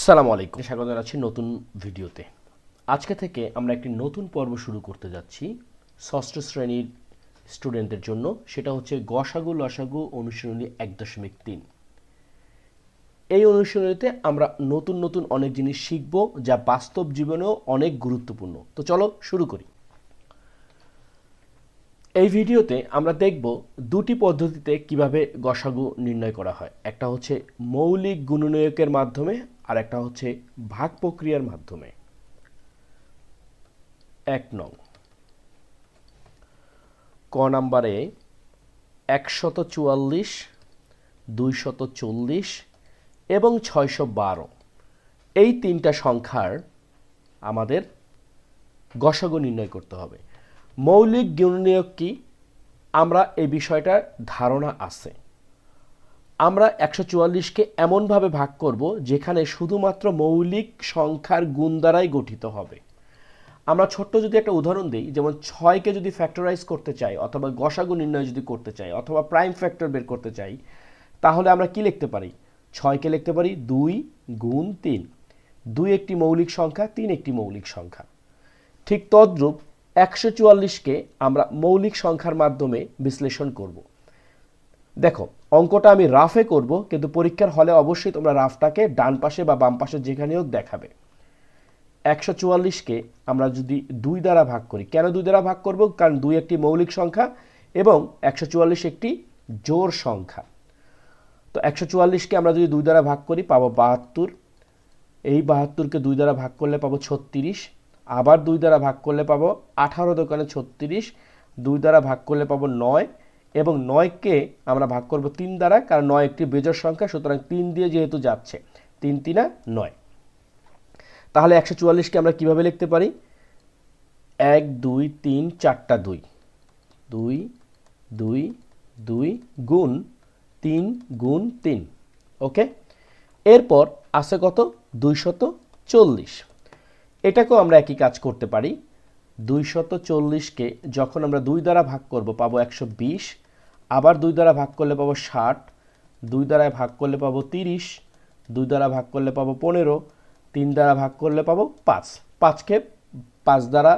আসসালামু আলাইকুম, স্বাগত জানাচ্ছি নতুন ভিডিওতে। আজকে থেকে আমরা একটি নতুন পর্ব শুরু করতে যাচ্ছি ষষ্ঠ শ্রেণীর স্টুডেন্টদের জন্য। সেটা হচ্ছে গসাগু লসাগু অনুশীলনী 1.3। এই অনুশীলনীতে আমরা নতুন নতুন অনেক জিনিস শিখব যা বাস্তব জীবনেও অনেক গুরুত্বপূর্ণ। তো চলো শুরু করি। এই ভিডিওতে আমরা দেখব দুটি পদ্ধতিতে কিভাবে গসাগু নির্ণয় করা হয়। একটা হচ্ছে মৌলিক গুণনীয়কের মাধ্যমে আর একটা হচ্ছে ভাগ প্রক্রিয়ার মাধ্যমে। 1 নং ক নাম্বারে 144, 240 এবং 612 এই তিনটা সংখ্যার আমাদের গসাগু নির্ণয় করতে হবে। মৌলিক গুণনীয়ক কি, আমরা এই বিষয়টার ধারণা আছে। আমরা 144কে এমনভাবে ভাগ করব যেখানে শুধুমাত্র মৌলিক সংখ্যার গুণ দ্বারাই গঠিত হবে। আমরা ছোট্ট যদি একটা উদাহরণ দিই, যেমন 6কে যদি ফ্যাক্টরাইজ করতে চাই অথবা গসাগু নির্ণয় যদি করতে চাই অথবা প্রাইম ফ্যাক্টর বের করতে চাই, তাহলে আমরা কি লিখতে পারি? 6কে লিখতে পারি 2 গুণ 3। 2 একটি মৌলিক সংখ্যা, 3 একটি মৌলিক সংখ্যা। ঠিক তদ্রূপ 144কে আমরা মৌলিক সংখ্যার মাধ্যমে বিশ্লেষণ করব। দেখো, অঙ্কটা আমি রাফে করব, কিন্তু পরীক্ষার হলে অবশ্যই তোমরা রাফটাকে ডান পাশে বা বাম পাশে যেখানে হোক দেখাবে। 144কে আমরা যদি 2 দ্বারা ভাগ করি, কেন 2 দ্বারা ভাগ করব? কারণ 2 একটি মৌলিক সংখ্যা এবং 144 একটি জোড় সংখ্যা। তো 144কে আমরা যদি 2 দ্বারা ভাগ করি পাবো 72। এই 72কে 2 দ্বারা ভাগ করলে পাবো 36। আবার 2 দ্বারা ভাগ করলে পাবো 18 দোকানে 36। 2 দ্বারা ভাগ করলে পাবো 9 এবং 9কে আমরা ভাগ করব 3 দ্বারা, কারণ 9 একটি বেজোড় সংখ্যা, সুতরাং 3 দিয়ে যেহেতু যাচ্ছে 3 3 9। তাহলে 144কে আমরা কিভাবে লিখতে পারি? 1 2 3 4টা 2, 2 2 2 গুণ 3 গুণ 3। ওকে, এরপর আছে কত? 240। এটাকেও আমরা একই কাজ করতে পারি। 240কে যখন আমরা 2 দ্বারা ভাগ করব পাবো 120। আবার 2 দ্বারা ভাগ করলে পাবো 60। 2 দ্বারা ভাগ করলে পাবো 30। 2 দ্বারা ভাগ করলে পাবো 15। 3 দ্বারা ভাগ করলে পাবো 5। 5কে 5 দ্বারা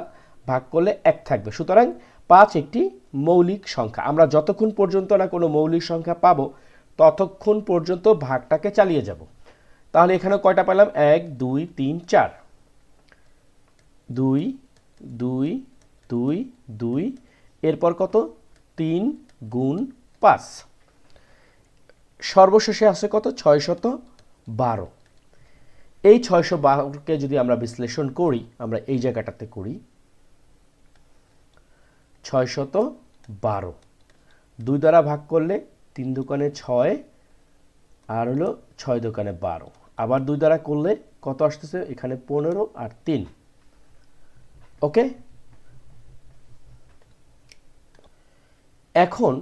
ভাগ করলে 1 থাকবে, সুতরাং 5 একটি মৌলিক সংখ্যা। আমরা যতক্ষণ পর্যন্ত না কোনো মৌলিক সংখ্যা পাবো ততক্ষণ পর্যন্ত ভাগটাকে চালিয়ে যাব। তাহলে এখানে কয়টা পেলাম? 1 2 3 4। 2 2 2 2, এরপর কত? 3 গুণ 5। সর্বশেষে আছে কত? 612। এই 612কে যদি আমরা বিশ্লেষণ করি, আমরা এই জায়গাটাতে করি 612 2 দ্বারা ভাগ করলে 3 দোকানে 6 আর হলো 6 দোকানে 12। আবার 2 দ্বারা করলে কত আসতেছে? এখানে 15 আর 3। ওকে, এখন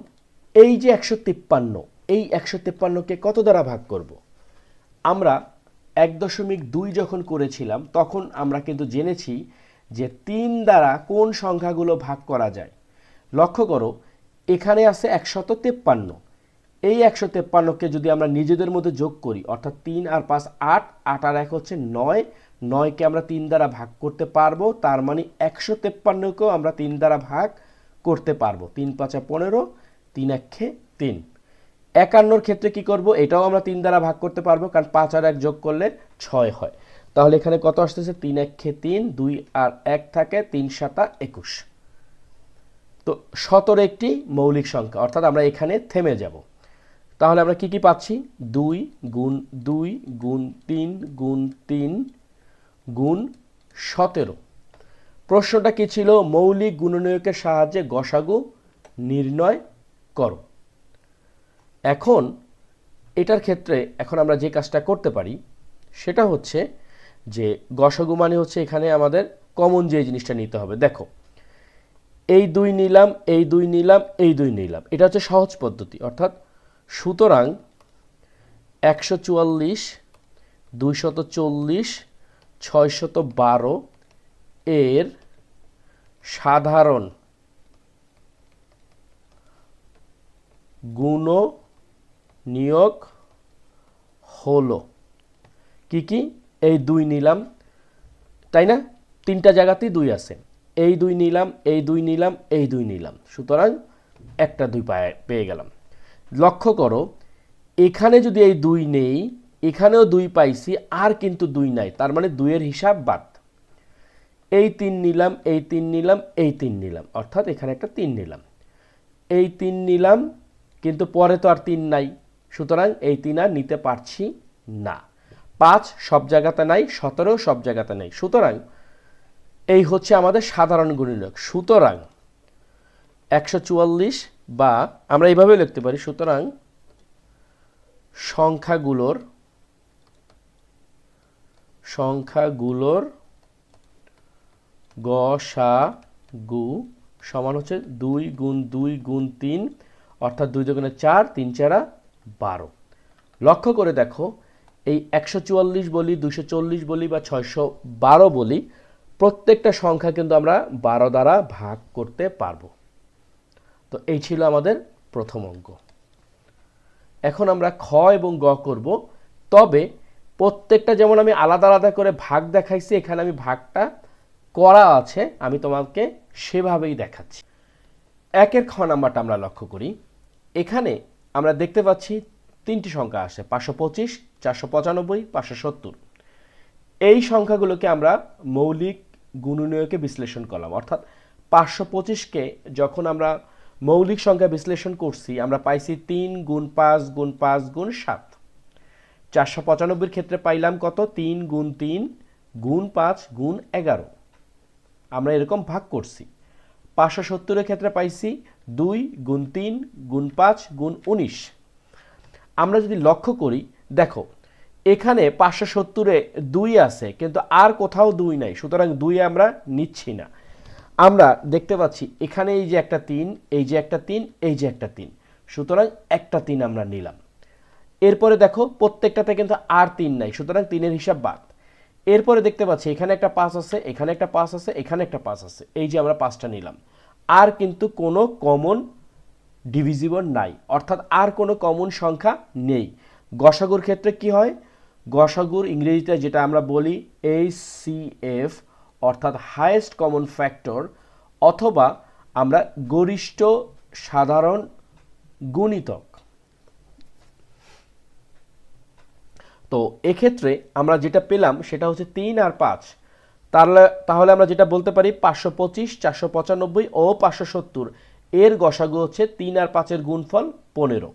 এই যে 153, এই 153কে কত দ্বারা ভাগ করব? আমরা 1.2 যখন করেছিলাম তখন আমরা কিন্তু জেনেছি যে 3 দ্বারা কোন সংখ্যাগুলো ভাগ করা যায়। লক্ষ্য করো, এখানে আছে 153। এই 153কে যদি আমরা নিজেদের মধ্যে যোগ করি, অর্থাৎ 3 আর 5 8, 8 আর 1 হচ্ছে 9। 9কে আমরা 3 দ্বারা ভাগ করতে পারবো, তার মানে 153কেও আমরা 3 দ্বারা ভাগ করতে পারবো। 3 5 15, 3 1 3। 51 ক্ষেত্রে কি করব? এটাও আমরা 3 দ্বারা ভাগ করতে পারবো, কারণ 5 আর 1 যোগ করলে 6 হয়। তাহলে এখানে কত আসতেছে? 3 1 3, 2 আর 1 থাকে, 3 7 21। তো 17 একটি মৌলিক সংখ্যা, অর্থাৎ আমরা এখানে থেমে যাব। তাহলে আমরা কি কি পাচ্ছি? 2 গুণ 2 গুণ 3 গুণ 3 গুণ 17। প্রশ্নটা কি ছিল? মৌলিক গুণনীয়কের সাহায্যে গসাগু নির্ণয় করো। এখন এটার ক্ষেত্রে এখন আমরা যে কাজটা করতে পারি সেটা হচ্ছে যে গসাগু মানে হচ্ছে এখানে আমাদের কমন যে জিনিসটা নিতে হবে। দেখো, এই 2 নিলাম, এই 2 নিলাম, এই 2 নিলাম, এটা হচ্ছে সহজ পদ্ধতি। অর্থাৎ সুতরাং 144 240 612 এর সাধারণ গুণনীয়ক হলো কি কি? এই 2 নিলাম, তাই না? তিনটা জায়গাতেই 2 আছে। এই 2 নিলাম, এই 2 নিলাম, এই 2 নিলাম, সুতরাং একটা 2 পেয়ে গেলাম। লক্ষ্য করো এখানে যদি এই 2 নেই, এখানেও 2 পাইছি, আর কিন্তু 2 নাই, তার মানে 2 এর হিসাব বাদ। এই 3 নিলাম, এই 3 নিলাম, এই 3 নিলাম, অর্থাৎ এখানে একটা 3 নিলাম। এই 3 নিলাম, কিন্তু পরে তো আর 3 নাই, সুতরাং এই 3 আর নিতে পারছি না। 5 সব জায়গাতে নাই, 17 সব জায়গাতে নাই, সুতরাং এই হচ্ছে আমাদের সাধারণ গুণনীয়ক। সুতরাং 144, বা আমরা এইভাবে লিখতে পারি, সুতরাং সংখ্যাগুলোর গসাগু সমান হচ্ছে 2 গুণ 2 গুণ 3, অর্থাৎ 2 দুগুণে 4, 3 চারা 12। লক্ষ্য করে দেখো এই 144 বলি, 240 বলি বা 612 বলি, প্রত্যেকটা সংখ্যা কিন্তু আমরা 12 দ্বারা ভাগ করতে পারবো। তো এই ছিল আমাদের প্রথম অঙ্ক। এখন আমরা খ এবং গ করব, তবে প্রত্যেকটা যেমন আমি আলাদা আলাদা করে ভাগ দেখাইছি, এখানে আমি ভাগটা করা আছে, আমি তোমাকে সেভাবেই দেখাচ্ছি। একের খ নাম্বারটা আমরা লক্ষ্য করি। এখানে আমরা দেখতে পাচ্ছি 3টি সংখ্যা আসে, 525, 495, 570। এই সংখ্যাগুলোকে আমরা মৌলিক গুণনীয়কে বিশ্লেষণ করলাম, অর্থাৎ 525কে যখন আমরা মৌলিক সংখ্যা বিশ্লেষণ করছি, আমরা পাইছি 3 গুণ 5 গুণ 5 গুণ 7। 495 ক্ষেত্রে পাইলাম কত? 3 গুণ 3 গুণ 5 গুণ 11। আমরা এরকম ভাগ করছি। 570 ক্ষেত্রে পাইছি 2 গুণ 3 গুণ 5 গুণ 19। আমরা যদি লক্ষ্য করি, দেখো এখানে 570-এ 2 আছে, কিন্তু আর কোথাও 2 নাই, সুতরাং 2 আমরা নিচ্ছি না। আমরা দেখতে পাচ্ছি এখানে এই যে একটা 3, এই যে একটা 3, এই যে একটা 3, সুতরাং একটা 3 আমরা নিলাম। এরপরে দেখো প্রত্যেকটাতে কিন্তু আর 3 নাই, সুতরাং 3-এর হিসাব বাদ। এরপরে দেখতে পাচ্ছি এখানে একটা 5 আছে, এখানে একটা 5 আছে, এখানে একটা 5 আছে, এই যে আমরা 5টা নিলাম। আর কিন্তু কোনো কমন ডিভিজিবল নাই, অর্থাৎ আর কোনো কমন সংখ্যা নেই। গসাগুর ক্ষেত্রে কি হয়? গসাগুর ইংরেজিতে যেটা আমরা বলি HCF, অর্থাৎ হাইয়েস্ট কমন ফ্যাক্টর, অথবা আমরা গরিষ্ঠ সাধারণ গুণিতক। তো এক্ষেত্রে আমরা যেটা পেলাম সেটা হচ্ছে 3 আর 5। তাহলে আমরা যেটা বলতে পারি 525, 495 ও 570 এর গসাগু হচ্ছে 3 আর 5-এর গুণফল 15।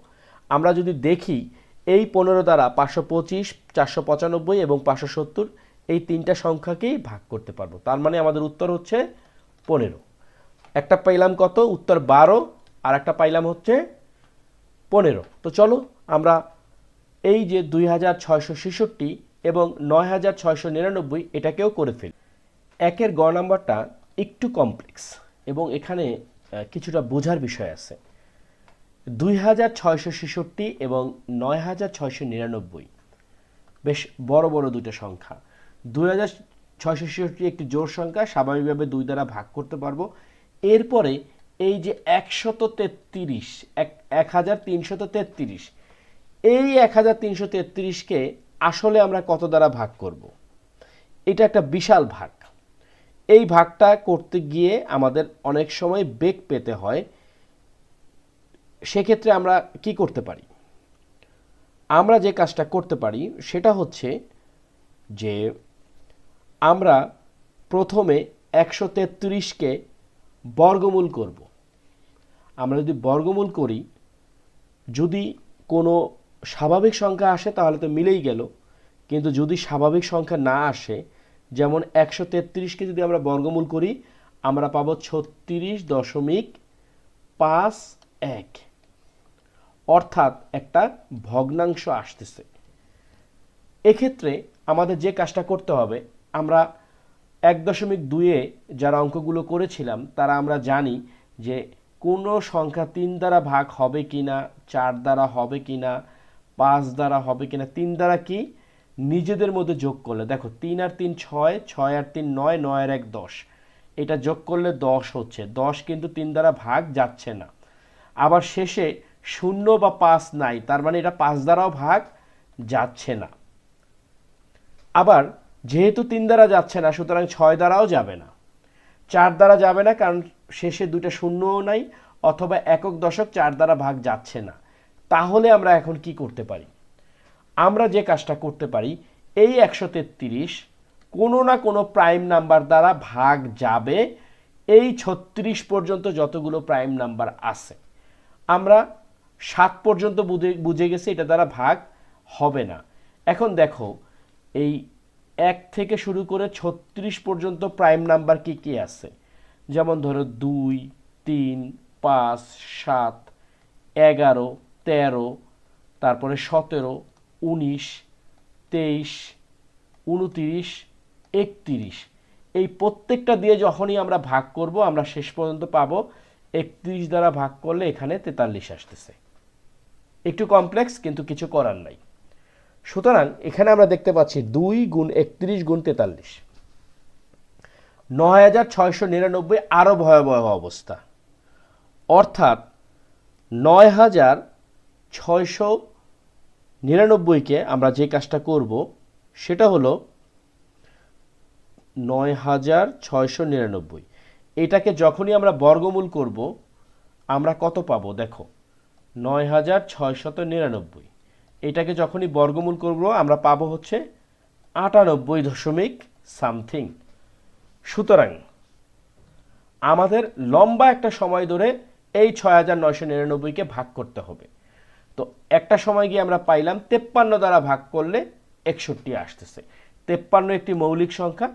আমরা যদি দেখি এই 15 দ্বারা 525, 495 এবং 570 এই তিনটা সংখ্যাকেই ভাগ করতে পারবো, তার মানে আমাদের উত্তর হচ্ছে 15। একটা পাইলাম কত? উত্তর 12, আর একটা পাইলাম হচ্ছে 15। তো চলো আমরা এই যে 2666 এবং 9699 এটাকেও করে ফেলি। একের গ নাম্বারটা একটু কমপ্লেক্স এবং এখানে কিছুটা বোঝার বিষয় আছে। 2666 এবং 9699 বেশ বড় বড় দুটো সংখ্যা। 2666 একটি জোড় সংখ্যা, স্বাভাবিকভাবে 2 দ্বারা ভাগ করতে পারবো। এরপরে এই যে 133, 1333, এই 1333কে আসলে আমরা কত দ্বারা ভাগ করব? এটা একটা বিশাল ভাগ। এই ভাগটা করতে গিয়ে আমাদের অনেক সময় বেগ পেতে হয়। সেক্ষেত্রে আমরা কি করতে পারি? আমরা যে কাজটা করতে পারি সেটা হচ্ছে যে আমরা প্রথমে 133কে বর্গমূল করব। আমরা যদি বর্গমূল করি, যদি কোনো স্বাভাবিক সংখ্যা আসে তাহলে তো মিলেই গেল, কিন্তু যদি স্বাভাবিক সংখ্যা না আসে, যেমন 133কে যদি আমরা বর্গমূল করি, আমরা পাবো 36.51, অর্থাৎ একটা ভগ্নাংশ আসতেছে। এক্ষেত্রে আমাদের যে কাজটা করতে হবে, আমরা 1.2-এ যারা অঙ্কগুলো করেছিলাম তারা আমরা জানি যে কোনো সংখ্যা 3 দ্বারা ভাগ হবে কিনা, 4 দ্বারা হবে কিনা, 5 দ্বারা হবে কিনা। 3 দ্বারা কি নিজেদের মধ্যে যোগ করলে, দেখো 3 আর 3 6, 6 আর 3 9, 9 আর 1 10, এটা যোগ করলে 10 হচ্ছে। 10 কিন্তু 3 দ্বারা ভাগ যাচ্ছে না। আবার শেষে 0 বা 5 নাই, তার মানে এটা 5 দ্বারাও ভাগ যাচ্ছে না। আবার যেহেতু 3 দ্বারা যাচ্ছে না, সুতরাং 6 দ্বারাও যাবে না, 4 দ্বারা যাবে না, কারণ শেষে দুইটা শূন্যও নাই, অথবা একক দশক 4 দ্বারা ভাগ যাচ্ছে না। তাহলে আমরা এখন কি করতে পারি? আমরা যে কাজটা করতে পারি, এই 133 কোনো না কোনো প্রাইম নাম্বার দ্বারা ভাগ যাবে, এই 36 পর্যন্ত যতগুলো প্রাইম নাম্বার আছে। আমরা 7 পর্যন্ত বুঝে গেছি এটা দ্বারা ভাগ হবে না। এখন দেখো, এই 1 থেকে শুরু করে 36 পর্যন্ত প্রাইম নাম্বার কি কি আছে, যেমন ধরো 2, 3, 5, 7, 11, 13, তারপরে 17, 19, 23, 29, 31। এই প্রত্যেকটা দিয়ে যখনই আমরা ভাগ করব, আমরা শেষ পর্যন্ত পাবো 31 দ্বারা ভাগ করলে এখানে 43 আসতেছে। একটু কমপ্লেক্স, কিন্তু কিছু করার নাই। সুতরাং এখানে আমরা দেখতে পাচ্ছি 2 গুণ 31 গুণ 43, 9699 আরো ভয়াবহ অবস্থা। অর্থাৎ 9699কে আমরা যে কাজটা করব সেটা হলো 9699, এটাকে যখনই আমরা বর্গমূল করব আমরা কত পাবো? দেখো, 9699, এটাকে যখনই বর্গমূল করব আমরা পাবো হচ্ছে 98 দশমিক সামথিং। সুতরাং আমাদের লম্বা একটা সময় ধরে এই 6999কে ভাগ করতে হবে। তো একটা সময় গিয়ে আমরা পাইলাম 53 দ্বারা ভাগ করলে 61 আসতেছে। 53 একটি মৌলিক সংখ্যা,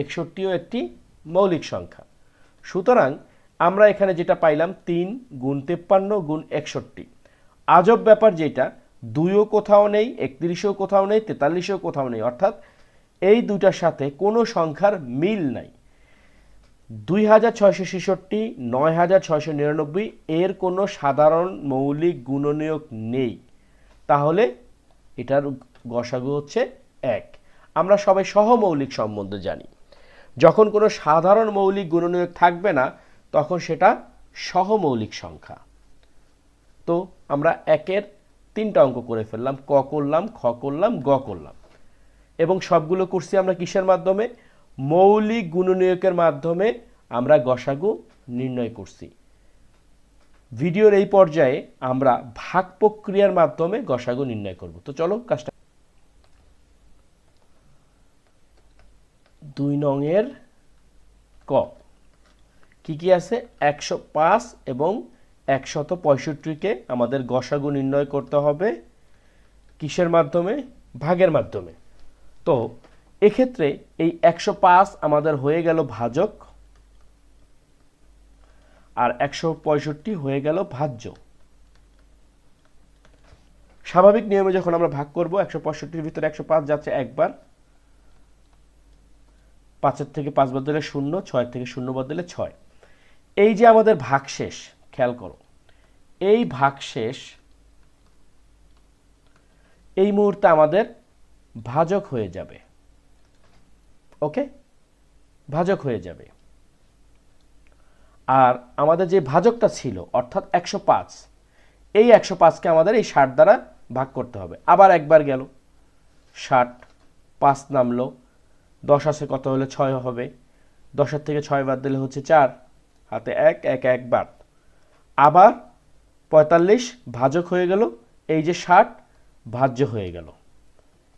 61ও একটি মৌলিক সংখ্যা। সুতরাং আমরা এখানে যেটা পাইলাম 3 গুণ 53 গুণ 61। আজব ব্যাপার যেটা, 2ও কোথাও নেই, 31ও কোথাও নেই, 43ও কোথাও নেই, অর্থাৎ এই দুটার সাথে কোনো সংখ্যার মিল নাই। 2666, 9699 এর কোনো সাধারণ মৌলিক গুণনীয়ক নেই। তাহলে এটার গসাগু হচ্ছে 1। আমরা সবাই সহমৌলিক সম্বন্ধে জানি, যখন কোনো সাধারণ মৌলিক গুণনীয়ক থাকবে না তখন সেটা সহমৌলিক সংখ্যা। তো আমরা 1-এর 3টা অঙ্ক করে ফেললাম, ক করলাম, খ করলাম, গ করলাম, এবং সবগুলো করছি আমরা কিসের মাধ্যমে? মৌলিক গুণনীয়কের মাধ্যমে আমরা গসাগু নির্ণয় করছি। ভিডিওর এই পর্যায়ে আমরা ভাগ প্রক্রিয়ার মাধ্যমে গসাগু নির্ণয় করব। তো চলো কাজটা। 2 নং-এর ক কি কি আছে? 105 এবং 165কে আমাদের গসাগু নির্ণয় করতে হবে কিসের মাধ্যমে? ভাগের মাধ্যমে। তো এক্ষেত্রে এই 105 আমাদের হয়ে গেল ভাজক, আর 165 হয়ে গেল ভাজ্য। স্বাভাবিক নিয়মে যখন আমরা ভাগ করব, 165-র ভিতরে 105 যাচ্ছে একবার, 5-এর থেকে 5 বাদ দিলে 0, 6-এর থেকে 0 বাদ দিলে 6। এই যে আমাদের ভাগশেষ, খেয়াল করো, এই ভাগশেষ এই মুহূর্তে আমাদের ভাজক হয়ে যাবে। ওকে, ভাজক হয়ে যাবে। আর আমাদের যে ভাজকটা ছিল অর্থাৎ 105, এই 105কে আমাদের এই 60 দ্বারা ভাগ করতে হবে। আবার একবার গেল 60, 5 নামলো, 10 আছে কত হলে 6 হবে, 10-এর থেকে 6 বাদ দিলে হচ্ছে 4, হাতে 1, 1, 1 বাদ। আবার 45 ভাজক হয়ে গেল, এই যে 60 ভাজ্য হয়ে গেল,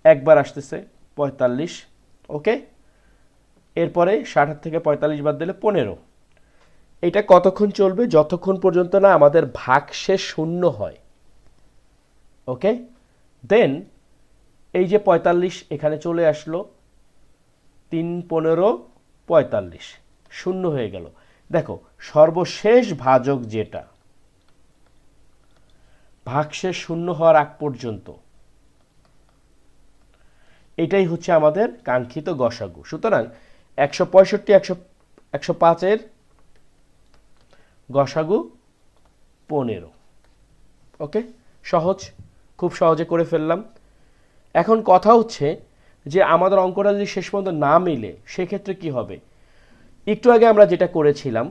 একবার আসতেছে 45। ওকে, এরপরে 60-এর থেকে 45 বাদ দিলে 15। এটা কতক্ষণ চলবে? যতক্ষণ পর্যন্ত না আমাদের ভাগশেষ 0 হয়। ওকে, দেন এই যে 45 এখানে চলে আসলো, 3, 15, 45, 0 হয়ে গেল। দেখো, সর্বশেষ ভাজক যেটা, ভাগশেষ 0 হওয়ার আগ পর্যন্ত, এটাই হচ্ছে আমাদের কাঙ্ক্ষিত গসাগু। সুতরাং 165, 105-এর গসাগু 15। ওকে, সহজ, খুব সহজে করে ফেললাম। এখন কথা হচ্ছে যে আমাদের অঙ্কটা যদি শেষ পর্যন্ত না মিলে সেক্ষেত্রে কি হবে? একটু আগে আমরা যেটা করেছিলাম,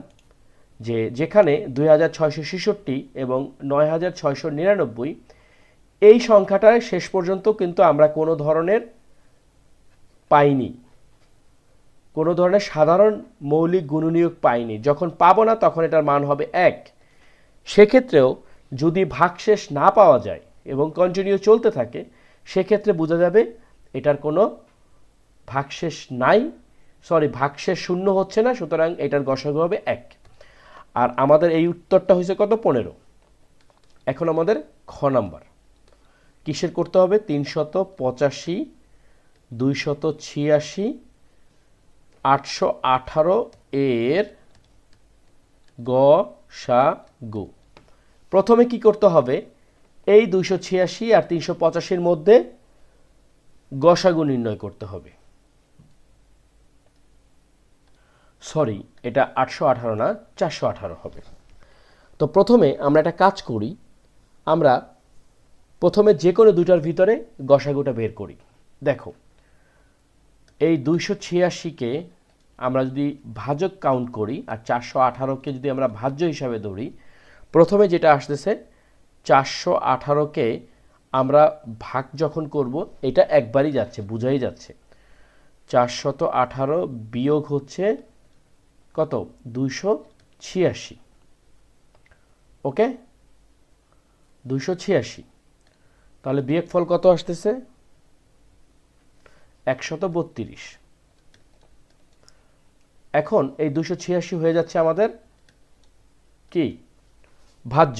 যে যেখানে 2666 এবং 9699, এই সংখ্যাটার শেষ পর্যন্ত কিন্তু আমরা কোনো ধরনের পাইনি, কোনো ধরনের সাধারণ মৌলিক গুণনীয়ক পাইনি, যখন পাবো না তখন এটার মান হবে 1। সেক্ষেত্রেও যদি ভাগশেষ না পাওয়া যায় এবং কন্টিনিউ চলতে থাকে, সেক্ষেত্রে বোঝা যাবে এটার কোনো ভাগশেষ নাই, ভাগশেষ শূন্য হচ্ছে না, সুতরাং এটার গসাগু হবে 1। আর আমাদের এই উত্তরটা হয়েছে কত? 15। এখন আমাদের খ নাম্বার কিসের করতে হবে? 385, 286, 818 এর গসাগু। প্রথমে কি করতে হবে? এই 286 আর 385-র মধ্যে গসাগু নির্ণয় করতে হবে। এটা 818 না, 418 হবে। তো প্রথমে আমরা একটা কাজ করি, আমরা প্রথমে যে কোনো দুটার ভিতরে গসাগুটা বের করি। দেখো, এই 286-কে আমরা যদি ভাজক কাউন্ট করি আর 418-কে যদি আমরা ভাজ্য হিসাবে ধরি, প্রথমে যেটা আসতেছে 418-কে আমরা ভাগ যখন করব, এটা একবারই যাচ্ছে, বুঝাই যাচ্ছে। 418 বিয়োগ হচ্ছে কত? 286। ওকে, 286। তাহলে বিয়োগফল কত আসতেছে? 132। এখন এই 286 হয়ে যাচ্ছে আমাদের কি? ভাজ্য।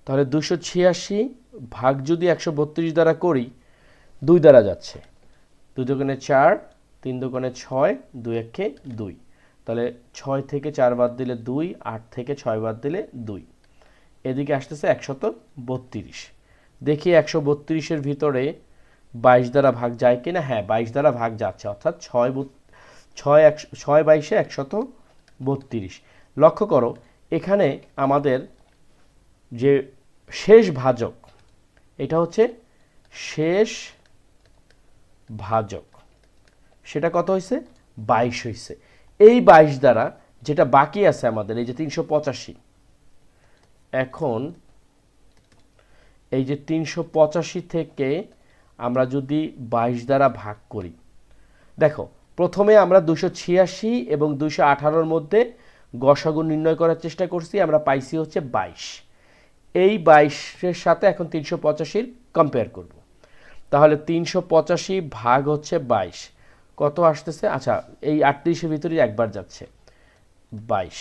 তাহলে 286 ভাগ যদি 132 দ্বারা করি, 2 দ্বারা যাচ্ছে, 2 দুগুণে 4, 3 দুগুণে 6, 2 একে 2। তাহলে 6 থেকে 4 বাদ দিলে 2, 8 থেকে 6 বাদ দিলে 2। এদিকে আসতেছে 132। দেখি 132-এর ভিতরে 22 দ্বারা ভাগ যায় কিনা। হ্যাঁ, 22 দ্বারা ভাগ যাচ্ছে, অর্থাৎ 6 22-এ 132। লক্ষ্য করো, এখানে আমাদের যে শেষ ভাজক, এটা হচ্ছে শেষ ভাজক, সেটা কত হয়েছে? 22 হয়েছে। এই 22 দ্বারা যেটা বাকি আছে আমাদের, এই যে 385, এখন এই যে 385 থেকে আমরা যদি 22 দ্বারা ভাগ করি, দেখো প্রথমে আমরা 286 এবং 218-র মধ্যে গসাগু নির্ণয় করার চেষ্টা করছি, আমরা পাইছি হচ্ছে 22। এই 22-এর সাথে এখন 385-র কম্পেয়ার করব। তাহলে 385 ভাগ হচ্ছে 22, কত আসতেছে? আচ্ছা, এই 38-এর ভিতরেই একবার যাচ্ছে, 22।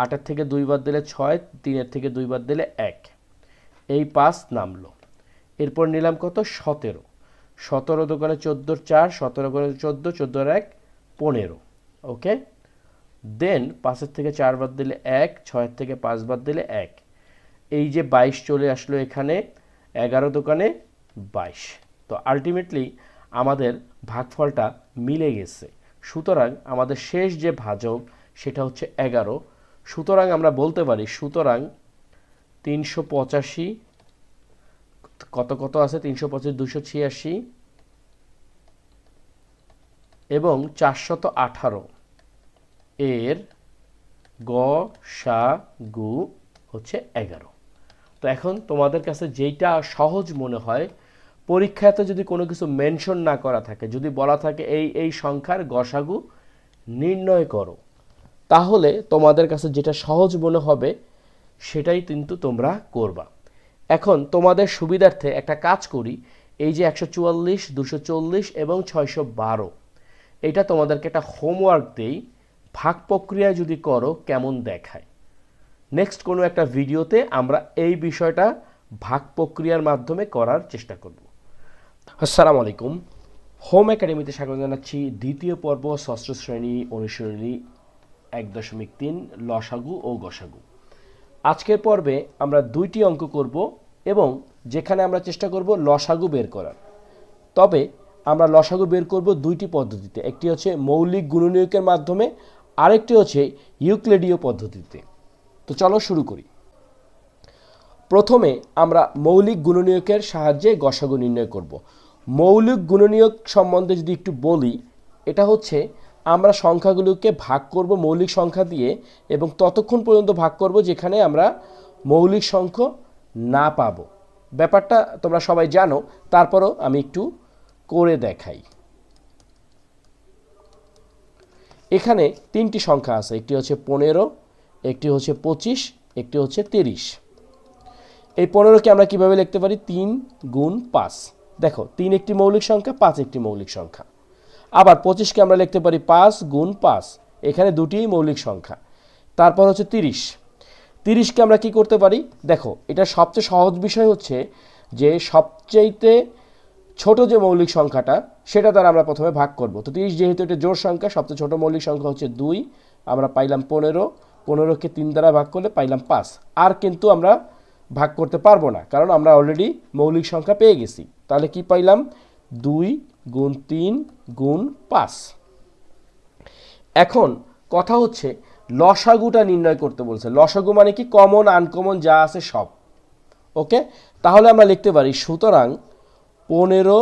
8-এর থেকে 2 বাদ দিলে 6, 3-এর থেকে 2 বাদ দিলে 1, এই 5 নামলো। এরপর নিলাম কত? 17। 17 দোকানে 14, 4, 17 করে 14, 14 1 15। ওকে, দেন 5-এর থেকে 4 বাদ দিলে 1, 6-এর থেকে 5 বাদ দিলে 1, এই যে 22 চলে আসলো এখানে, 11 দোকানে 22। তো আলটিমেটলি আমাদের ভাগফলটা মিলে গেছে। সুতরাং আমাদের শেষ যে ভাজক সেটা হচ্ছে 11। সুতরাং আমরা বলতে পারি, সুতরাং 385 কত কত আছে? 385, 286 এবং 418 এর গসাগু হচ্ছে 11। তো এখন তোমাদের কাছে যেইটা সহজ মনে হয়, পরীক্ষাতে যদি কোনো কিছু মেনশন না করা থাকে, যদি বলা থাকে এই সংখ্যার গসাগু নির্ণয় করো, তাহলে তোমাদের কাছে যেটা সহজ মনে হবে সেটাই কিন্তু তোমরা করবা। এখন তোমাদের সুবিধার্থে একটা কাজ করি, এই যে 144, 240 এবং 612, এটা তোমাদেরকে একটা হোমওয়ার্ক দেই, ভাগ প্রক্রিয়ায় যদি করো কেমন দেখায়। নেক্সট কোনো একটা ভিডিওতে আমরা এই বিষয়টা ভাগ প্রক্রিয়ার মাধ্যমে করার চেষ্টা করব। আসসালামু আলাইকুম, হোম একাডেমিতে স্বাগত জানাচ্ছি। দ্বিতীয় পর্ব, ষষ্ঠ শ্রেণী অনুশীলনী 1.3 লসাগু ও গসাগু। আজকের পর্বে আমরা 2টি অঙ্ক করব এবং যেখানে আমরা চেষ্টা করব লসাগু বের করার। তবে আমরা লসাগু বের করব 2টি পদ্ধতিতে, একটি হচ্ছে মৌলিক গুণনীয়কের মাধ্যমে, আরেকটি হচ্ছে ইউক্লিডীয় পদ্ধতিতে। তো চলো শুরু করি। প্রথমে আমরা মৌলিক গুণনীয়কের সাহায্যে গসাগু নির্ণয় করব। মৌলিক গুণনীয়ক সম্বন্ধে যদি একটু বলি, এটা হচ্ছে আমরা সংখ্যাগুলোকে ভাগ করব মৌলিক সংখ্যা দিয়ে এবং ততক্ষণ পর্যন্ত ভাগ করব যেখানে আমরা মৌলিক সংখ্যা না পাবো। ব্যাপারটা তোমরা সবাই জানো, তারপরও আমি একটু করে দেখাই। এখানে তিনটি সংখ্যা আছে, একটি হচ্ছে 15, একটি হচ্ছে 25, একটি হচ্ছে 30। এই 15কে আমরা কিভাবে লিখতে পারি? 3 গুণ 5। দেখো 3 একটি মৌলিক সংখ্যা, 5 একটি মৌলিক সংখ্যা। আবার 25কে আমরা লিখতে পারি 5 গুণ 5, এখানে দুটিই মৌলিক সংখ্যা। তারপর হচ্ছে 30, 30কে আমরা কি করতে পারি? দেখো এটা সবচেয়ে সহজ বিষয় হচ্ছে যে সবচাইতে ছোট যে মৌলিক সংখ্যাটা সেটা দ্বারা আমরা প্রথমে ভাগ করব। তো 30 যেহেতু এটা জোড় সংখ্যা, সবচেয়ে ছোট মৌলিক সংখ্যা হচ্ছে 2, আমরা পাইলাম 15, 15কে 3 দ্বারা ভাগ করলে পাইলাম 5। আর কিন্তু আমরা ভাগ করতে পারবো না, কারণ আমরা অলরেডি মৌলিক সংখ্যা পেয়ে গেছি। তাহলে কি পাইলাম? 2 গুণ 3 গুণ 5। এখন কথা হচ্ছে লসাগুটা নির্ণয় করতে বলছে। লসাগু মানে কি? কমন আনকমন যা আছে সব। ওকে, তাহলে আমরা লিখতে পারি সুতরাং 15,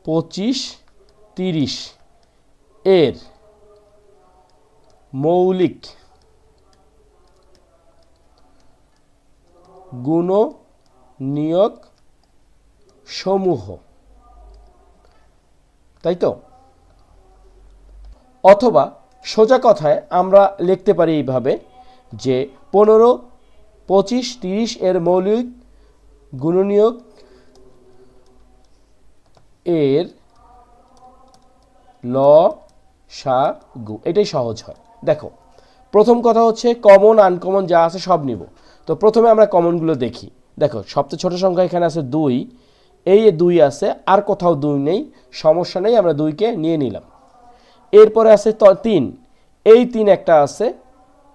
25, 30 এর মৌলিক গুণনীয়ক সমূহ, তাই তো? অথবা সোজা কথায় আমরা লিখতে পারি এইভাবে যে 15, 25, 30 এর মৌলিক গুণনীয়ক এর লসাগু। এটাই সহজ হয়। দেখো প্রথম কথা হচ্ছে কমন আনকমন যা আছে সব নিব। তো প্রথমে আমরা কমনগুলো দেখি। দেখো সবচেয়ে ছোট সংখ্যা এখানে আছে 2, এই 2 আছে, আর কোথাও 2 নেই, সমস্যা নেই, আমরা 2কে নিয়ে নিলাম। এরপরে আছে 3, এই 3 একটা আছে,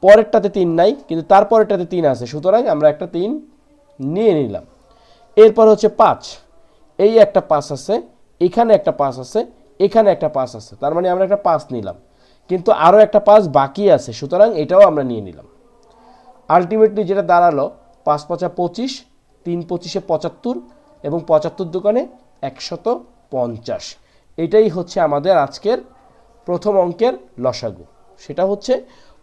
পরেরটাতে 3 নাই কিন্তু তারপরেরটাতে 3 আছে, সুতরাং আমরা একটা 3 নিয়ে নিলাম। এরপর হচ্ছে 5, এই একটা 5 আছে, এখানে একটা 5 আছে, এখানে একটা 5 আছে, তার মানে আমরা একটা 5 নিলাম, কিন্তু আরও একটা 5 বাকি আছে, সুতরাং এটাও আমরা নিয়ে নিলাম। আলটিমেটলি যেটা দাঁড়ালো 5 5 25, 3 25 75 এবং 75 দোকানে 150। এটাই হচ্ছে আমাদের আজকের প্রথম অঙ্কের লসাগু। সেটা হচ্ছে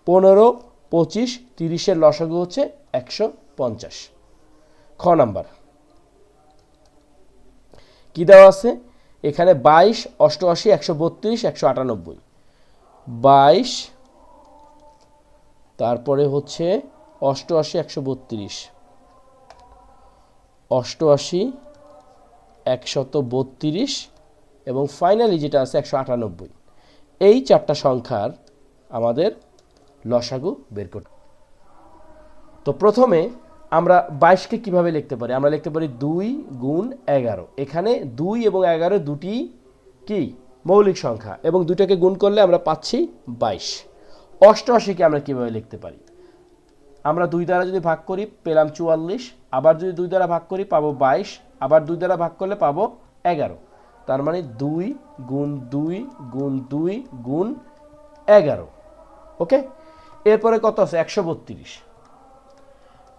15, 25, 30 লসাগু হচ্ছে 150। খ নাম্বার কি দেওয়া আছে? এখানে 22, 88, 132, 198। 22, তারপরে হচ্ছে 88, 132, 88, 132 এবং ফাইনালি যেটা আছে 198। এই চারটা সংখ্যার আমাদের লসাগু বের করতে। তো প্রথমে আমরা 22কে কিভাবে লিখতে পারি? আমরা লিখতে পারি 2 গুণ 11। এখানে 2 এবং 11 দুটি কি মৌলিক সংখ্যা এবং দুটাকে গুণ করলে আমরা পাচ্ছি 22। 88কে আমরা কিভাবে লিখতে পারি? আমরা 2 দ্বারা যদি ভাগ করি পেলাম 44, আবার যদি 2 দ্বারা ভাগ করি পাবো 22, আবার 2 দ্বারা ভাগ করলে পাবো 11। তার মানে 2 গুণ 2 গুণ 2 গুণ 11। ওকে, এরপরে কত আছে? 132।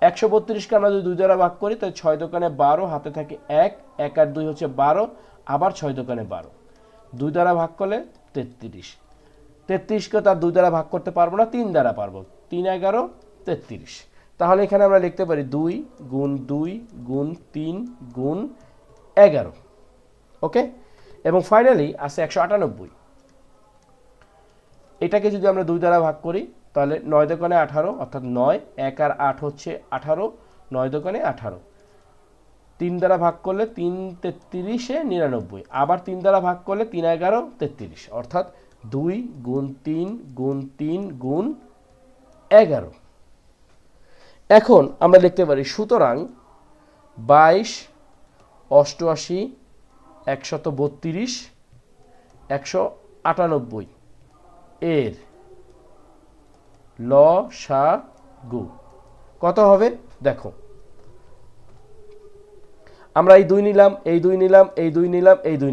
132কে আমরা যদি 2 দ্বারা ভাগ করি তাহলে 6 দোকানে 12, হাতে থাকে 1, 1 আর 2 হচ্ছে 12, আবার 6 দোকানে 12, 2 দ্বারা ভাগ করলে 33। 33কে তার 2 দ্বারা ভাগ করতে পারবো না, 3 দ্বারা পারবো, 3 11 33। তাহলে এখানে আমরা লিখতে পারি 2 গুণ 2 গুণ 3 গুণ 11। ওকে, এবং ফাইনালি আছে 198। এটাকে যদি আমরা 2 দ্বারা ভাগ করি তাহলে 9 দোকানে 18, অর্থাৎ 9, 1 আর 8 হচ্ছে 18, 9 দোকানে 18, 3 দ্বারা ভাগ করলে 3 33 99, আবার 3 দ্বারা ভাগ করলে 3 11 33, অর্থাৎ 2 গুণ 3 গুণ 3 গুণ 11। এখন আমরা লিখতে পারি সুতরাং 22, 88, 132, 198 এর লসাগু কত হবে? দেখো আমরা এই 2 নিলাম, এই 2 নিলাম, এই 2 নিলাম, এই 2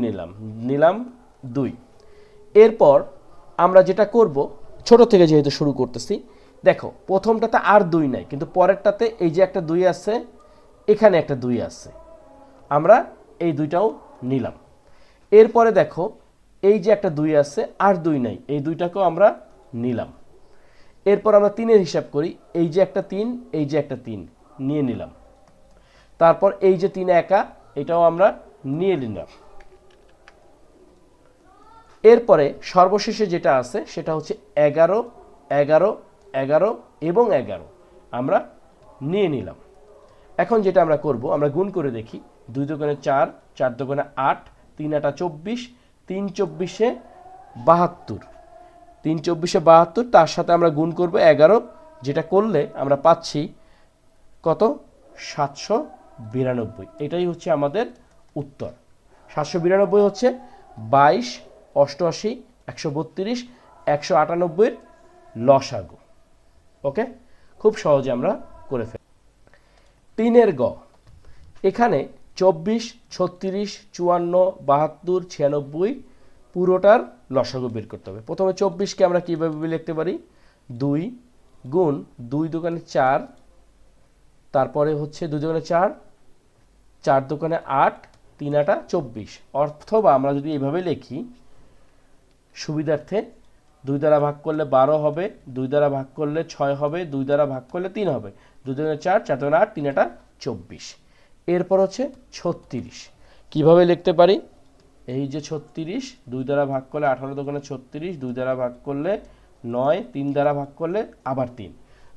নিলাম 2। এরপর আমরা যেটা করব, ছোট থেকে যেহেতু শুরু করতেছি, দেখো প্রথমটাতে আর 2 নাই কিন্তু পরেরটাতে এই যে একটা 2 আছে, এখানে একটা 2 আছে, আমরা এই 2টাও নিলাম। এরপরে দেখো এই যে একটা 2 আছে, আর 2 নাই, এই 2টাকেও আমরা নিলাম। এরপর আমরা 3-এর হিসাব করি, এই যে একটা 3, এই যে একটা 3 নিয়ে নিলাম। তারপর এই যে 3 একা, এটাও আমরা নিয়ে নিলাম। এরপরে সর্বশেষে যেটা আছে সেটা হচ্ছে 11, 11, 11 এবং 11 আমরা নিয়ে নিলাম। এখন যেটা আমরা করব, আমরা গুণ করে দেখি। 2 দোকানে 4, 4 দোকানে 8, 3 আটা 24, 3 24 72, 3 24 72, তার সাথে আমরা গুণ করব 11, যেটা করলে আমরা পাচ্ছি কত? 792। এটাই হচ্ছে আমাদের উত্তর। 792 হচ্ছে 22, 88, 132, 198 লসাগু। ওকে, খুব সহজে আমরা করে ফেলি। 3 গ, এখানে 24, 36, 54, 72, 96 পুরোটার লসাগু বের করতে হবে। প্রথমে 24কে আমরা কীভাবে লিখতে পারি? 2 গুণ 2 দোকানে 4, তারপরে হচ্ছে 2 দোকানে 4, 4 দোকানে 8, 3 আটা 24। অথবা আমরা যদি এইভাবে লিখি সুবিধার্থে, 2 দ্বারা ভাগ করলে 12 হবে, 2 দ্বারা ভাগ করলে 6 হবে, 2 দ্বারা ভাগ করলে 3 হবে, 2 দোকানে 4, 4 দোকানে 8, 3 আটা 24। এরপর হচ্ছে 36। কিভাবে লিখতে পারি? এই যে 36, 2 দ্বারা ভাগ করলে 18 দোকানে 36, 2 দ্বারা ভাগ করলে 9, 3 দ্বারা ভাগ করলে আবার 3,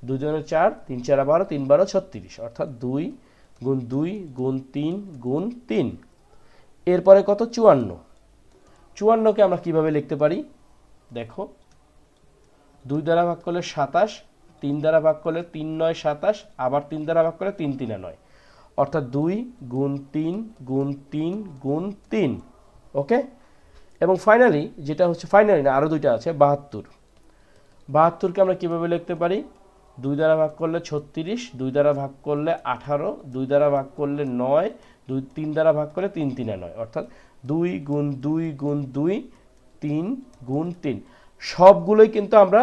2 দোকানে 4, 3 4 12, 3 12 36, অর্থাৎ 2 গুণ 2 গুণ 3 গুণ 3। এরপরে কত? 54। 54কে আমরা কিভাবে লিখতে পারি? দেখো, 2 দ্বারা ভাগ করলে 27, 3 দ্বারা ভাগ করলে 3 9 27, আবার 3 দ্বারা ভাগ করলে 3 3 9, অর্থাৎ 2 গুণ 3 গুণ 3 গুণ 3। ওকে, এবং ফাইনালি যেটা হচ্ছে, ফাইনালি না, আরও দুইটা আছে, 72। 72কে আমরা কীভাবে লিখতে পারি? 2 দ্বারা ভাগ করলে 36, 2 দ্বারা ভাগ করলে 18, 2 দ্বারা ভাগ করলে 9, 3 দ্বারা ভাগ করলে 3 3 9, অর্থাৎ 2 গুণ 2 গুণ 2, 3 গুণ 3। সবগুলোই কিন্তু আমরা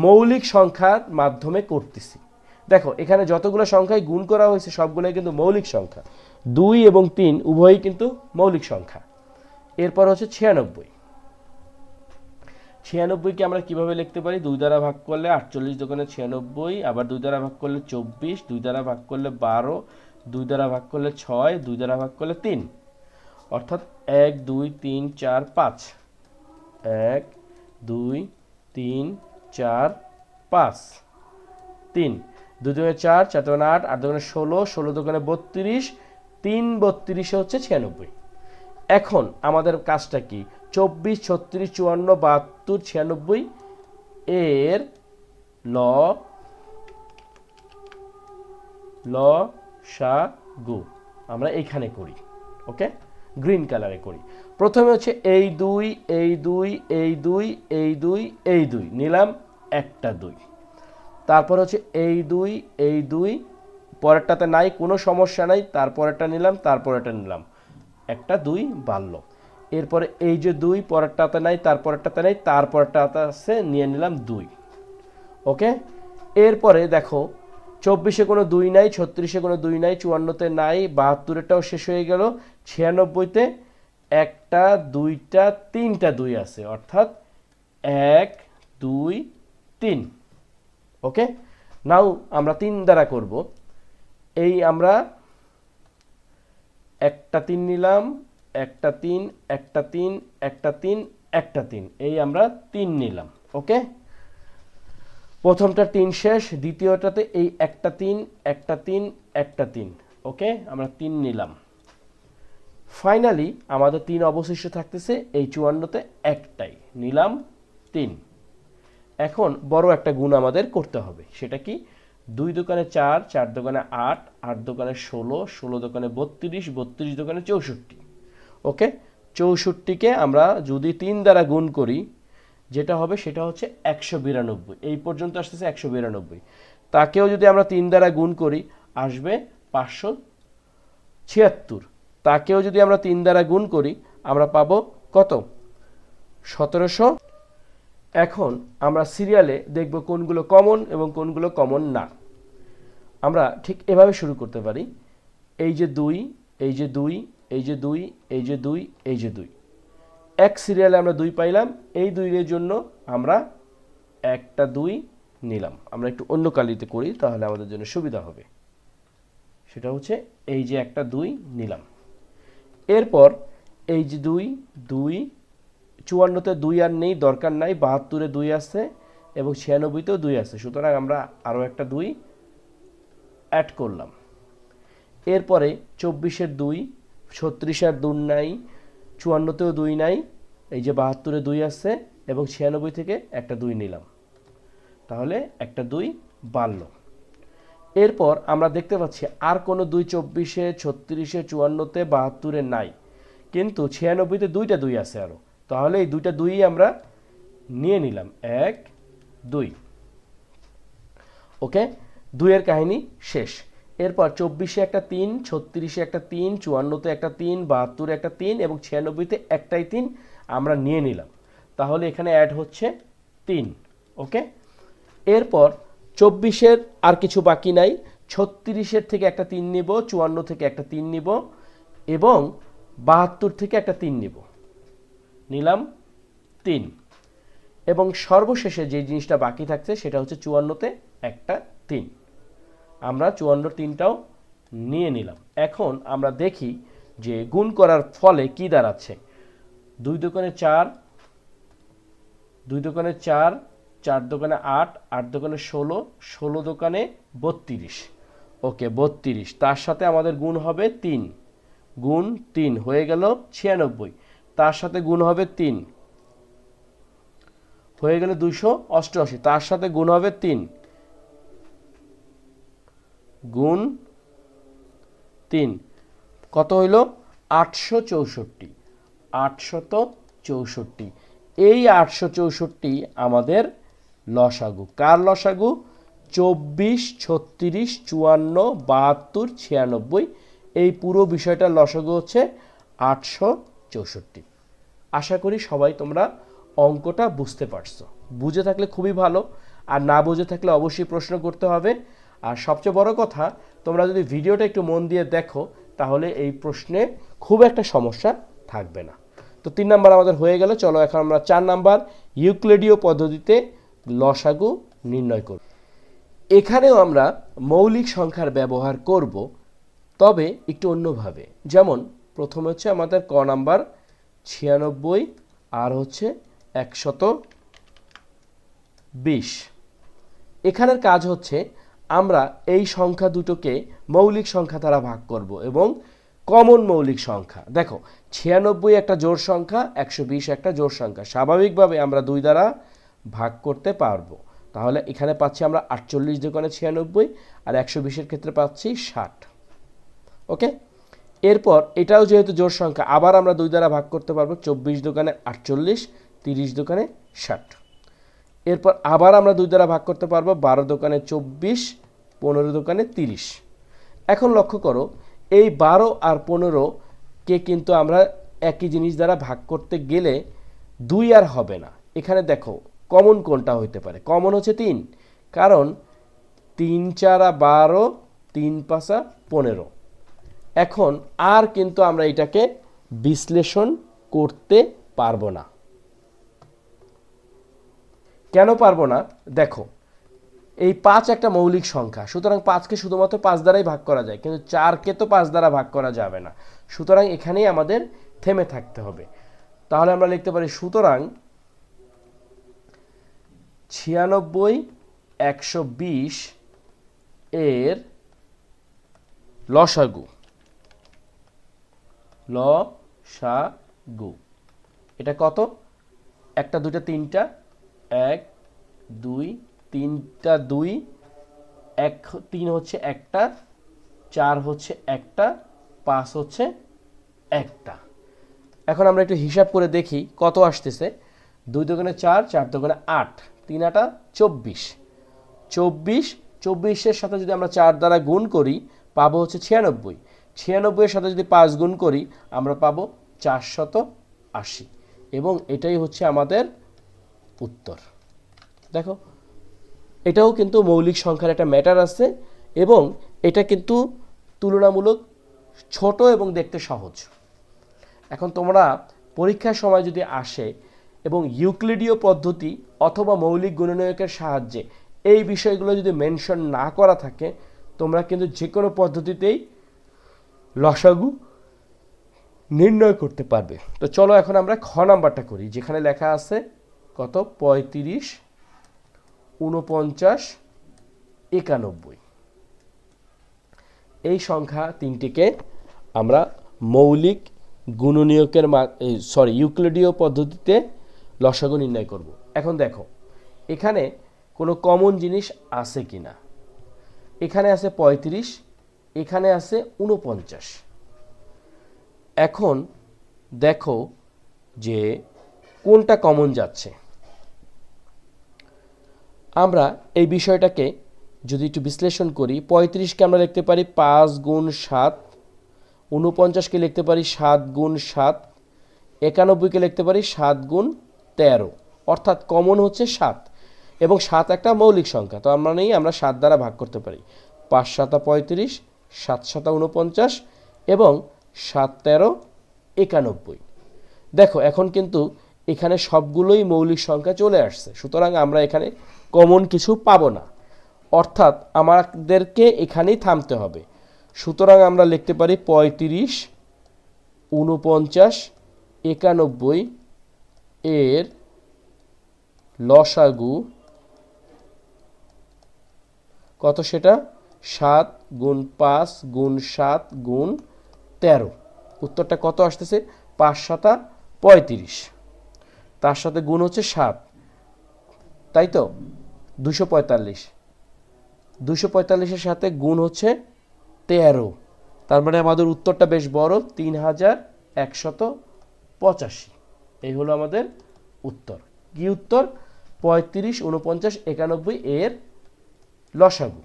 মৌলিক সংখ্যার মাধ্যমে করতেছি। দেখো, এখানে যতগুলো সংখ্যায় গুণ করা হয়েছে সবগুলোই কিন্তু মৌলিক সংখ্যা। 2 এবং 3 উভয়ই কিন্তু মৌলিক সংখ্যা। এরপর হচ্ছে 96। 96কে আমরা কিভাবে লিখতে পারি? 2 দ্বারা ভাগ করলে 48 দোকানে 96, আবার 2 দ্বারা ভাগ করলে 24, 2 দ্বারা ভাগ করলে 12, 2 দ্বারা ভাগ করলে 6, 2 দ্বারা ভাগ করলে 3, অর্থাৎ 1 2 3 4 5, 1 2 3 4 5, 3, 2 দোকানে 4, 4 দোকানে 8, 8 দোকানে 16, 16 দোকানে 32, 3 32 হচ্ছে 96। এখন আমাদের কাজটা কি? 24, 36, 54, 72, 96 এর লসাগু আমরা এইখানে করি। ওকে, গ্রিন কালারে করি। প্রথমে হচ্ছে এই 2, এই 2, এই 2, এই 2, এই 2 নিলাম, একটা 2। তারপর হচ্ছে এই 2, এই 2, পরেরটাতে নাই, কোনো সমস্যা নাই, তারপরেরটা নিলাম, তারপরেরটা নিলাম, একটা 2 বাড়লো। এরপরে এই যে 2, পরেরটাতে নাই, তারপরেরটাতে নাই, তারপরেরটাতে আছে, নিয়ে নিলাম 2। ওকে, এরপরে দেখো 24-এ কোনো 2 নাই, 36-এ কোনো 2 নাই, 54-তে নাই, 72-এরটাও শেষ হয়ে গেল, 96-তে একটা, দুইটা, তিনটা 2 আছে, অর্থাৎ 1 2 3। ওকে, নাও আমরা 3 দ্বারা করব। এই আমরা একটা 3 নিলাম, একটা 3, একটা 3, একটা 3, একটা 3, এই আমরা 3 নিলাম। ওকে, প্রথমটা 3 শেষ, দ্বিতীয়টাতে এই একটা 3, একটা 3, একটা 3। ওকে, আমরা 3 নিলাম। ফাইনালি আমাদের 3 অবশিষ্ট থাকতেছে, এই 54-তে একটাই নিলাম, 3। এখন বড় একটা গুণ আমাদের করতে হবে, সেটা কি? 2 দোকানে 4, 4 দোকানে 8, 8 দোকানে 16, 16 দোকানে 32, 32 দোকানে 64। ওকে, 64কে আমরা যদি 3 দ্বারা গুণ করি, যেটা হবে সেটা হচ্ছে 192। এই পর্যন্ত আসতেছে 192। তাকেও যদি আমরা 3 দ্বারা গুণ করি, আসবে 576। তাকেও যদি আমরা 3 দ্বারা গুণ করি, আমরা পাবো কত? 1700। এখন আমরা সিরিয়ালে দেখব কোনগুলো কমন এবং কোনগুলো কমন না। আমরা ঠিক এভাবে শুরু করতে পারি, এই যে 2, এই যে 2, এই যে 2, এই যে 2, এই যে 2, এক সিরিয়ালে আমরা 2 পাইলাম। এই 2 এর জন্য আমরা একটা 2 নিলাম। আমরা একটু অন্য কালিতে করি, তাহলে আমাদের জন্য সুবিধা হবে। সেটা হচ্ছে এই যে একটা 2 নিলাম। এরপর এই যে 2 2 54-তে 2 আর নেই, দরকার নাই, 72-এ 2 আছে এবং 96-তেও 2 আছে, সুতরাং আমরা আরও একটা 2 অ্যাড করলাম। এরপরে 24-এর 2, 36-এর 2 নাই, 54-তেও 2 নাই, এই যে 72-এ 2 আছে এবং 96 থেকে একটা 2 নিলাম, তাহলে একটা 2 বাড়লো। এরপর আমরা দেখতে পাচ্ছি আর কোনো 2 24-এ, 36-এ, 54-তে, 72-এ নাই, কিন্তু 96-তে 2টা 2 আছে আরও, তাহলে এই 2টা 2ই আমরা নিয়ে নিলাম, 1 2। ওকে, 2-এর কাহিনী শেষ। এরপর 24-এ একটা 3, 36-এ একটা 3, 54-তে একটা 3, 72-এ একটা 3 এবং 96-তে একটাই 3 আমরা নিয়ে নিলাম, তাহলে এখানে অ্যাড হচ্ছে 3। ওকে, এরপর 24-এর আর কিছু বাকি নাই, 36-এর থেকে একটা 3 নিব, 54 থেকে একটা 3 নিব এবং 72 থেকে একটা 3 নিব, নিলাম 3। এবং সর্বশেষে যে জিনিসটা বাকি থাকছে সেটা হচ্ছে 54-তে একটা 3, আমরা 54 3টাও নিয়ে নিলাম। এখন আমরা দেখি যে গুণ করার ফলে কি দাঁড়াচ্ছে। 2 দোকানে 4, 2 দোকানে 4, 4 দোকানে 8, 8 দোকানে 16, 16 দোকানে 32। ওকে, 32, তার সাথে আমাদের গুণ হবে 3, গুণ 3 হয়ে গেল 96, তার সাথে গুণ হবে 3 হয়ে গেল 288, তার সাথে গুণ হবে 3 গুণ 3 কত হইল 864। 864, এই 864 আমাদের লসাগু। কার লসাগু? 24, 36, 54, 72, 96, এই পুরো বিষয়টার লসাগু হচ্ছে 864। আশা করি সবাই তোমরা অঙ্কটা বুঝতে পারছো। বুঝে থাকলে খুবই ভালো, আর না বুঝে থাকলে অবশ্যই প্রশ্ন করতে হবে। আর সবচেয়ে বড় কথা, তোমরা যদি ভিডিওটা একটু মন দিয়ে দেখো তাহলে এই প্রশ্নে খুব একটা সমস্যা থাকবে না। তো 3 নাম্বার আমাদের হয়ে গেল। চলো এখন আমরা 4 নাম্বার ইউক্লিডীয় পদ্ধতিতে লসাগু নির্ণয় করব। এখানেও আমরা মৌলিক সংখ্যার ব্যবহার করব, তবে একটু অন্যভাবে। যেমন প্রথমে হচ্ছে আমাদের ক নাম্বার 96 আর হচ্ছে 120। এখানের কাজ হচ্ছে আমরা এই সংখ্যা দুটোকে মৌলিক সংখ্যা দ্বারা ভাগ করব এবং কমন মৌলিক সংখ্যা। দেখো 96 একটা জোড় সংখ্যা, 120 একটা জোড় সংখ্যা, স্বাভাবিকভাবে আমরা 2 দ্বারা ভাগ করতে পারবো। তাহলে এখানে পাচ্ছি আমরা 48 দোকানে 96 আর 120-এর ক্ষেত্রে পাচ্ছি 60। ওকে, এরপর এটাও যেহেতু জোড় সংখ্যা, আবার আমরা 2 দ্বারা ভাগ করতে পারবো, 24 দোকানে 48, 30 দোকানে 60। এরপর আবার আমরা 2 দ্বারা ভাগ করতে পারবো, 12 দোকানে 24, 15 দোকানে 30। এখন লক্ষ্য করো, এই 12 আর 15-কে কিন্তু আমরা একই জিনিস দ্বারা ভাগ করতে গেলে 2 আর হবে না। এখানে দেখো কমন কোনটা হইতে পারে? কমন হচ্ছে 3, কারণ 3 4 12, 3 5 15। এখন আর কিন্তু আমরা এটাকে বিশ্লেষণ করতে পারবো না। কেন পারবো না? দেখো, এই 5 একটা মৌলিক সংখ্যা, সুতরাং 5কে শুধুমাত্র 5 দ্বারাই ভাগ করা যায়, কিন্তু 4কে তো 5 দ্বারা ভাগ করা যাবে না। সুতরাং এখানেই আমাদের থেমে থাকতে হবে। তাহলে আমরা লিখতে পারি, সুতরাং 96 120 এর লসাগু, লসাগু এটা কত? একটা, দুইটা, তিনটা, 1 2 3টা 2, 3 হচ্ছে একটা, 4 হচ্ছে একটা, 5 হচ্ছে একটা। এখন আমরা একটু হিসাব করে দেখি কত আসতেছে। 2 দোকানে 4, 4 দোকানে 8, 3 8 24। 24-এর সাথে যদি আমরা 4 দ্বারা গুণ করি পাবো হচ্ছে 96। 96-এর সাথে যদি 5 গুণ করি আমরা পাবো 480, এবং এটাই হচ্ছে আমাদের উত্তর। দেখো, এটাও কিন্তু মৌলিক সংখ্যার একটা ম্যাটার আছে, এবং এটা কিন্তু তুলনামূলক ছোট এবং দেখতে সহজ। এখন তোমরা পরীক্ষার সময় যদি আসে এবং ইউক্লিডীয় পদ্ধতি অথবা মৌলিক গুণনীয়কের সাহায্যে এই বিষয়গুলো যদি মেনশন না করা থাকে, তোমরা কিন্তু যে কোনো পদ্ধতিতেই লসাগু নির্ণয় করতে পারবে। তো চলো এখন আমরা খ নাম্বারটা করি, যেখানে লেখা আছে কত 35, 49, 91। এই সংখ্যা তিনটিকে আমরা মৌলিক গুণনীয়কের ইউক্লিডীয় পদ্ধতিতে লসাগু নির্ণয় করব। এখন দেখো এখানে কোনো কমন জিনিস আছে কিনা। এখানে আছে 35, এখানে আছে 49। এখন দেখো যে কোনটা কমন যাচ্ছে। আমরা এই বিষয়টাকে যদি একটু বিশ্লেষণ করি, 35কে আমরা লিখতে পারি 5 গুণ 7, 49কে লিখতে পারি 7 গুণ 7, 91কে লিখতে পারি 7 গুণ 13, অর্থাৎ কমন হচ্ছে 7 এবং 7 একটা মৌলিক সংখ্যা। তো আমরা 7 দ্বারা ভাগ করতে পারি। 5 7 35, 7 7 49 এবং 7 13 91। দেখো এখন কিন্তু এখানে সবগুলোই মৌলিক সংখ্যা চলে আসছে, সুতরাং আমরা এখানে কমন কিছু পাবো না, অর্থাৎ আমাদেরকে এখানেই থামতে হবে। সুতরাং আমরা লিখতে পারি 35, 49, 91 এর লসাগু কত, সেটা 7 গুণ 5 গুণ 7 গুণ 13। উত্তরটা কত আসতেছে 5 7 35, তার সাথে গুণ হচ্ছে 7, তাই তো 245, 245-এর সাথে গুণ হচ্ছে 13, তার মানে আমাদের উত্তরটা বেশ বড়, 3185। এই হলো আমাদের উত্তর। কি উত্তর? 35, 49, 91 এর লসাগু।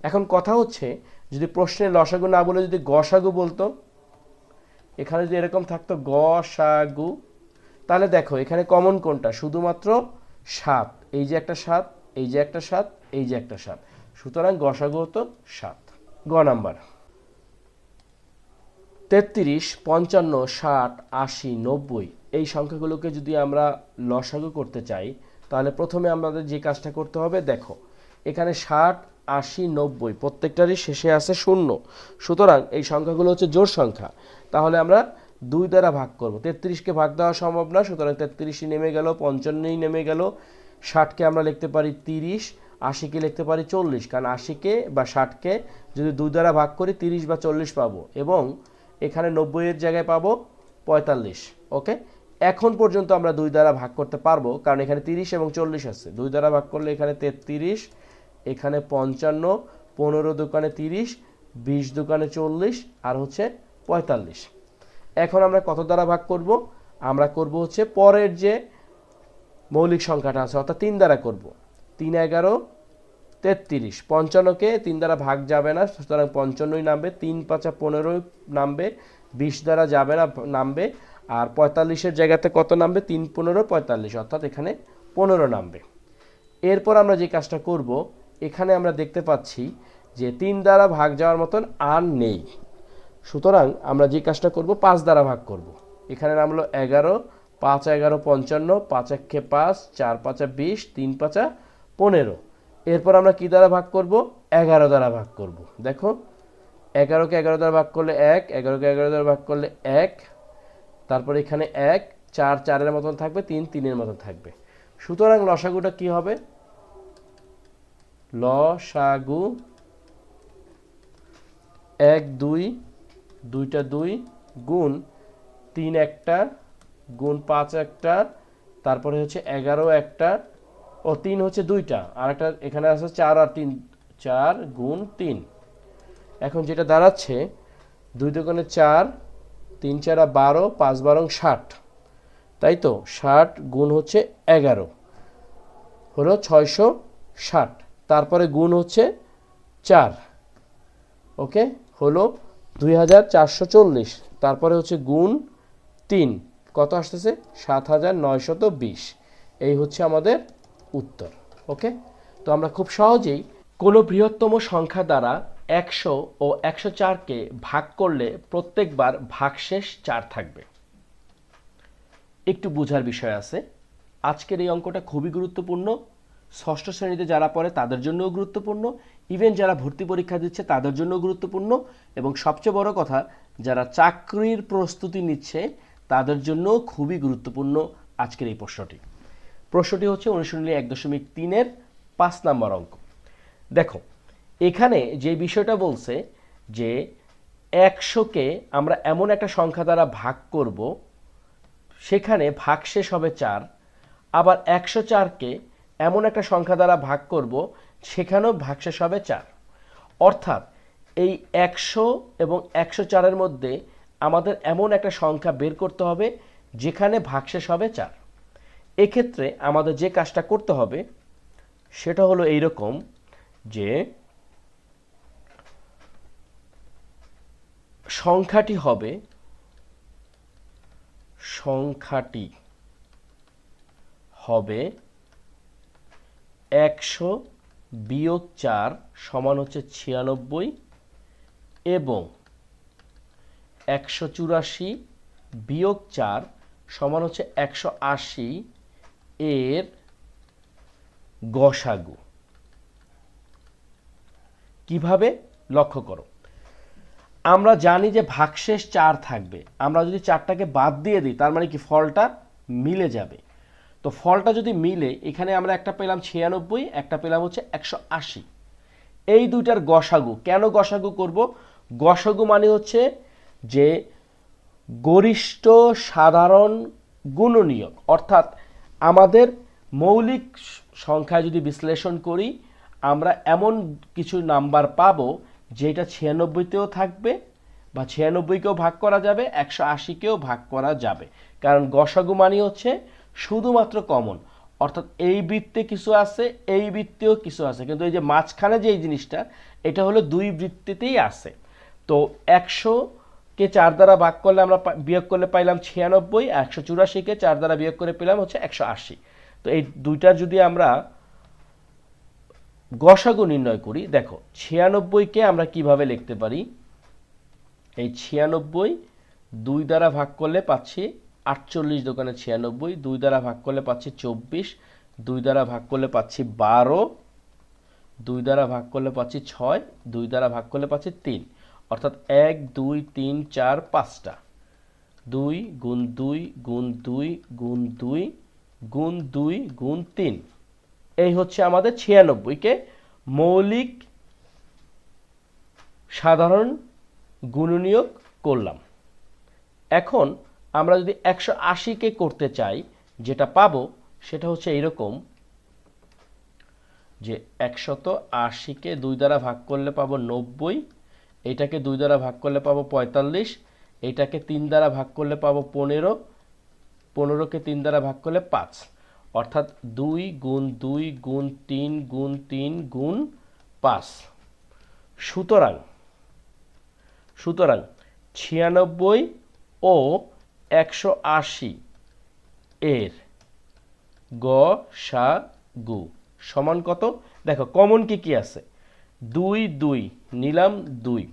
এখন কথা হচ্ছে, যদি প্রশ্নে লসাগু না বলে যদি গসাগু বলতো, এখানে যদি এরকম থাকতো গসাগু, তাহলে দেখো এখানে কমন কোনটা, শুধুমাত্র 7, এই যে একটা 7, এই যে একটা 7, এই যে একটা 7, সুতরাং গসাগু হতো 7। গ নাম্বার 33, 55, 60, 80, 90 এই সংখ্যাগুলোকে যদি আমরা লসাগু করতে চাই, তাহলে প্রথমে আমাদের যে কাজটা করতে হবে, দেখো এখানে 60, 80, 90 প্রত্যেকটারই শেষে আছে 0, সুতরাং এই সংখ্যাগুলো হচ্ছে জোড় সংখ্যা। তাহলে আমরা 2 দ্বারা ভাগ করব। 33কে ভাগ দেওয়া সম্ভব না, সুতরাং 33ই নেমে গেল, 55ই নেমে গেল। 60কে আমরা লিখতে পারি 30, 80কে লিখতে পারি 40, কারণ 80কে বা 60কে যদি 2 দ্বারা ভাগ করি 30 বা 40 পাবো, এবং এখানে 90 এর জায়গায় পাবো 45। ওকে, এখন পর্যন্ত আমরা 2 দ্বারা ভাগ করতে পারবো, কারণ এখানে 30 এবং 40 আছে। 2 দ্বারা ভাগ করলে এখানে 33, এখানে 55, 15 দোকানে 30, 20 দোকানে 40, আর হচ্ছে 45। এখন আমরা কত দ্বারা ভাগ করব? আমরা করব হচ্ছে পরের যে মৌলিক সংখ্যাটা আছে, অর্থাৎ 3 দ্বারা করব। 3 11 33, 55কে 3 দ্বারা ভাগ যাবে না, সুতরাং 55ই নামবে। 3 5 15 নামবে, 20 দ্বারা যাবে না, নামবে। আর 45-এর জায়গাতে কত নামবে? 3 15 45, অর্থাৎ এখানে 15 নামবে। এরপর আমরা যে কাজটা করব, এখানে আমরা দেখতে পাচ্ছি যে 3 দ্বারা ভাগ যাওয়ার মতন আর নেই, সুতরাং আমরা যে কাজটা করব 5 দ্বারা ভাগ করব। এখানে নামলো 11, 5 11 55, 5 1 5, 4 5 20, 3 5 15। এরপর আমরা কি দ্বারা ভাগ করব? 11 দ্বারা ভাগ করব। দেখো 11কে 11 দ্বারা ভাগ করলে 1, 11কে 11 দ্বারা ভাগ করলে 1, তারপর এখানে 1, 4 4-এর মতন থাকবে, 3 3-এর মতন থাকবে। সুতরাং লসাগুটা কি হবে? লসাগু 1 2, 2টা 2 গুণ 3 একটা গুণ 5 একটা, তারপরে হচ্ছে 11 একটা, ও 3 হচ্ছে 2টা, আর একটা এখানে আছে 4 আর 3, 4 গুণ 3। এখন যেটা দাঁড়াচ্ছে 2 দোকানে 4, 3 4 12, 5 12 60, তাই তো 60 গুণ হচ্ছে 11 হলো 660, তারপরে গুণ হচ্ছে 4, ওকে, হলো 2440, তারপরে হচ্ছে গুণ 3, কত আসতেছে? 7920। এই হচ্ছে আমাদের উত্তর। ওকে, তো আমরা খুব সহজেই কোনো বৃহত্তম সংখ্যা দ্বারা 100 ও 104কে ভাগ করলে প্রত্যেকবার ভাগশেষ 4 থাকবে। একটু বোঝার বিষয় আছে। আজকের এই অঙ্কটা খুবই গুরুত্বপূর্ণ। ষষ্ঠ শ্রেণীতে যারা পড়ে তাদের জন্যও গুরুত্বপূর্ণ, ইভেন যারা ভর্তি পরীক্ষা দিচ্ছে তাদের জন্যও গুরুত্বপূর্ণ, এবং সবচেয়ে বড় কথা যারা চাকরির প্রস্তুতি নিচ্ছে তাদের জন্য খুবই গুরুত্বপূর্ণ আজকের এই প্রশ্নটি। প্রশ্নটি হচ্ছে অনুশীলনী 1.3-এর 5 নম্বর অঙ্ক। দেখো এখানে যে বিষয়টা বলছে যে 100কে আমরা এমন একটা সংখ্যা দ্বারা ভাগ করব সেখানে ভাগশেষ হবে 4, আবার 104কে এমন একটা সংখ্যা দ্বারা ভাগ করব সেখানেও ভাগশেষ হবে 4। অর্থাৎ এই 100 এবং 104-এর মধ্যে আমাদের এমন একটা সংখ্যা বের করতে হবে যেখানে ভাগশেষ হবে 4। এক্ষেত্রে আমাদের যে কাজটা করতে হবে সেটা হলো এইরকম যে সংখ্যাটি হবে 100 বিয়োগ 4 সমান হচ্ছে 96 এবং 184 বিয়োগ 4 সমান হচ্ছে 180 এর গসাগু। কিভাবে লক্ষ্য করো, আমরা জানি যে ভাগশেষ 4 থাকবে, আমরা যদি 4টাকে বাদ দিয়ে দিই তার মানে কি ফলটা মিলে যাবে। তো ফলটা যদি মিলে এখানে আমরা একটা পেলাম 96, একটা পেলাম হচ্ছে 180, এই দুইটার গসাগু। কেন গসাগু করব? গসাগু মানে হচ্ছে যে গরিষ্ঠ সাধারণ গুণনীয়ক, অর্থাৎ আমাদের মৌলিক সংখ্যায় যদি বিশ্লেষণ করি আমরা এমন কিছু নাম্বার পাবো যেটা 96তেও থাকবে বা 96কেও ভাগ করা যাবে, 180কেও ভাগ করা যাবে। কারণ গসাগু মানে হচ্ছে শুধুমাত্র কমন, অর্থাৎ এই বৃত্তে কিছু আছে, এই বৃত্তেও কিছু আছে, কিন্তু এই যে মাঝখানে যে এই জিনিসটা এটা হলো দুই বৃত্তেতেই আছে। তো 100কে 4 দ্বারা ভাগ করলে আমরা বিয়োগ করলে পাইলাম 96, 184কে 4 দ্বারা বিয়োগ করে পেলাম হচ্ছে 180। তো এই দুইটার যদি আমরা গসাগু নির্ণয় করি, দেখো 96কে আমরা কিভাবে লিখতে পারি, এই 96 2 দ্বারা ভাগ করলে পাচ্ছি 48, দোকানে 96, 2 দ্বারা ভাগ করলে পাচ্ছি 24, 2 দ্বারা ভাগ করলে পাচ্ছি 12, 2 দ্বারা ভাগ করলে পাচ্ছি 6, 2 দ্বারা ভাগ করলে পাচ্ছি 3, অর্থাৎ 1 2 3 4 5টা 2 গুণ 2 গুণ 2 গুণ 2 গুণ 2 গুণ 3, এই হচ্ছে আমাদের 96কে মৌলিক সাধারণ গুণনীয়ক করলাম। এখন আমরা যদি 180কে করতে চাই যেটা পাবো সেটা হচ্ছে এইরকম যে 180কে 2 দ্বারা ভাগ করলে পাবো 90, এটাকে 2 দ্বারা ভাগ করলে পাবো 45, এটাকে 3 দ্বারা ভাগ করলে পাবো 15, 15কে 3 দ্বারা ভাগ করলে 5, অর্থাৎ 2 গুণ 2 গুণ 3 গুণ 3 গুণ 5। সুতরাং 96 ও 180 এর গসাগু সমান কত? দেখো কমন কি কি আছে, 2 2 নিলাম 2,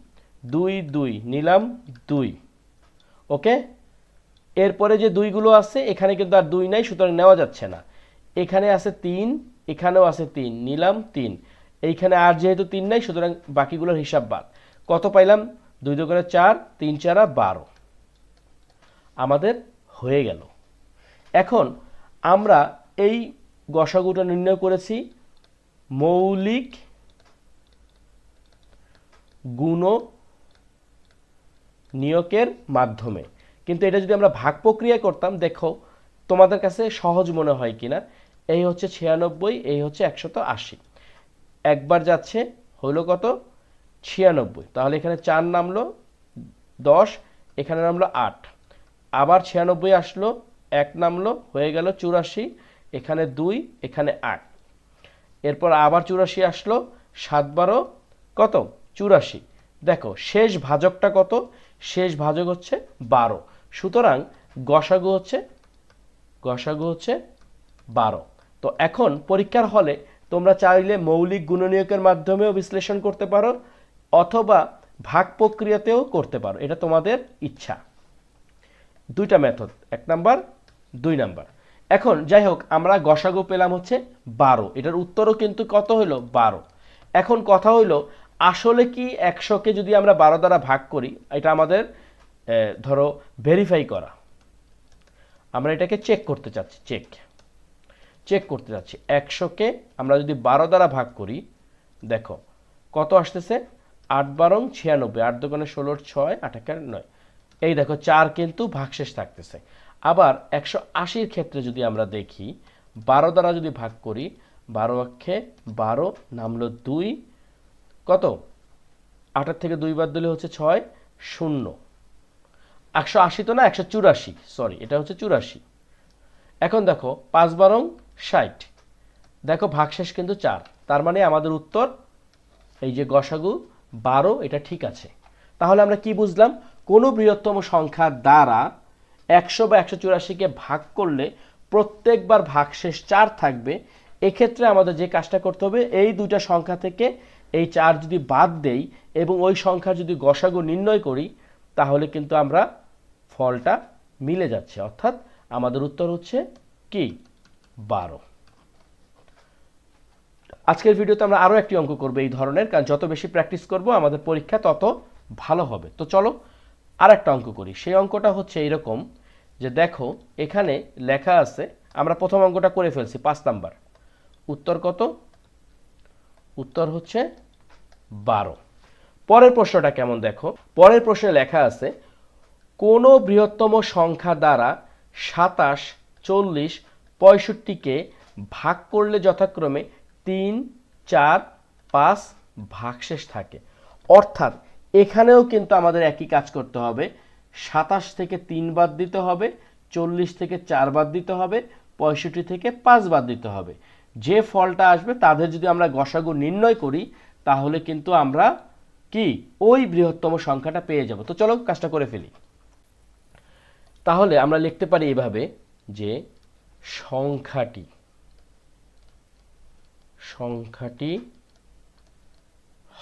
2 2 নিলাম 2, ওকে। এরপরে যে দুইগুলো আছে এখানে কিন্তু আর 2 নাই, সুতরাং নেওয়া যাচ্ছে না। এখানে আছে 3, এখানেও আছে 3, নিলাম 3, এইখানে আর যেহেতু 3 নাই সুতরাং বাকিগুলোর হিসাব বাদ। কত পাইলাম? 2 2 করে 4, 3 4 12 আমাদের হয়ে গেল। এখন আমরা এই গসাগুটা নির্ণয় করেছি মৌলিক গুণনীয়কের মাধ্যমে, কিন্তু এটা যদি আমরা ভাগ প্রক্রিয়া করতাম, দেখো তোমাদের কাছে সহজ মনে হয় কিনা। এই হচ্ছে 96, এই হচ্ছে 180, একবার যাচ্ছে হলো কত? 96, তাহলে এখানে 4 নামলো 10, এখানে নামলো 8, আবার 96 আসলো 1 নামলো হয়ে গেল 84, এখানে 2, এখানে 8, এরপর আবার 84 আসলো 7 12 কত? 84। দেখো শেষ ভাজকটা কত? শেষ ভাজক হচ্ছে 12, সুতরাং গসাগু হচ্ছে 12। তো এখন পরীক্ষার হলে তোমরা চাইলে মৌলিক গুণনীয়কের মাধ্যমেও বিশ্লেষণ করতে পারো অথবা ভাগ প্রক্রিয়াতেও করতে পারো, এটা তোমাদের ইচ্ছা। দুইটা মেথড, 1 নাম্বার 2 নাম্বার। এখন যাই হোক আমরা গসাগু পেলাম হচ্ছে 12, এটার উত্তরও কিন্তু কত হলো? 12। এখন কথা হইল আসলে কি 100কে যদি আমরা 12 দ্বারা ভাগ করি, এটা আমাদের ধরো ভেরিফাই করা, আমরা এটাকে চেক করতে চাচ্ছি, চেক করতে চাচ্ছি। 100কে আমরা যদি 12 দ্বারা ভাগ করি, দেখো কত আসতেছে, 8 12 96, 8 দোকানে 16 6 8 একে 9, এই দেখো 4 কিন্তু ভাগশেষ থাকতেছে। আবার 180-র ক্ষেত্রে যদি আমরা দেখি, 12 দ্বারা যদি ভাগ করি, 12 অক্ষে 12 নামলো 2, কত 8 থেকে 2 বাদ দিলে হচ্ছে 6 0, 180 তো না, 184, সরি এটা হচ্ছে 84। এখন দেখো 5 12 60, দেখো ভাগশেষ কিন্তু 4, তার মানে আমাদের উত্তর এই যে গসাগু 12, এটা ঠিক আছে। তাহলে আমরা কি বুঝলাম, কোনো বৃহত্তম সংখ্যা দ্বারা 100 বা 184কে ভাগ করলে প্রত্যেকবার ভাগশেষ 4 থাকবে। এক্ষেত্রে আমাদের যে কাজটা করতে হবে, এই দুইটা সংখ্যা থেকে এই 4 যদি বাদ দেই এবং ওই সংখ্যা যদি গসাগু নির্ণয় করি, তাহলে কিন্তু আমরা ফলটা মিলে যাচ্ছে, অর্থাৎ আমাদের উত্তর হচ্ছে কি 12। আজকের ভিডিওতে আমরা আরও একটি অঙ্ক করব এই ধরনের, কারণ যত বেশি প্র্যাকটিস করব আমাদের পরীক্ষা তত ভালো হবে। তো চলো আর একটা অঙ্ক করি। সেই অঙ্কটা হচ্ছে এইরকম যে দেখো এখানে লেখা আছে, আমরা প্রথম অঙ্কটা করে ফেলছি 5 নাম্বার। উত্তর কত? উত্তর হচ্ছে 12। পরের প্রশ্নটা কেমন দেখো, পরের প্রশ্নে লেখা আছে কোন বৃহত্তম সংখ্যা দ্বারা 27, 40, 65কে ভাগ করলে যথাক্রমে 3, 4, 5 ভাগশেষ থাকে। অর্থাৎ এখানেও কিন্তু আমাদের একই কাজ করতে হবে, 27 থেকে 3 বাদ দিতে হবে, 40 থেকে 4 বাদ দিতে হবে, 65 থেকে 5 বাদ দিতে হবে। যে ফলটা আসবে তাদের যদি আমরা গসাগু নির্ণয় করি, তাহলে কিন্তু আমরা কি ওই বৃহত্তম সংখ্যাটা পেয়ে যাব। তো চলো কাজটা করে ফেলি। তাহলে আমরা লিখতে পারি এভাবে যে সংখ্যাটি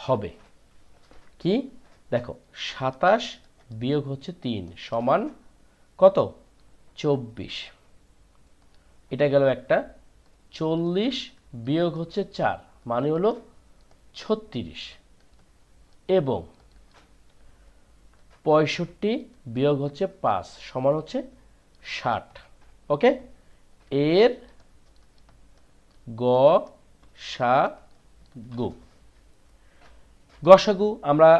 হবে কি, দেখো 27 বিয়োগ হচ্ছে 3 সমান কত 24, এটা গেল একটা। 40 বিয়োগ হচ্ছে 4 মানে হলো 36, এবং 65 বিয়োগ হচ্ছে 5 সমান হচ্ছে 60। ওকে, এর গসাগু আমরা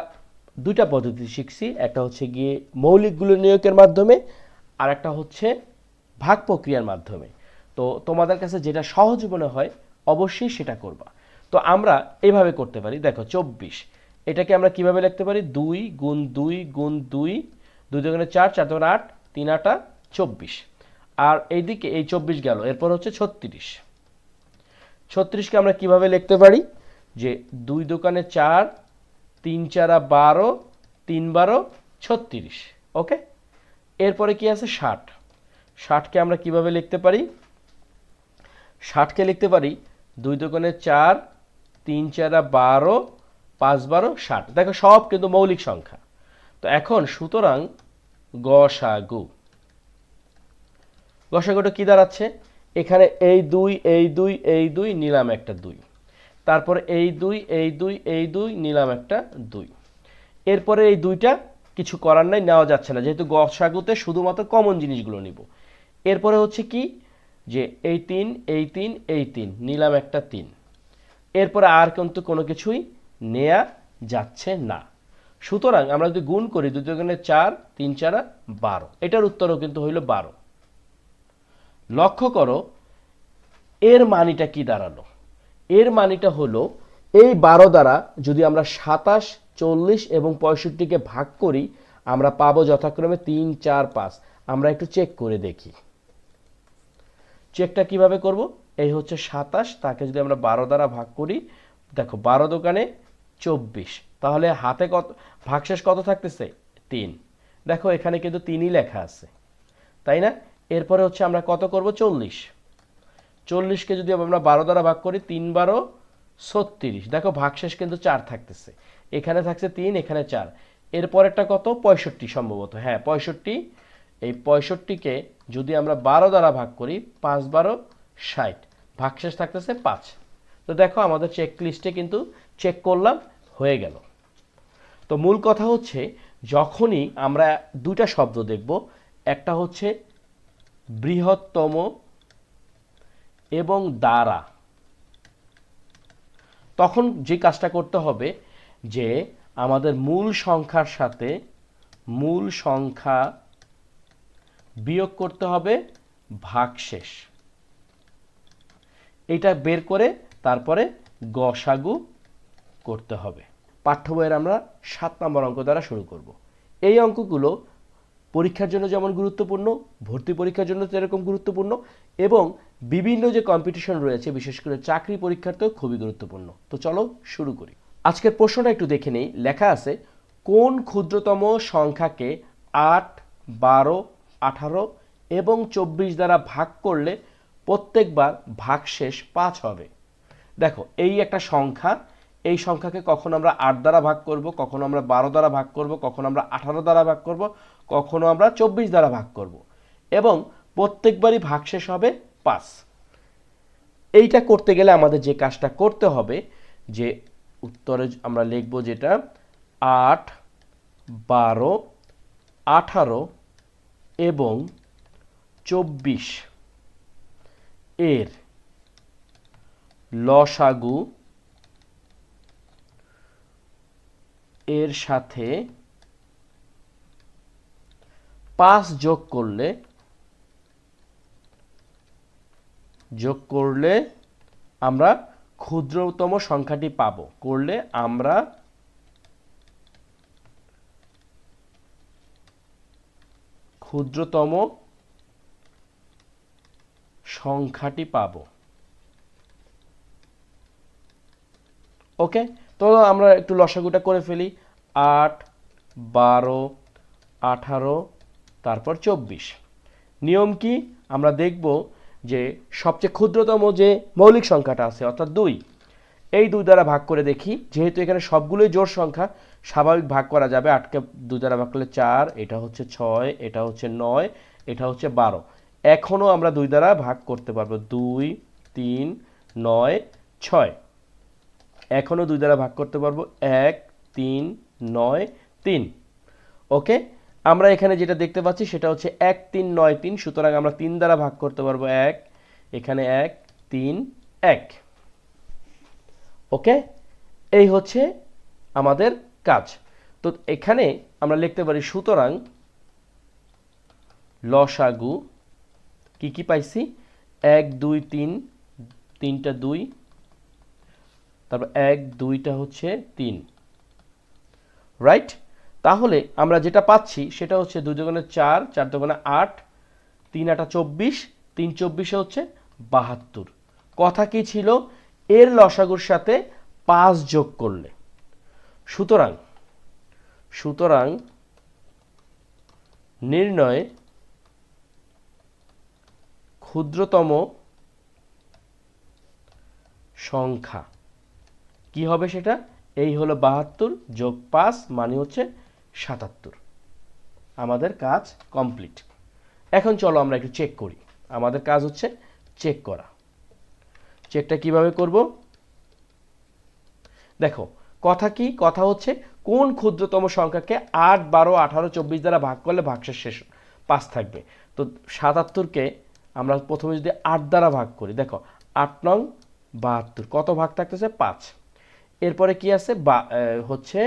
দুইটা পদ্ধতি শিখছি, একটা হচ্ছে গিয়ে মৌলিকগুলো নিয়োগের মাধ্যমে, আর একটা হচ্ছে ভাগ প্রক্রিয়ার মাধ্যমে। তো তোমাদের কাছে যেটা সহজ মনে হয় অবশ্যই সেটা করবা। তো আমরা এইভাবে করতে পারি, দেখো 24, এটাকে আমরা কিভাবে লিখতে পারি, 2 গুণ 2 গুণ 2, 2 দুগুণে 4, 4 দুগুণে 8, 3 8 24, আর এইদিকে এই 24 গেল, এরপর হচ্ছে 36। 36কে আমরা কিভাবে লিখতে পারি, যে 2 দোকানে 4, 3 4 12, 3 12 36। ওকে, এরপরে কি আছে 60, 60কে আমরা কিভাবে লিখতে পারি, 60কে লিখতে পারি 2 দোকানে 4, 3 4 12, 5 12 60। দেখো সব কিন্তু মৌলিক সংখ্যা। তো এখন সুতরাং গসাগুটা কি দাঁড়াচ্ছে, এখানে এই 2 এই 2 এই 2 নিলাম একটা 2, তারপরে এই 2 এই 2 এই 2 নিলাম একটা 2, এরপরে এই দুইটা কিছু করার নাই, নেওয়া যাচ্ছে না, যেহেতু গসাগুতে শুধুমাত্র কমন জিনিসগুলো নিব। এরপরে হচ্ছে কি, যে এই 3 এই 3 এই 3 নিলাম একটা 3, এরপরে আর কিন্তু কোনো কিছুই নেয়া যাচ্ছে না। সুতরাং আমরা যদি গুণ করি 2 দুগুণে 4, 3 4 12, এটার উত্তরও কিন্তু হইল 12। লক্ষ্য করো এর মানিটা কি দাঁড়ালো, এর মানিটা হলো এই 12 দ্বারা যদি আমরা 27, 40 এবং 65কে ভাগ করি, আমরা পাবো যথাক্রমে 3 4 5। আমরা একটু চেক করে দেখি, চেকটা কিভাবে করব, এই হচ্ছে 27, তাকে যদি আমরা 12 দ্বারা ভাগ করি, দেখো 12 দোকানে 24, তাহলে হাতে কত ভাগশেষ কত থাকতেছে 3, দেখো এখানে কিন্তু 3ই লেখা আছে, তাই না। এরপরে হচ্ছে আমরা কত করব 40, 40কে যদি আমরা 12 দ্বারা ভাগ করি, 3 12 36, দেখো ভাগশেষ কিন্তু 4 থাকতেছে, এখানে থাকছে 3 এখানে 4, এরপরেরটা কত 65 সম্ভবত, হ্যাঁ 65, এই 65কে যদি আমরা 12 দ্বারা ভাগ করি, 5 12 60, ভাগশেষ থাকতেছে 5। তো দেখো আমাদের চেক লিস্টে কিন্তু চেক করলাম হয়ে গেল। তো মূল কথা হচ্ছে যখনই আমরা দুইটা শব্দ দেখব, একটা হচ্ছে বৃহত্তম এবং দ্বারা, তখন যে কাজটা করতে হবে যে আমাদের মূল সংখ্যার সাথে মূল সংখ্যা বিয়োগ করতে হবে ভাগশেষ। এটা বের করে তারপরে গসাগু করতে হবে। পাঠ্য বইয়ের আমরা 7 নম্বর অঙ্ক দ্বারা শুরু করব। এই অঙ্কগুলো পরীক্ষার জন্য যেমন গুরুত্বপূর্ণ, ভর্তি পরীক্ষার জন্য যেরকম গুরুত্বপূর্ণ, এবং বিভিন্ন যে কম্পিটিশন রয়েছে বিশেষ করে চাকরি পরীক্ষাতেও খুবই গুরুত্বপূর্ণ। তো চলো শুরু করি। আজকের প্রশ্নটা একটু দেখে নেই। লেখা আছে, কোন ক্ষুদ্রতম সংখ্যাকে 8, 12, 18 এবং 24 দ্বারা ভাগ করলে প্রত্যেকবার ভাগশেষ 5 হবে। দেখো, এই একটা সংখ্যা, এই সংখ্যাকে কখনো আমরা 8 দ্বারা ভাগ করব, কখনো আমরা 12 দ্বারা ভাগ করব, কখনো আমরা 18 দ্বারা ভাগ করব, কখনো আমরা 24 দ্বারা ভাগ করব, এবং প্রত্যেকবারই ভাগশেষ হবে 5। এইটা করতে গেলে আমাদের যে কাজটা করতে হবে, যে উত্তরে আমরা লিখব যেটা 8, 12, 18 এবং 24 এর লসাগু এর সাথে 5 যোগ করলে আমরা ক্ষুদ্রতম সংখ্যাটি পাব। করলে আমরা ক্ষুদ্রতম সংখ্যাটি পাব। ওকে, তো আমরা একটু লসাগুটা করে ফেলি। 8, 12, 18, তারপর 24। নিয়ম কি? আমরা দেখব যে সবচেয়ে ক্ষুদ্রতম যে মৌলিক সংখ্যাটা আছে অর্থাৎ 2, এই 2 দ্বারা ভাগ করে দেখি। যেহেতু এখানে সবগুলোই জোড় সংখ্যা, স্বাভাবিক ভাগ করা যাবে। 8কে 2 দ্বারা ভাগ করলে 4, এটা হচ্ছে 6, এটা হচ্ছে 9, এটা হচ্ছে 12। এখনও আমরা 2 দ্বারা ভাগ করতে পারবো। 2, 3, 9, 6। এখনও 2 দ্বারা ভাগ করতে পারবো। 1, 3, 9, 3। ওকে, আমরা এখানে যেটা দেখতে পাচ্ছি সেটা হচ্ছে 1, 3, 9, 3। সুতরাং আমরা 3 দ্বারা ভাগ করতে পারবো। 1, এখানে 1, 3, 1। ওকে, এই হচ্ছে আমাদের কাজ। তো এখানে আমরা লিখতে পারি, সুতরাং লসাগু কি কি পাইছি? 1, 2, 3, 3টা 2, তারপর 1, 2টা হচ্ছে 3। রাইট? তাহলে আমরা যেটা পাচ্ছি সেটা হচ্ছে 2 দুগুণে 4, 4 দুগুণে 8, 3 8 24, 3 24 হচ্ছে 72। কথা কি ছিল? এর লসাগুর সাথে 5 যোগ করলে। সুতরাং নির্ণয় ক্ষুদ্রতম সংখ্যা কি হবে সেটা? এই হলো 72 যোগ 5 মানে হচ্ছে 77। আমাদের কাজ কমপ্লিট। এখন চলো আমরা একটু চেক করি। আমাদের কাজ হচ্ছে চেক করা। চেকটা কিভাবে করব? দেখো, কথা কি? কথা হচ্ছে কোন ক্ষুদ্রতম সংখ্যাকে 8, 12, 18, 24 দ্বারা ভাগ করলে ভাগশেষ শেষ 5 থাকবে। তো 77কে আমরা প্রথমে যদি 8 দ্বারা ভাগ করি, দেখো 8 নং 72, কত ভাগ থাকতেছে? 5। এরপরে কি আছে? হচ্ছে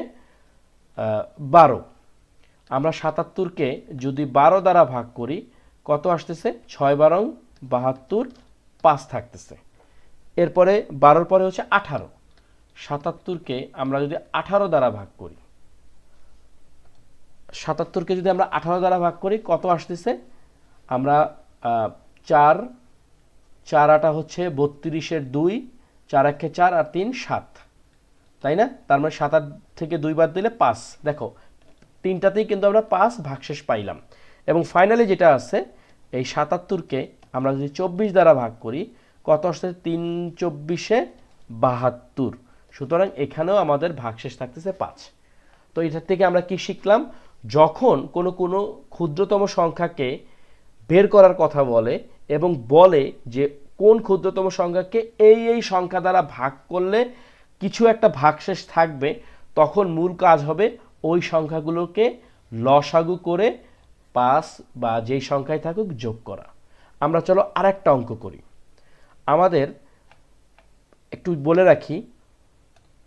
12। আমরা 77কে যদি 12 দ্বারা ভাগ করি, কত আসতেছে? 6 12 72, 5 থাকতেছে। এরপরে 12 পরে হচ্ছে 18। 77কে আমরা যদি 18 দ্বারা ভাগ করি, 77কে যদি আমরা 18 দ্বারা ভাগ করি, কত আসতেছে? আমরা 4 4 8 হচ্ছে 32-এর 2, 4 1 4 আর 3 7, তাই না? তার মানে 7 8 থেকে 2 বাদ দিলে 5। দেখো, তিনটাতেই কিন্তু আমরা 5 ভাগশেষ পাইলাম। এবং ফাইনালি যেটা আছে, এই 77কে আমরা যদি 24 দ্বারা ভাগ করি, কত আসছে? 3 24-এ 72। সুতরাং এখানেও আমাদের ভাগশেষ থাকতেছে 5। তো এটার থেকে আমরা কি শিখলাম? যখন কোনো ক্ষুদ্রতম সংখ্যাকে বের করার কথা বলে এবং বলে যে কোন ক্ষুদ্রতম সংখ্যাকে এই সংখ্যা দ্বারা ভাগ করলে কিছু একটা ভাগশেষ থাকবে, তখন মূল কাজ হবে ওই সংখ্যাগুলোকে লসাগু করে 5 বা যেই সংখ্যায় থাকুক যোগ করা। আমরা চলো আরেকটা অঙ্ক করি। আমাদের একটু বলে রাখি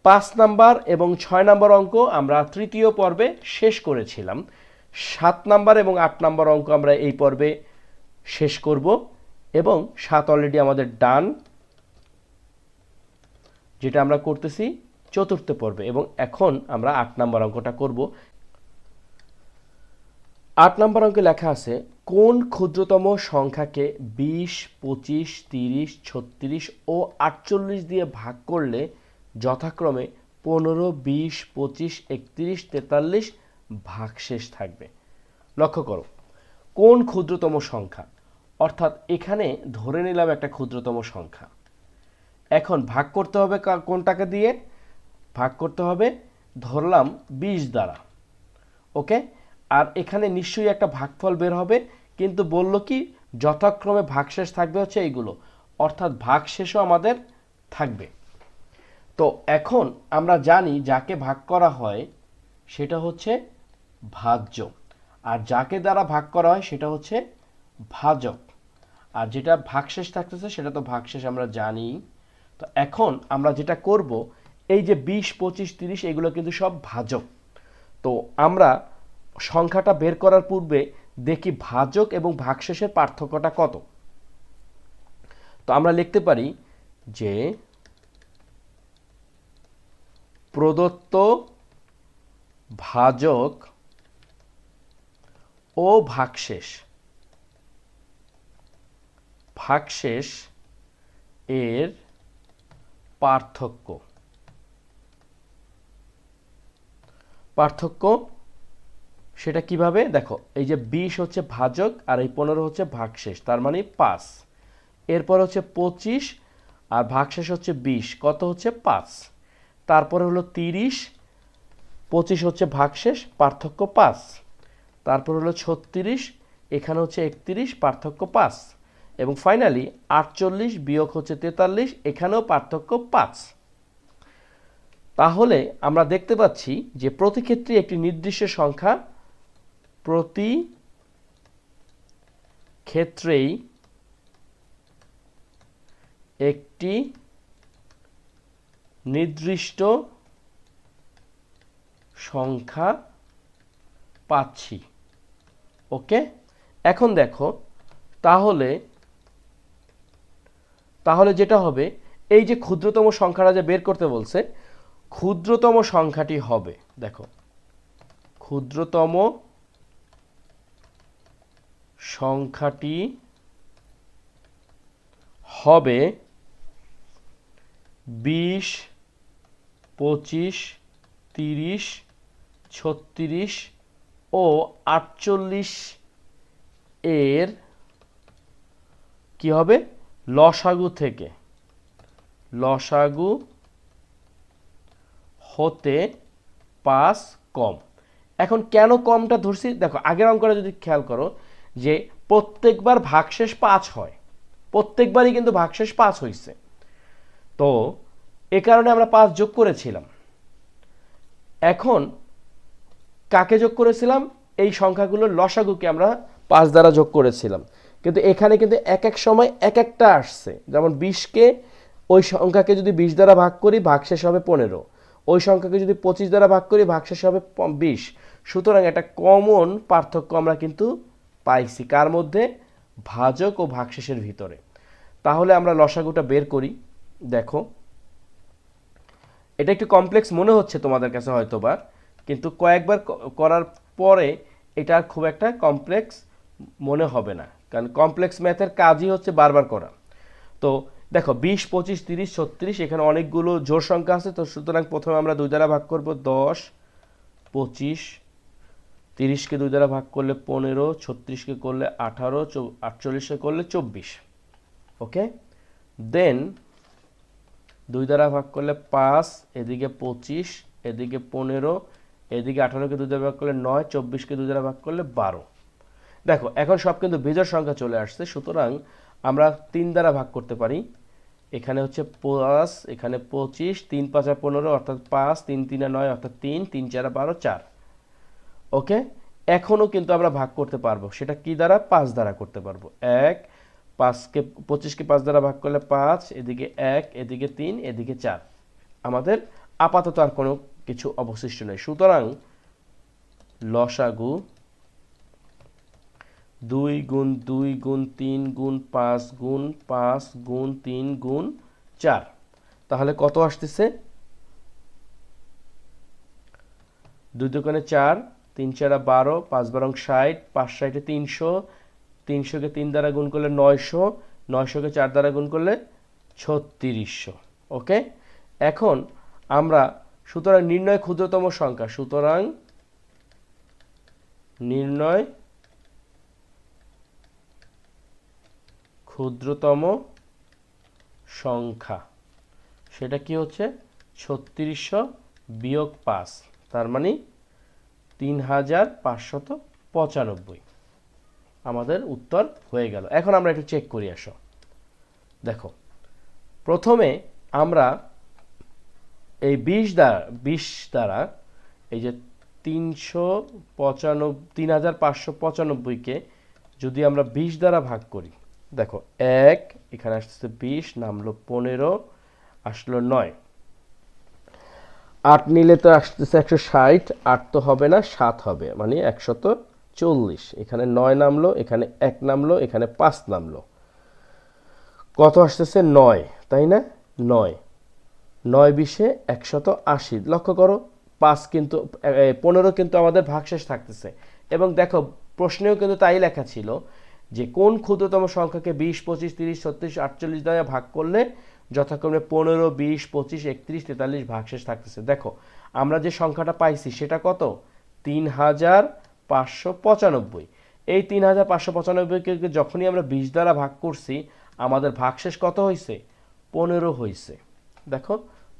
5 নাম্বার এবং 6 নাম্বার অঙ্ক আমরা তৃতীয় পর্বে শেষ করেছিলাম। 7 নাম্বার এবং 8 নাম্বার অঙ্ক আমরা এই পর্বে শেষ করব এবং 7 অলরেডি আমাদের ডান, যেটা আমরা করতেছি চতুর্থ পর্বে, এবং এখন আমরা 8 নাম্বার অঙ্কটা করব। 8 নাম্বার অঙ্কে লেখা আছে কোন ক্ষুদ্রতম সংখ্যাকে 20, 25, 30, 36 ও 48 দিয়ে ভাগ করলে যথাক্রমে 15, 20, 25, 31, 43 ভাগশেষ থাকবে। লক্ষ্য করো কোন ক্ষুদ্রতম সংখ্যা, অর্থাৎ এখানে ধরে নিলাম একটা ক্ষুদ্রতম সংখ্যা। এখন ভাগ করতে হবে কোনটাকে দিয়ে? ভাগ করতে হবে ধরলাম 20 দ্বারা। ওকে, আর এখানে নিশ্চয়ই একটা ভাগফল বের হবে, কিন্তু বলল কি যথাক্রমে ভাগশেষ থাকবে হচ্ছে এইগুলো, অর্থাৎ ভাগশেষও আমাদের থাকবে। তো এখন আমরা জানি যাকে ভাগ করা হয় সেটা হচ্ছে ভাজ্য, আর যাকে দ্বারা ভাগ করা হয় সেটা হচ্ছে ভাজক, আর যেটা ভাগশেষ থাকতেছে সেটা তো ভাগশেষ আমরা জানি। তো এখন আমরা যেটা করব, এই যে 20, 25, 30 এগুলো কিন্তু সব ভাজক। তো আমরা সংখ্যাটা বের করার পূর্বে দেখি ভাজক এবং ভাগশেষের পার্থক্যটা কত। তো আমরা লিখতে পারি যে প্রদত্ত ভাজক ও ভাগশেষ এর পার্থক্য সেটা কিভাবে দেখো, এই যে 20 হচ্ছে ভাজক আর এই 15 হচ্ছে ভাগশেষ, তার মানে 5। এরপর হচ্ছে 25 আর ভাগশেষ হচ্ছে 20, কত হচ্ছে 5। তারপরে হলো 30, 25 হচ্ছে ভাগশেষ, পার্থক্য 5। তারপর হলো 36, এখানে হচ্ছে 31, পার্থক্য 5। এবং ফাইনালি 48 বিয়োগ হচ্ছে 43, এখানেও পার্থক্য 5। তাহলে আমরা দেখতে পাচ্ছি যে প্রতি ক্ষেত্রে একটি নির্দিষ্ট সংখ্যা, প্রতি ক্ষেত্রেই একটি নির্দিষ্ট সংখ্যা পাচ্ছি। ওকে, এখন দেখো তাহলে যেটা হবে, এই যে ক্ষুদ্রতম সংখ্যাটা যে বের করতে বলছে, ক্ষুদ্রতম সংখ্যাটি হবে, দেখো ক্ষুদ্রতম সংখ্যাটি হবে 20, 25, 30, 36 ও 48 এর কি হবে? লসাগু থেকে, লসাগু হতে 5 কম। এখন কেন কমটা ধরছি দেখো, আগের অঙ্কটা যদি খেয়াল করো যে প্রত্যেকবার ভাগশেষ 5 হয়, প্রত্যেকবারই কিন্তু ভাগশেষ 5 হয়েছে, তো এ কারণে আমরা 5 যোগ করেছিলাম। এখন কাকে যোগ করেছিলাম? এই সংখ্যাগুলোর লসাগুকে আমরা 5 দ্বারা যোগ করেছিলাম, কিন্তু এখানে কিন্তু এক এক সময় এক একটা আসছে। যেমন 20কে ওই সংখ্যাকে যদি 20 দ্বারা ভাগ করি ভাগশেষ হবে 15, ওই সংখ্যাকে যদি 25 দ্বারা ভাগ করি ভাগশেষ হবে 20। সুতরাং একটা কমন পার্থক্য আমরা কিন্তু পাইছি কার মধ্যে? ভাজক ও ভাগশেষের ভিতরে। তাহলে আমরা লসাগুটা বের করি। দেখো এটা একটু কমপ্লেক্স মনে হচ্ছে তোমাদের কাছে হয়তোবা, কিন্তু কয়েকবার করার পরে এটা খুব একটা কমপ্লেক্স মনে হবে না, কারণ কমপ্লেক্স ম্যাথের কাজই হচ্ছে বারবার করা। তো দেখো 20, 25, 30, 36 এখানে অনেকগুলো জোড় সংখ্যা আছে, তো সুতরাং প্রথমে আমরা 2 দ্বারা ভাগ করব 10, 25, 30কে 2 দ্বারা ভাগ করলে 15, 36কে করলে 18, 48কে করলে 24। ওকে, দেন 2 দ্বারা ভাগ করলে 5, এদিকে 25, এদিকে 15, এদিকে 18কে 2 দ্বারা ভাগ করলে 9, 24কে 2 দ্বারা ভাগ করলে 12। দেখো এখন সব কিন্তু বেজোড় সংখ্যা চলে আসছে, সুতরাং আমরা 3 দ্বারা ভাগ করতে পারি। এখানে হচ্ছে 5, এখানে 25, 3 5 15 অর্থাৎ 5, 3 3 9 অর্থাৎ 3, 3 4 12, 4। ওকে, এখনও কিন্তু আমরা ভাগ করতে পারবো, সেটা কি দ্বারা? 5 দ্বারা করতে পারবো। 25কে 5 দ্বারা ভাগ করলে 5, এদিকে 1, এদিকে 3, এদিকে 4। আমাদের আপাতত আর কোনো কিছু অবশিষ্ট নেই। সুতরাং লসাগু 2 গুণ 2 গুণ 3 গুণ 5 গুণ 5 গুণ 3 গুণ 4, তাহলে কত আসতেছে? 2 দোকানে 4, 3 4 12, 5 12 60, 5 60 300, 300কে 3 দ্বারা গুণ করলে 900, 900কে 4 দ্বারা গুণ করলে 3600। ওকে, এখন আমরা সুতরাং নির্ণয় ক্ষুদ্রতম সংখ্যা, সুতরাং নির্ণয় ক্ষুদ্রতম সংখ্যা, সেটা কি হচ্ছে? 3600 বিয়োগ 5, তার মানে 3595। আমাদের উত্তর হয়ে গেল। এখন আমরা একটু চেক করি, আসো দেখো। প্রথমে আমরা এই 20 দ্বারা এই যে 3595কে যদি আমরা 20 দ্বারা ভাগ করি, দেখো 1 এখানে আসছে 20, নামলো 15, আসলো 9, 8 নিলে তো আসতেছে 160, 8 তো হবে না, 7 হবে, মানে 140। এখানে 9 নামলো, এখানে 1 নামলো, এখানে 5 নামলো, কত আসতেছে? 9, তাই না? 9 9 20 180। লক্ষ্য করো 5 কিন্তু 15 কিন্তু আমাদের ভাগশেষ থাকতেছে। এবং দেখো প্রশ্নেও কিন্তু তাই লেখা ছিল যে কোন ক্ষুদ্রতম সংখ্যাকে 20 25 30 36 48 দ্বারা ভাগ করলে যথাক্রমে 15 20 25 31 43 ভাগশেষ থাকতেছে। দেখো আমরা যে সংখ্যাটা পাইছি সেটা কত? 3595। এই 3595কে যখনই আমরা 20 দ্বারা ভাগ করছি, আমাদের ভাগশেষ কত হয়েছে? 15 হয়েছে। দেখো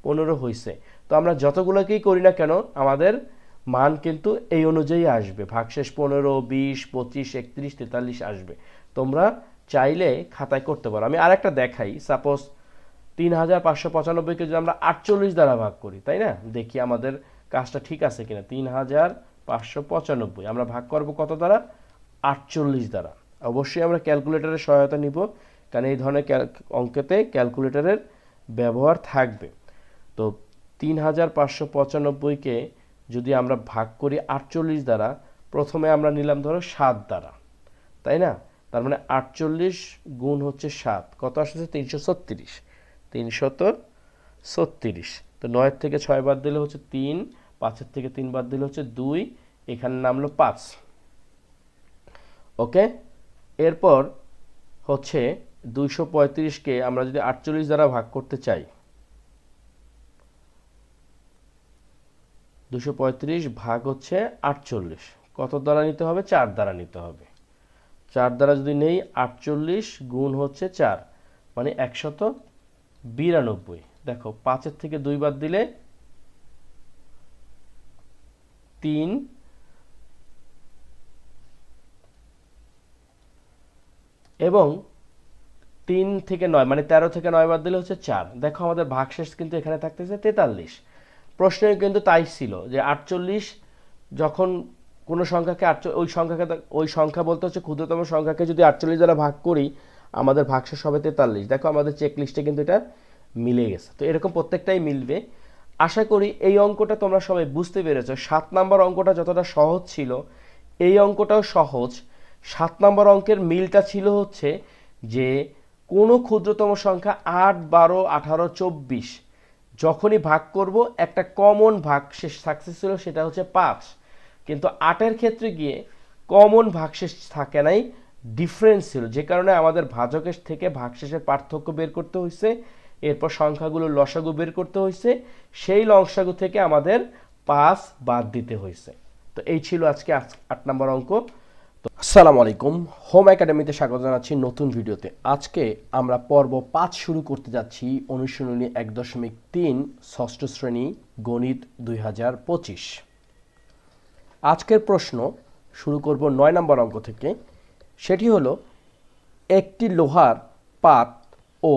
15 হয়েছে। তো আমরা যতগুলোকেই করি না কেন, আমাদের মান কিন্তু এই অনুযায়ী আসবে, ভাগশেষ 15 20 25 31 43 আসবে। তোমরা চাইলে খাতায় করতে পারো। আমি আরেকটা দেখাই। সাপোজ 3595কে যদি আমরা 48 দ্বারা ভাগ করি, তাই না? দেখি আমাদের কাজটা ঠিক আছে কিনা। 3595 আমরা ভাগ করব কত দ্বারা? 48 দ্বারা। অবশ্যই আমরা ক্যালকুলেটরের সহায়তা নিব, কারণ এই ধরনের অঙ্কেতে ক্যালকুলেটরের ব্যবহার থাকবে। তো 3595কে যদি আমরা ভাগ করি 48 দ্বারা, প্রথমে আমরা নিলাম ধরো 7 দ্বারা, তাই না? তার মানে 48 গুণ হচ্ছে 7, কত আসছে? 336। 336। তো 9 থেকে 6 বাদ দিলে হচ্ছে 3, 5 থেকে 3 বাদ দিলে হচ্ছে 2, এখানে নামলো 5। ওকে, এরপর হচ্ছে 235কে আমরা যদি 48 দ্বারা ভাগ করতে চাই, 235 ভাগ হচ্ছে 48, কত দ্বারা নিতে হবে? 4 দ্বারা নিতে হবে। 4 দ্বারা যদি নেই, 48 গুণ হচ্ছে 4, মানে 192। দেখো 5 থেকে 2 বাদ দিলে 3, এবং 3 থেকে 9 মানে 13 থেকে 9 বাদ দিলে হচ্ছে 4। দেখো আমাদের ভাগশেষ কিন্তু এখানে থাকতেছে 43। প্রশ্নে কিন্তু তাই ছিল যে 48 যখন কোনো সংখ্যাকে ওই সংখ্যা বলতে হচ্ছে ক্ষুদ্রতম সংখ্যাকে যদি 48 দ্বারা ভাগ করি, আমাদের ভাগশেষ হবে 43। দেখো আমাদের চেক লিস্টে কিন্তু এটা মিলে গেছে। তো এরকম প্রত্যেকটাই মিলবে। আশা করি এই অঙ্কটা তোমরা সবাই বুঝতে পেরেছো। 7 নম্বর অঙ্কটা যতটা সহজ ছিল, এই অঙ্কটাও সহজ। 7 নম্বর অঙ্কের মিলটা ছিল হচ্ছে যে কোনো ক্ষুদ্রতম সংখ্যা 8 12 18 24 যখনই ভাগ করব, একটা কমন ভাগশেষ সাকসেস ছিল, সেটা হচ্ছে 5। কিন্তু 8-এর ক্ষেত্রে গিয়ে কমন ভাগশেষ থাকে নাই, ডিফারেন্স ছিল, যে কারণে আমাদের ভাজকের থেকে ভাগশেষের পার্থক্য বের করতে হয়েছে। এরপর সংখ্যাগুলোর লসাগু বের করতে হয়েছে, সেই লসাগু থেকে আমাদের 5 বাদ দিতে হয়েছে। তো এই ছিল আজকে 8 নম্বর অঙ্ক। তো আসসালামু আলাইকুম, হোম একাডেমিতে স্বাগত জানাচ্ছি নতুন ভিডিওতে। আজকে আমরা পর্ব 5 শুরু করতে যাচ্ছি, অনুশীলনী 1.3 ষষ্ঠ শ্রেণী গণিত 2025। আজকের প্রশ্ন শুরু করব 9 নম্বর অঙ্ক থেকে। সেটি হলো একটি লোহার পাত ও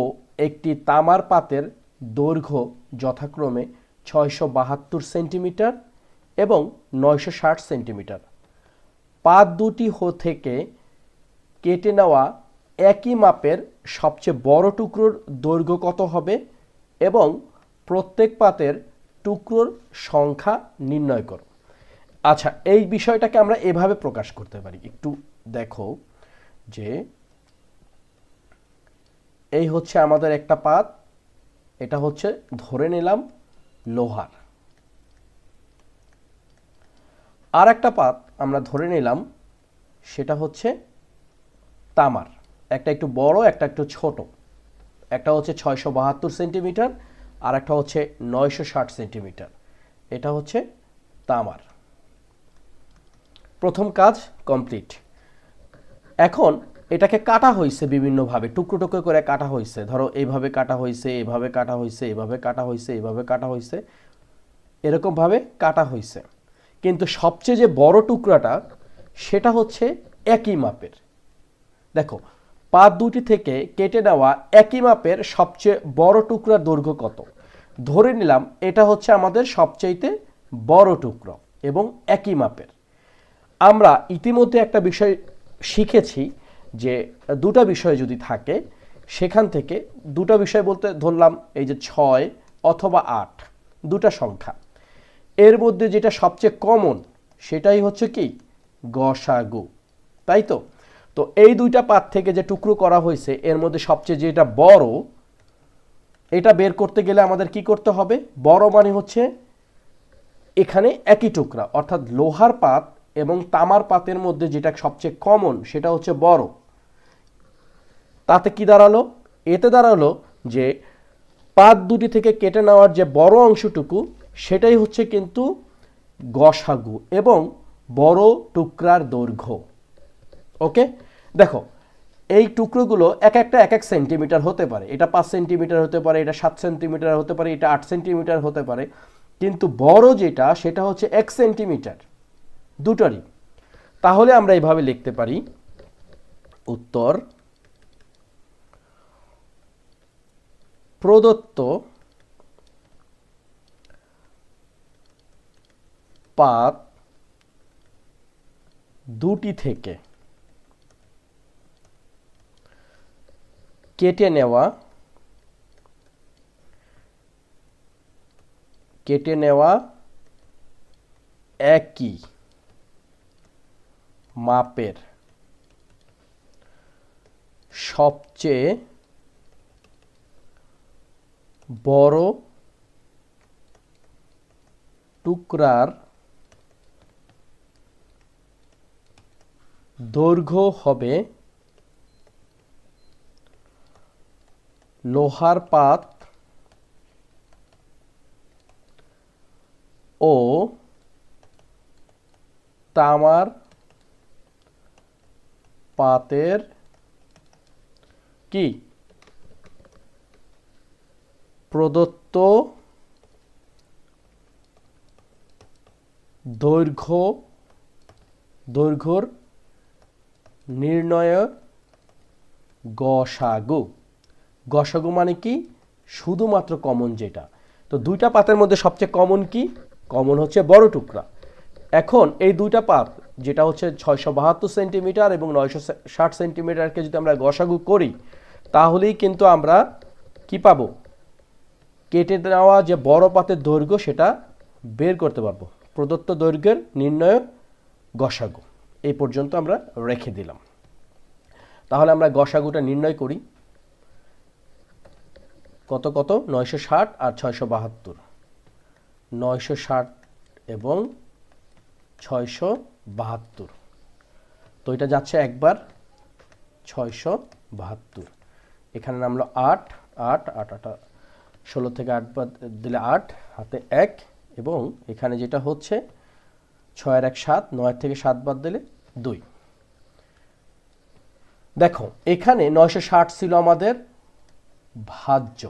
একটি তামার পাতের দৈর্ঘ্য যথাক্রমে 672 সেন্টিমিটার এবং 960 সেন্টিমিটার। পাত দুটি থেকে কেটে নেওয়া একই মাপের সবচেয়ে বড় টুকরোর দৈর্ঘ্য কত হবে এবং প্রত্যেক পাতের টুকরোর সংখ্যা নির্ণয় করো। আচ্ছা, এই বিষয়টাকে আমরা এভাবে প্রকাশ করতে পারি। একটু দেখো যে এই হচ্ছে আমাদের একটা পাত, এটা হচ্ছে ধরে নিলাম লোহার। আর একটা পাত আমরা ধরে নিলাম সেটা হচ্ছে তামার। একটা একটু বড়, একটা একটু ছোট। একটা হচ্ছে 672 সেন্টিমিটার আর একটা হচ্ছে 960 সেন্টিমিটার। এটা হচ্ছে তামার। প্রথম কাজ কমপ্লিট। এখন এটাকে কাটা হয়েছে বিভিন্নভাবে, টুকরো টুকরো করে কাটা হয়েছে। ধরো এইভাবে কাটা হয়েছে, এভাবে কাটা হয়েছে, এভাবে কাটা হয়েছে, এভাবে কাটা হয়েছে, এরকমভাবে কাটা হয়েছে। কিন্তু সবচেয়ে যে বড় টুকরাটা সেটা হচ্ছে একই মাপের। দেখো, পাত দুটি থেকে কেটে নেওয়া একই মাপের সবচেয়ে বড় টুকরার দৈর্ঘ্য কত? ধরে নিলাম এটা হচ্ছে আমাদের সবচাইতে বড় টুকরো এবং একই মাপের। আমরা ইতিমধ্যে একটা বিষয় শিখেছি যে দুটা বিষয় যদি থাকে সেখান থেকে, দুটা বিষয় বলতে ধরলাম এই যে 6 অথবা 8, দুটা সংখ্যা, এর মধ্যে যেটা সবচেয়ে কমন সেটাই হচ্ছে কি গসাগু, তাই তো? তো এই দুইটা পাত থেকে যে টুকরো করা হয়েছে এর মধ্যে সবচেয়ে যেটা বড়, এটা বের করতে গেলে আমাদের কি করতে হবে? বড় মানে হচ্ছে এখানে একই টুকরা, অর্থাৎ লোহার পাত এবং তামার পাতের মধ্যে যেটা সবচেয়ে কমন সেটা হচ্ছে বড়। তাতে কি দাঁড়ালো? এতে দাঁড়ালো যে পাত দুটি থেকে কেটে নেওয়ার যে বড় অংশটুকু সেটাই হচ্ছে কিন্তু গসাগু এবং বড় টুকরার দৈর্ঘ্য। ওকে, দেখো এই টুকরোগুলো এক একটা এক এক সেন্টিমিটার হতে পারে। এটা 5 সেন্টিমিটার হতে পারে, এটা 7 সেন্টিমিটার হতে পারে, এটা 8 সেন্টিমিটার হতে পারে, কিন্তু বড় যেটা সেটা হচ্ছে 1 সেন্টিমিটার দুটোরই। তাহলে আমরা এইভাবে লিখতে পারি, উত্তর প্রদত্ত পাত দুটি থেকে কেটে নেওয়া একই মাপের সবচেয়ে বড় টুকরার দৈর্ঘ্য হবে লোহার পাত ও তামার পাতের কি প্রদত্ত দৈর্ঘ্যর নির্ণয় গসাগু। গসাগু মানে কি? শুধুমাত্র কমন যেটা। তো দুইটা পাতের মধ্যে সবচেয়ে কমন কি? কমন হচ্ছে বড় টুকরা। এখন এই দুইটা পাত যেটা হচ্ছে 672 সেন্টিমিটার এবং 960 সেন্টিমিটারকে যদি আমরা গসাগু করি তাহলেই কিন্তু আমরা কি পাবো? কেটে নেওয়া যে বড় পাতের দৈর্ঘ্য সেটা বের করতে পারবো। প্রদত্ত দৈর্ঘ্যের নির্ণয় গসাগু। এই পর্যন্ত আমরা রেখে দিলাম। তাহলে আমরা গসাগুটা নির্ণয় করি। কত কত? 960 আর 672। 960 এবং 672। তো এটা যাচ্ছে একবার 672। এখানে নামলো 8 8 8 8 16 থেকে 8 বাদ দিলে 8, হাতে 1, এবং এখানে যেটা হচ্ছে 6 আর 1 7, 9 থেকে 7 বাদ দিলে 2। দেখো এখানে 960 ছিল আমাদের ভাজ্য,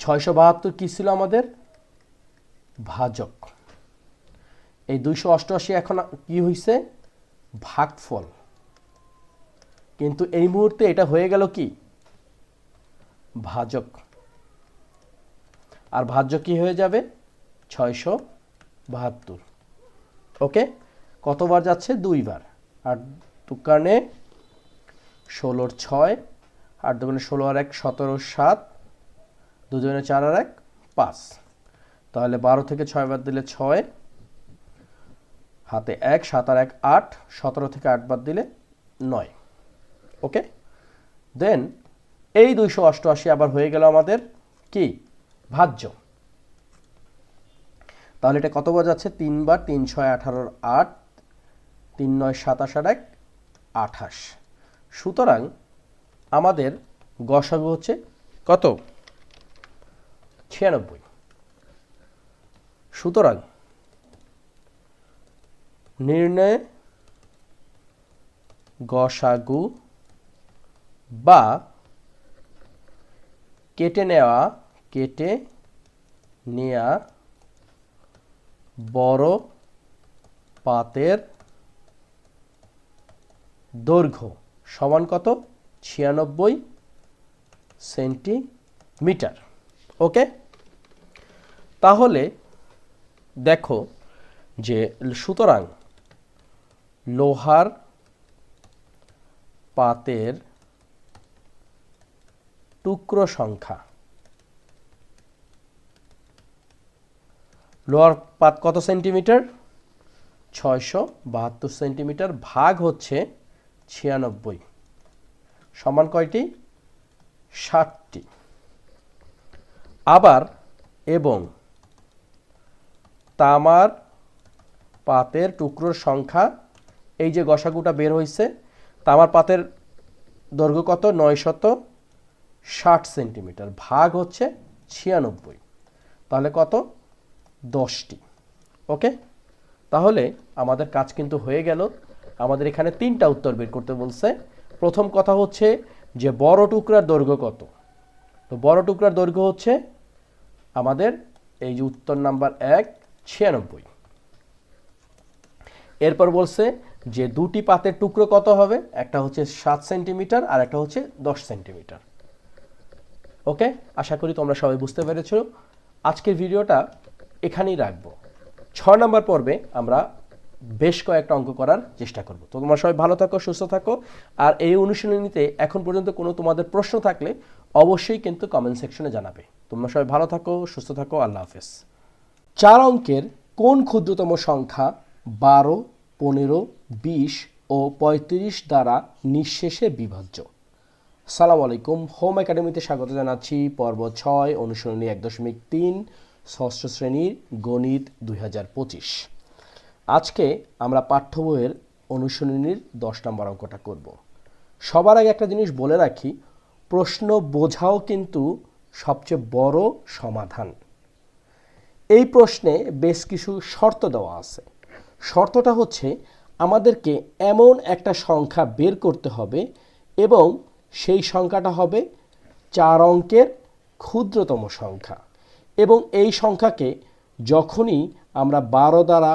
672 কি ছিল আমাদের? ভাজক। এই 288 এখন কি হয়েছে? ভাগফল। কিন্তু এই মুহূর্তে এটা হয়ে গেল কি? ভাজক। আর ভাজ্য কি হয়ে যাবে? 672। ওকে, কতবার যাচ্ছে? 2 বার। 8 দুকানে 16 6, 8 দুগুণে 16 আর 1 17 7, 2 দুগুণে 4 আর 1 5। তাহলে 12 থেকে 6 বাদ দিলে 6, হাতে 1, 7 আর 1 8, 17 থেকে 8 বাদ দিলে 9। ওকে, দেন এই 288 আবার হয়ে গেল আমাদের কি? ভাজ্য। তাহলে এটা কতবার যাচ্ছে? 3 বার। 3 6 18 8, 3 9 27 আর 1 28। সুতরাং আমাদের গসাগু হচ্ছে কত? 96। সুতরাং নির্ণয় গসাগু বা কেটে নেয়া বড় পাতের দৈর্ঘ্য সমান কত? 96 সেন্টিমিটার। ওকে, তাহলে দেখো যে সুতরাং লোহার পাতের টুকরো সংখ্যা, লোহার পাত কত সেন্টিমিটার? 672 সেন্টিমিটার, ভাগ হচ্ছে 96 সমান কয়টি? 60টি। আবার এবং তামার পাতের টুকরোর সংখ্যা, এই যে গসাগুটা বের হয়েছে, তামার পাতের দৈর্ঘ্য কত? 960 সেন্টিমিটার, ভাগ হচ্ছে 96। তাহলে কত? 10টি। ওকে, তাহলে আমাদের কাজ কিন্তু হয়ে গেল। আমাদের এখানে 3টা উত্তর বের করতে বলছে। প্রথম কথা হচ্ছে যে বড় টুকরার দৈর্ঘ্য কত? তো বড় টুকরার দৈর্ঘ্য হচ্ছে আমাদের এই যে উত্তর নাম্বার 1, 96। এরপর বলছে যে দুটি পাতের টুকরো কত হবে? একটা হচ্ছে 7 সেন্টিমিটার আর একটা হচ্ছে 10 সেন্টিমিটার। ওকে, আশা করি তোমরা সবাই বুঝতে পেরেছো। আজকের ভিডিওটা এখানেই রাখবো। 6 নম্বর পর্বে আমরা বেশ কয়েকটা অঙ্ক করার চেষ্টা করব। তো তোমরা সবাই ভালো থাকো, সুস্থ থাকো। আর এই অনুশীলনীতে এখন পর্যন্ত কোনো তোমাদের প্রশ্ন থাকলে অবশ্যই কিন্তু কমেন্ট সেকশনে জানাবে। তোমরা সবাই ভালো থাকো, সুস্থ থাকো। আল্লাহ হাফেজ। 4 অঙ্কের কোন ক্ষুদ্রতম সংখ্যা 12, 15, 20 ও 35 দ্বারা নিঃশেষে বিভাজ্য? আসসালামু আলাইকুম, হোম একাডেমিতে স্বাগত জানাচ্ছি। পর্ব 6, অনুশীলনী 1.3, ষষ্ঠ শ্রেণীর গণিত 2025। আজকে আমরা পাঠ্য বইয়ের অনুশীলনীর 10 নম্বর অঙ্কটা করব। সবার আগে একটা জিনিস বলে রাখি, প্রশ্ন বোঝাও কিন্তু সবচেয়ে বড় সমাধান। এই প্রশ্নে বেশ কিছু শর্ত দেওয়া আছে। শর্তটা হচ্ছে আমাদেরকে এমন একটা সংখ্যা বের করতে হবে এবং সেই সংখ্যাটা হবে 4 অঙ্কের ক্ষুদ্রতম সংখ্যা, এবং এই সংখ্যাকে যখনই আমরা 12 দ্বারা,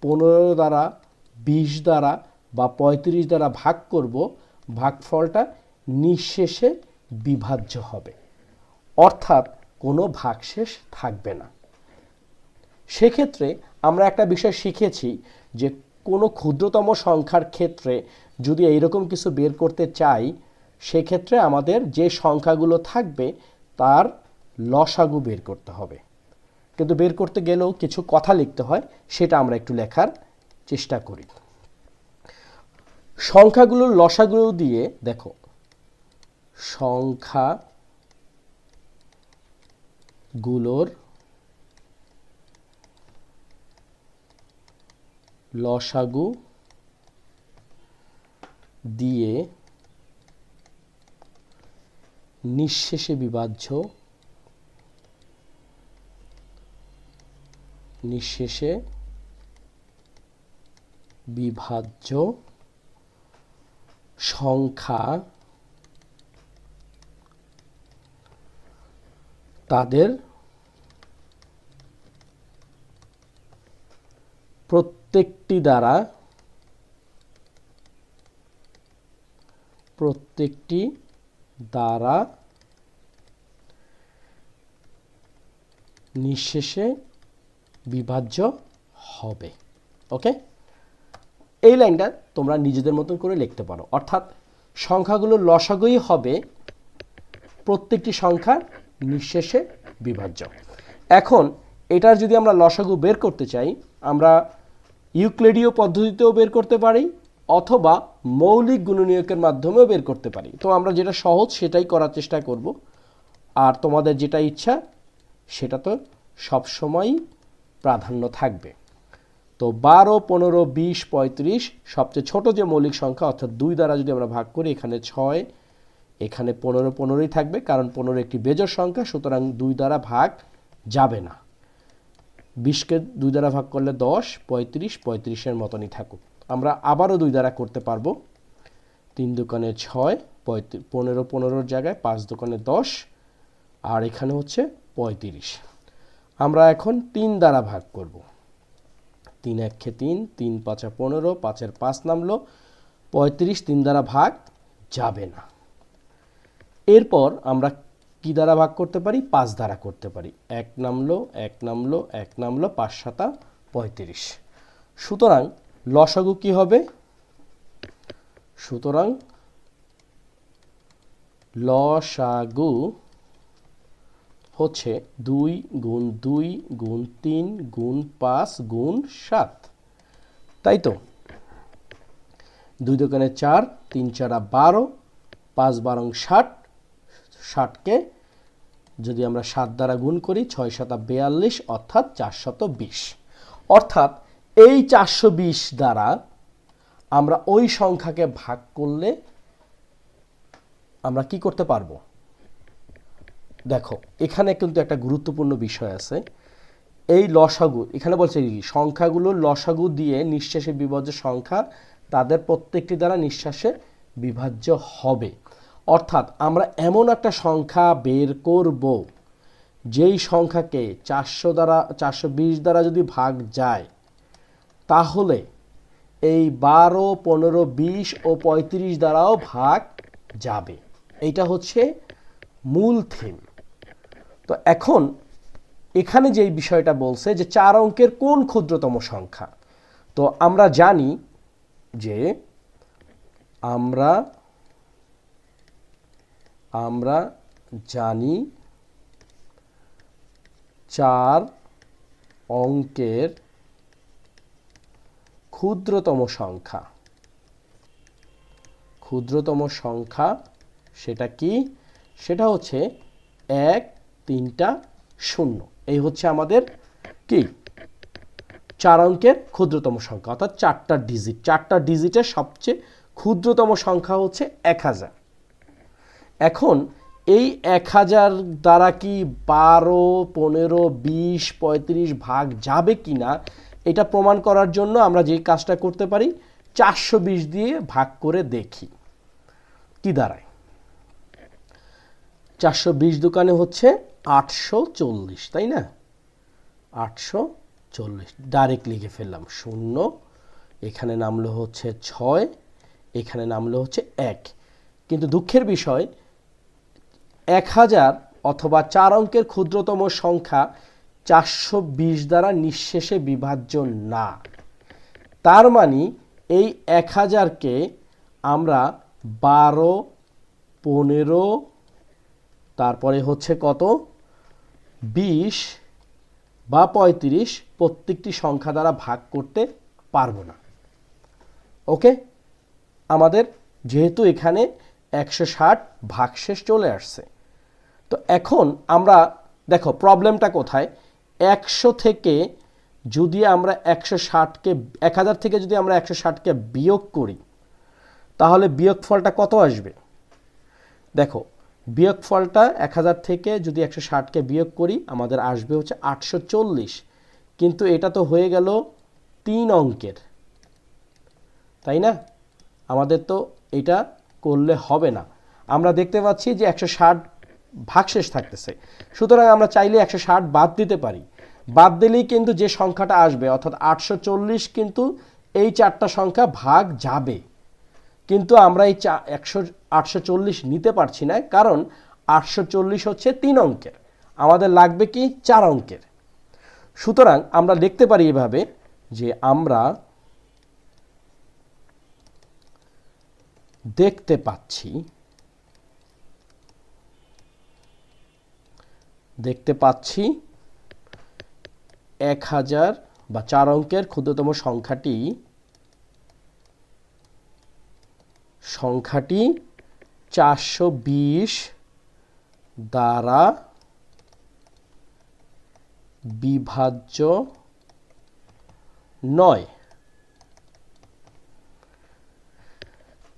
15 দ্বারা, 20 দ্বারা বা 35 দ্বারা ভাগ করব, ভাগফলটা নিঃশেষে বিভাজ্য হবে, অর্থাৎ কোনো ভাগশেষ থাকবে না। সেক্ষেত্রে আমরা একটা বিষয় শিখেছি যে কোনো ক্ষুদ্রতম সংখ্যার ক্ষেত্রে যদি এইরকম কিছু বের করতে চাই, সেক্ষেত্রে আমাদের যে সংখ্যাগুলো থাকবে তার লসাগু বের করতে হবে। কিন্তু বের করতে গেলেও কিছু কথা লিখতে হয়, সেটা আমরা একটু লেখার চেষ্টা করি। সংখ্যাগুলোর লসাগু দিয়ে দেখো, সংখ্যাগুলোর লসাগু দিয়ে নিঃশেষে বিভাজ্য সংখ্যা তাদের প্রত্যেকটি দ্বারা নিঃশেষে বিভাজ্য হবে। ওকে, এই লাইনটা তোমরা নিজেদের মতন করে লিখতে পারো, অর্থাৎ সংখ্যাগুলোর লসাগুই হবে প্রত্যেকটি সংখ্যার নিঃশেষে বিভাজ্য। এখন এটার যদি আমরা লসাগু বের করতে চাই, আমরা ইউক্লিডীয় পদ্ধতিতেও বের করতে পারি অথবা মৌলিক গুণনীয়কের মাধ্যমেও বের করতে পারি। তো আমরা যেটা সহজ সেটাই করার চেষ্টা করব, আর তোমাদের যেটা ইচ্ছা সেটা তো সবসময়ই প্রাধান্য থাকবে। তো 12, 15, 20, 35 সবচেয়ে ছোট যে মৌলিক সংখ্যা, অর্থাৎ 2 দ্বারা যদি আমরা ভাগ করি, এখানে 6, এখানে 15, 15ই থাকবে, কারণ 15 একটি বেজোড় সংখ্যা, সুতরাং 2 দ্বারা ভাগ যাবে না। 20কে 2 দ্বারা ভাগ করলে 10, 35, 35-এর মতনই থাকুক। আমরা আবারও 2 দ্বারা করতে পারবো। 3 দুগুণে 6, 15, 15-র জায়গায় 5 দুগুণে 10, আর এখানে হচ্ছে 35। আমরা এখন 3 দ্বারা ভাগ করব। 3 1-এ 3, 3 5-এ 15, 5-এর 5 নামলো, 35 3 দ্বারা ভাগ যাবে না। এরপর আমরা কি দ্বারা ভাগ করতে পারি? 5 দ্বারা করতে পারি। 1 নামলো, 1 নামলো, 1 নামলো, 5 7 35। সুতরাং লসাগু কি হবে? সুতরাং লসাগু হচ্ছে 2 গুণ 2 গুণ 3 গুণ 5 গুণ 7, তাই তো? 2 দুগুণে 4, 3 4 12, 5 12 60, 60কে যদি আমরা 7 দ্বারা গুণ করি, 6 7 42, অর্থাৎ 420। অর্থাৎ এই 420 দ্বারা আমরা ওই সংখ্যাকে ভাগ করলে আমরা কি করতে পারবো? দেখো, এখানে কিন্তু একটা গুরুত্বপূর্ণ বিষয় আছে। এই লসাগু, এখানে বলছে কি, সংখ্যাগুলোর লসাগু দিয়ে নিঃশেষে বিভাজ্য সংখ্যা তাদের প্রত্যেকটি দ্বারা নিঃশেষে বিভাজ্য হবে। অর্থাৎ আমরা এমন একটা সংখ্যা বের করব যেই সংখ্যাকে 420 দ্বারা যদি ভাগ যায়, তাহলে এই 12, 15, 20 ও 35 দ্বারাও ভাগ যাবে। এইটা হচ্ছে মূল থিম। তো এখন এখানে যেই বিষয়টা বলছে যে 4 অঙ্কের কোন ক্ষুদ্রতম সংখ্যা, তো আমরা জানি যে আমরা জানি 4 অঙ্কের ক্ষুদ্রতম সংখ্যা সেটা কি? সেটা হচ্ছে 1 3টা 0। এই হচ্ছে আমাদের কি 4 অঙ্কের ক্ষুদ্রতম সংখ্যা, অর্থাৎ 4টা ডিজিট। 4টা ডিজিটের সবচেয়ে ক্ষুদ্রতম সংখ্যা হচ্ছে 1000। এখন এই 1000 দ্বারা কি 12, 15, 20, 35 ভাগ যাবে কিনা এটা প্রমাণ করার জন্য আমরা যে কাজটা করতে পারি, 420 দিয়ে ভাগ করে দেখি কি দাঁড়ায়। 420 দোকানে হচ্ছে 840, তাই না? 840 ডাইরেক্ট লিখে ফেললাম। 0, এখানে নামলো হচ্ছে 6, এখানে নামলো হচ্ছে 1। কিন্তু দুঃখের বিষয়, 1000 অথবা 4 অঙ্কের ক্ষুদ্রতম সংখ্যা 420 দ্বারা নিঃশেষে বিভাজ্য না। তার মানে এই 1000কে আমরা 12, 15, তারপরে হচ্ছে কত 20 বা 35 প্রত্যেকটি সংখ্যা দ্বারা ভাগ করতে পারবো না। ওকে, আমাদের যেহেতু এখানে 160 ভাগশেষ চলে আসছে, তো এখন আমরা দেখো প্রবলেমটা কোথায়। 100 থেকে যদি আমরা 160কে 1000 থেকে যদি আমরা 160কে বিয়োগ করি, তাহলে বিয়োগফলটা কত আসবে? দেখো, বিয়োগফলটা 1000 থেকে যদি 160কে বিয়োগ করি, আমাদের আসবে হচ্ছে 840। কিন্তু এটা তো হয়ে গেল 3 অঙ্কের, তাই না? আমাদের তো এটা করলে হবে না। আমরা দেখতে পাচ্ছি যে 160 ভাগশেষ থাকতেছে, সুতরাং আমরা চাইলে 160 বাদ দিতে পারি। বাদ দিলেই কিন্তু যে সংখ্যাটা আসবে, অর্থাৎ 840, কিন্তু এই 4টা সংখ্যা ভাগ যাবে। কিন্তু আমরা এই 840 নিতে পারছি না, কারণ 840 হচ্ছে 3 অঙ্কের, আমাদের লাগবে কি 4 অঙ্কের। সুতরাং আমরা লিখতে পারি এভাবে যে আমরা দেখতে পাচ্ছি 1000 বা 4 অঙ্কের ক্ষুদ্রতম সংখ্যাটি 420 দ্বারা বিভাজ্য নয়।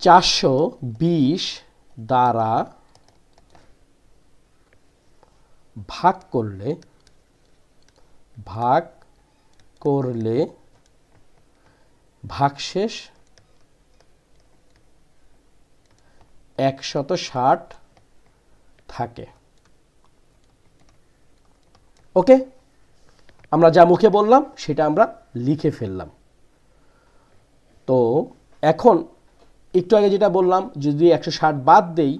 420 দ্বারা ভাগ করলে ভাগশেষ 160 থাকে। ওকে, আমরা যা মুখে বললাম সেটা আমরা লিখে ফেললাম। তো এখন একটু আগে যেটা বললাম, যদি 160 বাদ দেই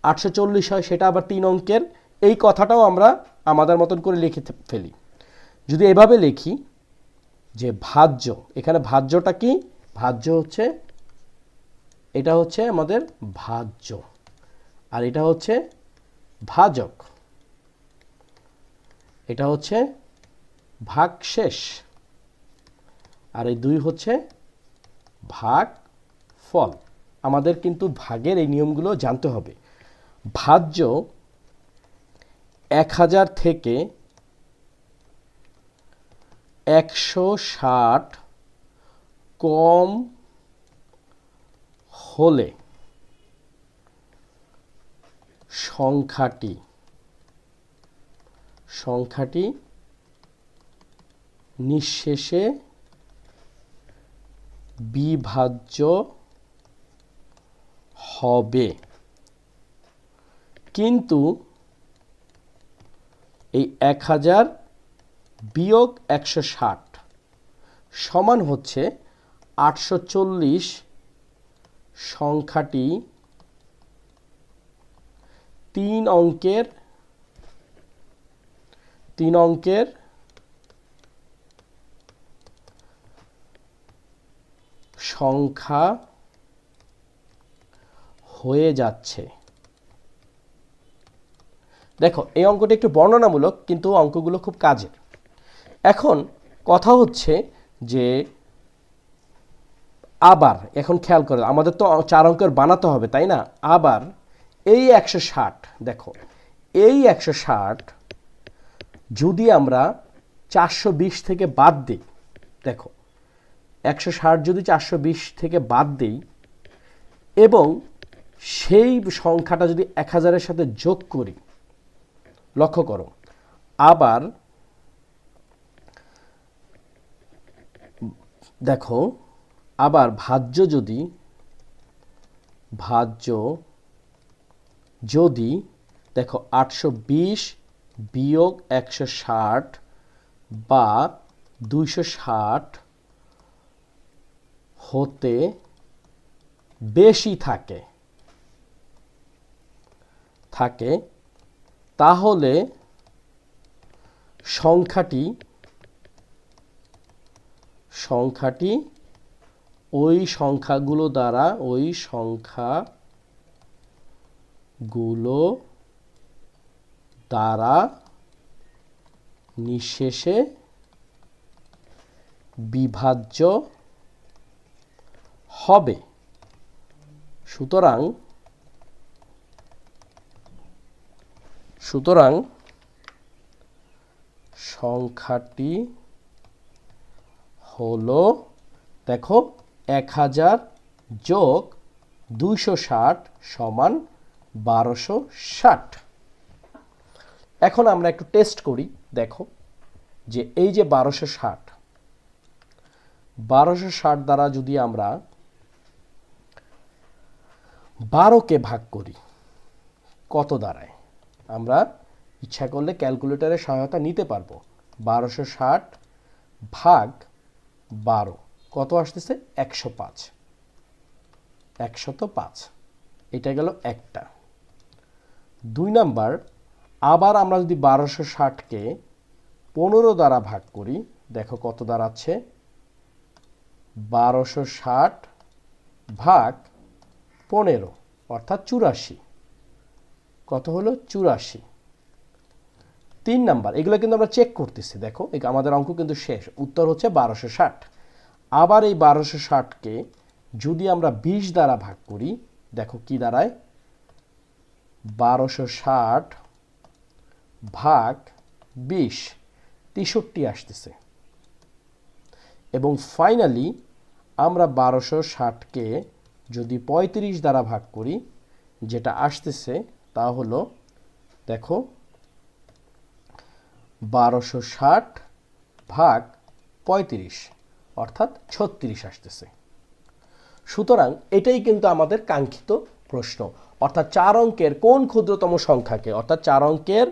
840 হয়, সেটা আবার 3 অঙ্কের। এই কথাটাও আমরা আমাদের মতন করে লিখে ফেলি। যদি এভাবে লিখি যে ভাজ্য, এখানে ভাজ্যটা কি? ভাজ্য হচ্ছে, এটা হচ্ছে আমাদের ভাজ্য, আর এটা হচ্ছে ভাজক, এটা হচ্ছে ভাগশেষ, আর এই 2 হচ্ছে ভাগফল। আমাদের কিন্তু ভাগের এই নিয়মগুলো জানতে হবে। ভাজ্য 1000 থেকে 160 কম হলে সংখ্যাটি নিঃশেষে বিভাজ্য হবে। কিন্তু এই 1000 বিয়োগ 160 সমান হচ্ছে 840 সংখ্যাটি 3 অঙ্কের সংখ্যা হয়ে যাচ্ছে। দেখো, এই অঙ্কটা একটু বর্ণনামূলক, কিন্তু অঙ্কগুলো খুব কাজের। এখন কথা হচ্ছে যে আবার এখন খেয়াল করে, আমাদের তো 4 অঙ্কের বানাতে হবে, তাই না? আবার এই 160, দেখো এই 160 যদি আমরা 420 থেকে বাদ দিই, দেখো 160 যদি 420 থেকে বাদ দিই এবং সেই সংখ্যাটা যদি 1000-এর সাথে যোগ করি, লক্ষ্য করো, আবার দেখো, আবার ভাজ্য যদি দেখো 820 বিয়োগ 160 বা 260 হতে বেশি থাকে তাহলে সংখ্যাটি ওই সংখ্যাগুলো দ্বারা নিঃশেষে বিভাজ্য হবে। সুতরাং সংখ্যাটি হলো, দেখো 1000 যোগ 260 সমান 1260। এখন আমরা একটু টেস্ট করি। দেখো যে এই যে 1260 দ্বারা যদি আমরা 12কে ভাগ করি, কত দাঁড়ায়? আমরা ইচ্ছা করলে ক্যালকুলেটরের সহায়তা নিতে পারবো। 1260 ভাগ 12 কত আসতেছে? 105। এটা গেল একটা। 2 নাম্বার, আবার আমরা যদি 1260কে 15 দ্বারা ভাগ করি, দেখো কত দাঁড়াচ্ছে, 1260 ভাগ 15 অর্থাৎ 84। কত হলো? 84। 3 নাম্বার, এগুলো কিন্তু আমরা চেক করতেছি। দেখো আমাদের অঙ্ক কিন্তু শেষ, উত্তর হচ্ছে 1260। আবার এই 1260কে যদি আমরা 20 দ্বারা ভাগ করি, দেখো কি দাঁড়ায়, 1260 ভাগ 20, 63 আসতেছে। এবং ফাইনালি আমরা 1260কে যদি 35 দ্বারা ভাগ করি, যেটা আসতেছে তা হলো, দেখো 1260 ভাগ 35 অর্থাৎ 36 আসতেছে। সুতরাং এটাই কিন্তু আমাদের কাঙ্ক্ষিত প্রশ্ন, অর্থাৎ 4 অঙ্কের কোন ক্ষুদ্রতম সংখ্যাকে, অর্থাৎ 4 অঙ্কের,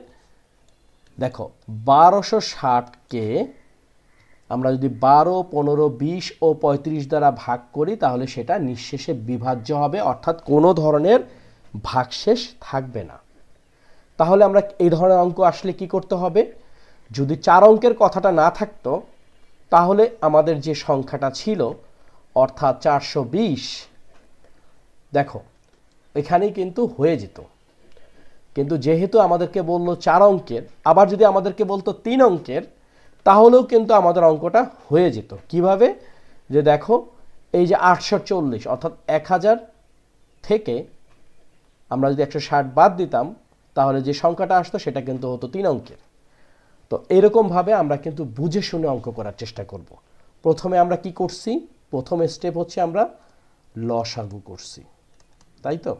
দেখো 1260কে আমরা যদি 12, 15, 20 ও 35 দ্বারা ভাগ করি তাহলে সেটা নিঃশেষে বিভাজ্য হবে, অর্থাৎ কোনো ধরনের ভাগশেষ থাকবে না। তাহলে আমরা এই ধরনের অঙ্ক আসলে কি করতে হবে? যদি 4 অঙ্কের কথাটা না থাকতো তাহলে আমাদের যে সংখ্যাটা ছিল অর্থাৎ 420, দেখো এখানেই কিন্তু হয়ে যেত। কিন্তু যেহেতু আমাদেরকে বললো 4 অঙ্কের, আবার যদি আমাদেরকে বলতো 3 অঙ্কের, তাহলেও কিন্তু আমাদের অঙ্কটা হয়ে যেত। কিভাবে? যে দেখো এই যে 840 অর্থাৎ 1000 থেকে আমরা যদি 160 বাদ দিতাম তাহলে যে সংখ্যাটা আসতো সেটা কিন্তু হতো 3 অঙ্কের। তো এরকমভাবে আমরা কিন্তু বুঝে শুনে অঙ্ক করার চেষ্টা করব। প্রথমে আমরা কি করছি? প্রথম স্টেপ হচ্ছে আমরা লসাগু করছি, তাই তো?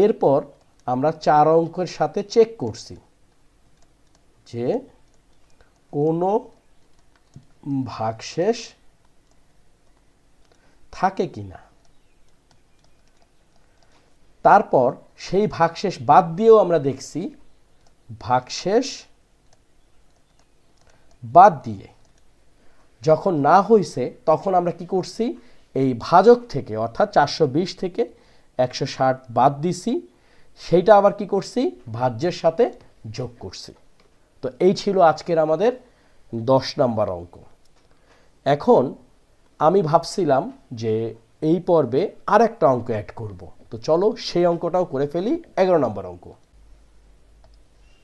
এরপর আমরা 4 অঙ্কের সাথে চেক করছি যে কোনো ভাগশেষ থাকে কিনা। তারপর সেই ভাগশেষ বাদ দিয়েও আমরা দেখছি ভাগশেষ বাদ দিয়ে যখন না হয়েছে তখন আমরা কি করছি? এই ভাজক থেকে অর্থাৎ 420 থেকে 160 বাদ দিছি, সেইটা আবার কি করছি? ভাজ্যের সাথে যোগ করছি। তো এই ছিল আজকের আমাদের 10 নাম্বার অঙ্ক। এখন আমি ভাবছিলাম যে এই পর্বে আর একটা অঙ্ক অ্যাড করব, তো চলো সেই অঙ্কটাও করে ফেলি। 11 নম্বর অঙ্ক।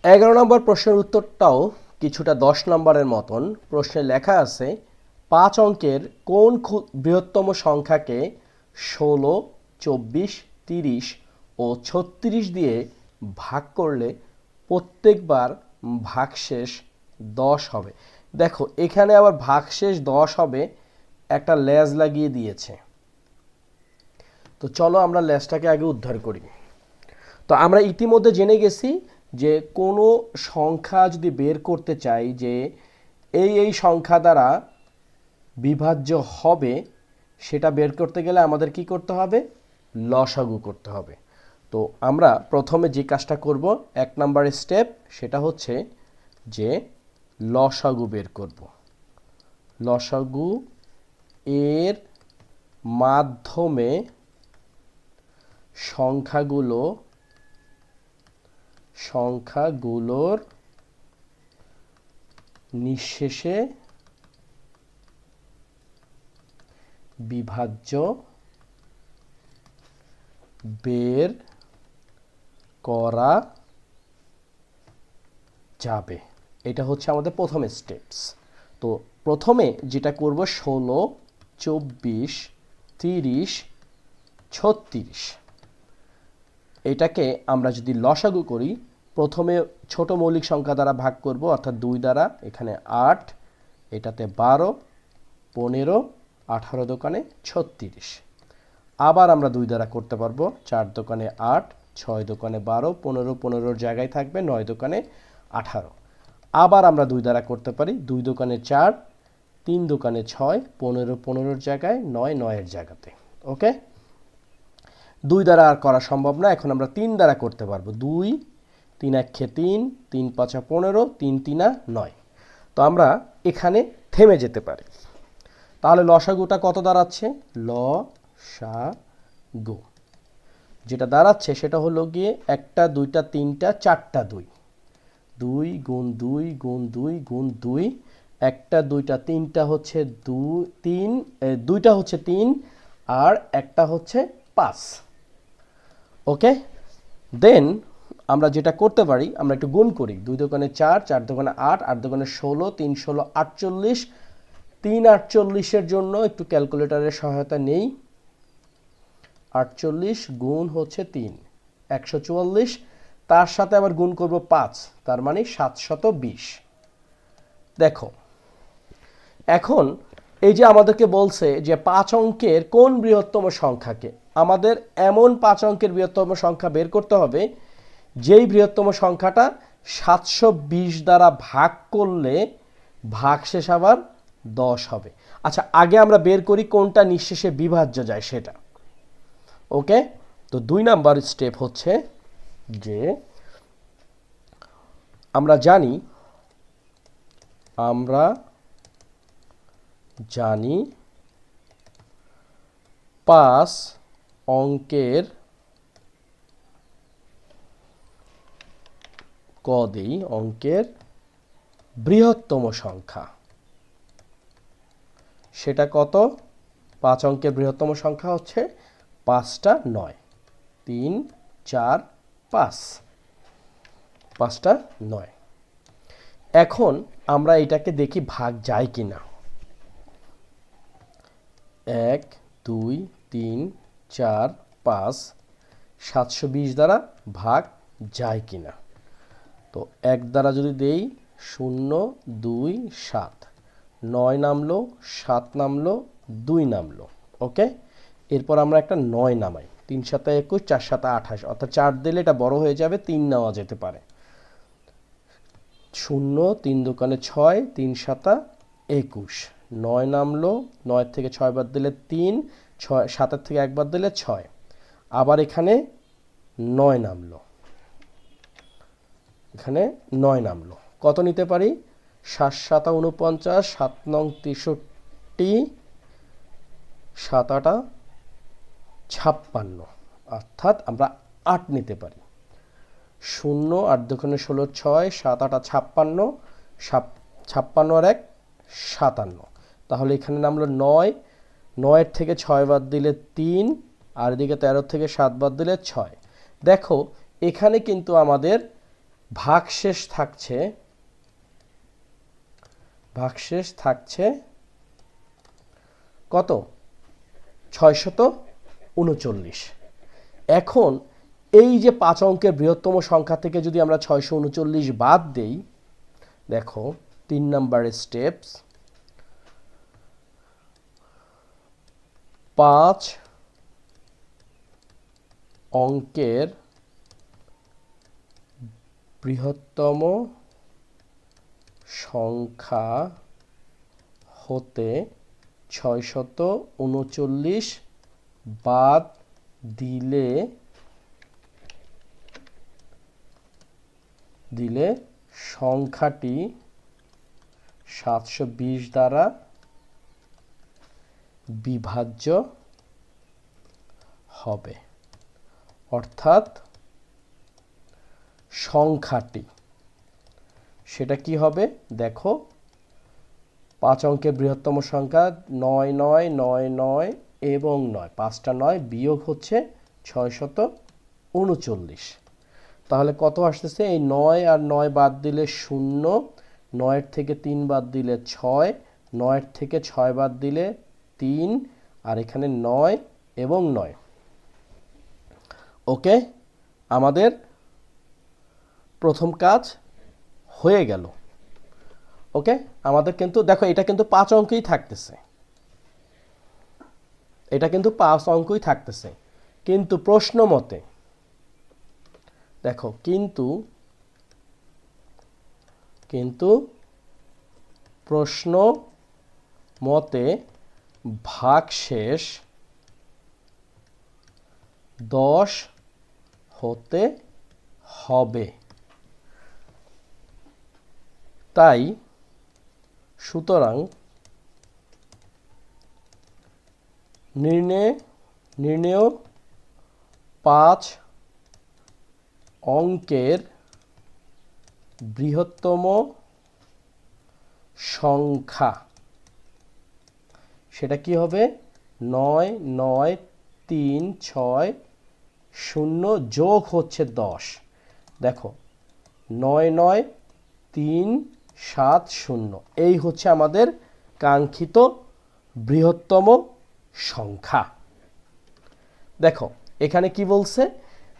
11 নম্বর প্রশ্নের উত্তরটাও কিছুটা 10 নম্বরের মতন। প্রশ্নে লেখা আছে 5 অঙ্কের কোন বৃহত্তম সংখ্যাকে 16, 24, 30 ও 36 দিয়ে ভাগ করলে প্রত্যেকবার ভাগশেষ 10 হবে। দেখো এখানে আবার ভাগশেষ 10 হবে, একটা লেজ লাগিয়ে দিয়েছে। তো চলো আমরা লেজটাকে আগে উদ্ধার করি। তো আমরা ইতিমধ্যে জেনে গেছি যে কোনো সংখ্যা যদি বের করতে চাই যে এই সংখ্যা দ্বারা বিভাজ্য হবে, সেটা বের করতে গেলে আমাদের কি করতে হবে? লসাগু করতে হবে। তো আমরা প্রথমে যে কাজটা করব, 1 নাম্বার স্টেপ, সেটা হচ্ছে যে লসাগু বের করব। লসাগু এর মাধ্যমে সংখ্যাগুলোর নিঃশেষে বিভাজ্য বের করা যাবে। এটা হচ্ছে আমাদের প্রথম স্টেপস। তো প্রথমে যেটা করব 16, 24, 30, 36, এটাকে আমরা যদি লসাগু করি, প্রথমে ছোট মৌলিক সংখ্যা দ্বারা ভাগ করব, অর্থাৎ 2 দ্বারা। এখানে 8, এটাতে 12, 15, 18 দোকানে 36। আবার আমরা 2 দ্বারা করতে পারবো, 4 দোকানে 8, 6 দোকানে 12, 15, 15 জায়গায় থাকবে, 9 দোকানে 18। আবার আমরা 2 দ্বারা করতে পারি, 2 দোকানে 4, 3 দোকানে 6, 15, 15 জায়গায়, 9, 9 জায়গাতে। ওকে, 2 দ্বারা আর করা সম্ভব না, এখন আমরা 3 দ্বারা করতে পারবো। 2, 3 1 3, 3 5 15, 3 3 9। তো আমরা এখানে থেমে যেতে পারি। তাহলে লসাগুটা কত দাঁড়াচ্ছে? লসাগু যেটা দাঁড়াচ্ছে সেটা হলো গিয়ে 1টা 2টা 3টা 4টা 2। 2 গুণ 2 গুণ 2 গুণ 2, একটা দুইটা তিনটা হচ্ছে 3, দুইটা হচ্ছে 3 আর একটা হচ্ছে 5। ওকে, দেন আমরা যেটা করতে পারি, আমরা একটু গুণ করি। 2 দোকানে 4, 4 দোকানে 8, 8 দোকানে 16, 3 16 48। 3 48-এর জন্য একটু ক্যালকুলেটরের সহায়তা নেই। 48 গুণ হচ্ছে 3, 144। তার সাথে আবার গুণ করব 5, তার মানে 720। দেখো এখন এই যে আমাদেরকে বলছে যে 5 অঙ্কের কোন বৃহত্তম সংখ্যাকে, আমাদের এমন 5 অঙ্কের বৃহত্তম সংখ্যা বের করতে হবে যেই বৃহত্তম সংখ্যাটা 720 দ্বারা ভাগ করলে ভাগশেষ আবার 10 হবে। আচ্ছা, আগে আমরা বের করি কোনটা নিঃশেষে বিভাজ্য যায় সেটা। ওকে, তো 2 নাম্বার স্টেপ হচ্ছে যে আমরা জানি 5 অঙ্কের অঙ্কের বৃহত্তম সংখ্যা সেটা কত? 5 অঙ্কের বৃহত্তম সংখ্যা হচ্ছে 5টা 9, 3 4 5, 5টা 9। এখন আমরা এটাকে দেখি ভাগ যায় কিনা। 1 2 3 4 5 720 দ্বারা ভাগ যায় কিনা। তো 1 দ্বারা যদি দেই 0 2 7, 9 নামলো, 7 নামলো, 2 নামলো। ওকে, এরপর আমরা একটা 9 নামাই। 3 7 21, 4 7 28, অর্থাৎ 4 দিলে এটা বড় হয়ে যাবে, 3 নেওয়া যেতে পারে। 0 3 দোকানে 6, 3 7 21, 9 নামলো, 9 থেকে 6 বাদ দিলে 3, 6 7 থেকে 1 বাদ দিলে 6, আবার এখানে 9 নামলো, এখানে 9 নামলো। কত নিতে পারি? 7 7 49, 7 9 63, 7 8 56, অর্থাৎ আমরা 8 নিতে পারি। 0 8 দোকানে 16 6, 7 8 56, 56 আর 1 57। তাহলে এখানে নামলো 9, 9 থেকে 6 বাদ দিলে 3, আর এদিকে 13 থেকে 7 বাদ দিলে 6। দেখো এখানে কিন্তু আমাদের ভাগশেষ থাকছে কত? 639। এখন এই যে 5 অঙ্কের বৃহত্তম সংখ্যা থেকে যদি আমরা 639 বাদ দেই, দেখো 3 নাম্বারের স্টেপস, 5 অঙ্কের বৃহত্তম সংখ্যা হতে 639 বাদ দিলে সংখ্যাটি 720 দ্বারা বিভাজ্য হবে। অর্থাৎ সংখ্যাটি সেটা কি হবে? দেখো 5 অঙ্কের বৃহত্তম সংখ্যা 9 9 9 9 এবং 9, 5টা 9 বিয়োগ হচ্ছে 639। তাহলে কত আসতেছে? এই 9 আর 9 বাদ দিলে 0, 9 থেকে 3 বাদ দিলে 6, 9 থেকে 6 বাদ দিলে 3, আর এখানে 9 এবং 9। ওকে, আমাদের প্রথম কাজ হয়ে গেল। ওকে, আমাদের কিন্তু দেখো এটা কিন্তু 5 অঙ্কই থাকতেছে, এটা কিন্তু 5 অঙ্কই থাকতেছে, কিন্তু প্রশ্ন মতে দেখো কিন্তু প্রশ্ন মতে ভাগশেষ 10 হতে হবে। তাই সুতরাং নির্ণেয় 5 অঙ্কের বৃহত্তম সংখ্যা, সেটা কি হবে 99360 যোগ হচ্ছে 10। দেখো 99370, এই হচ্ছে আমাদের কাঙ্ক্ষিত বৃহত্তম সংখ্যা। দেখো এখানে কি বলছে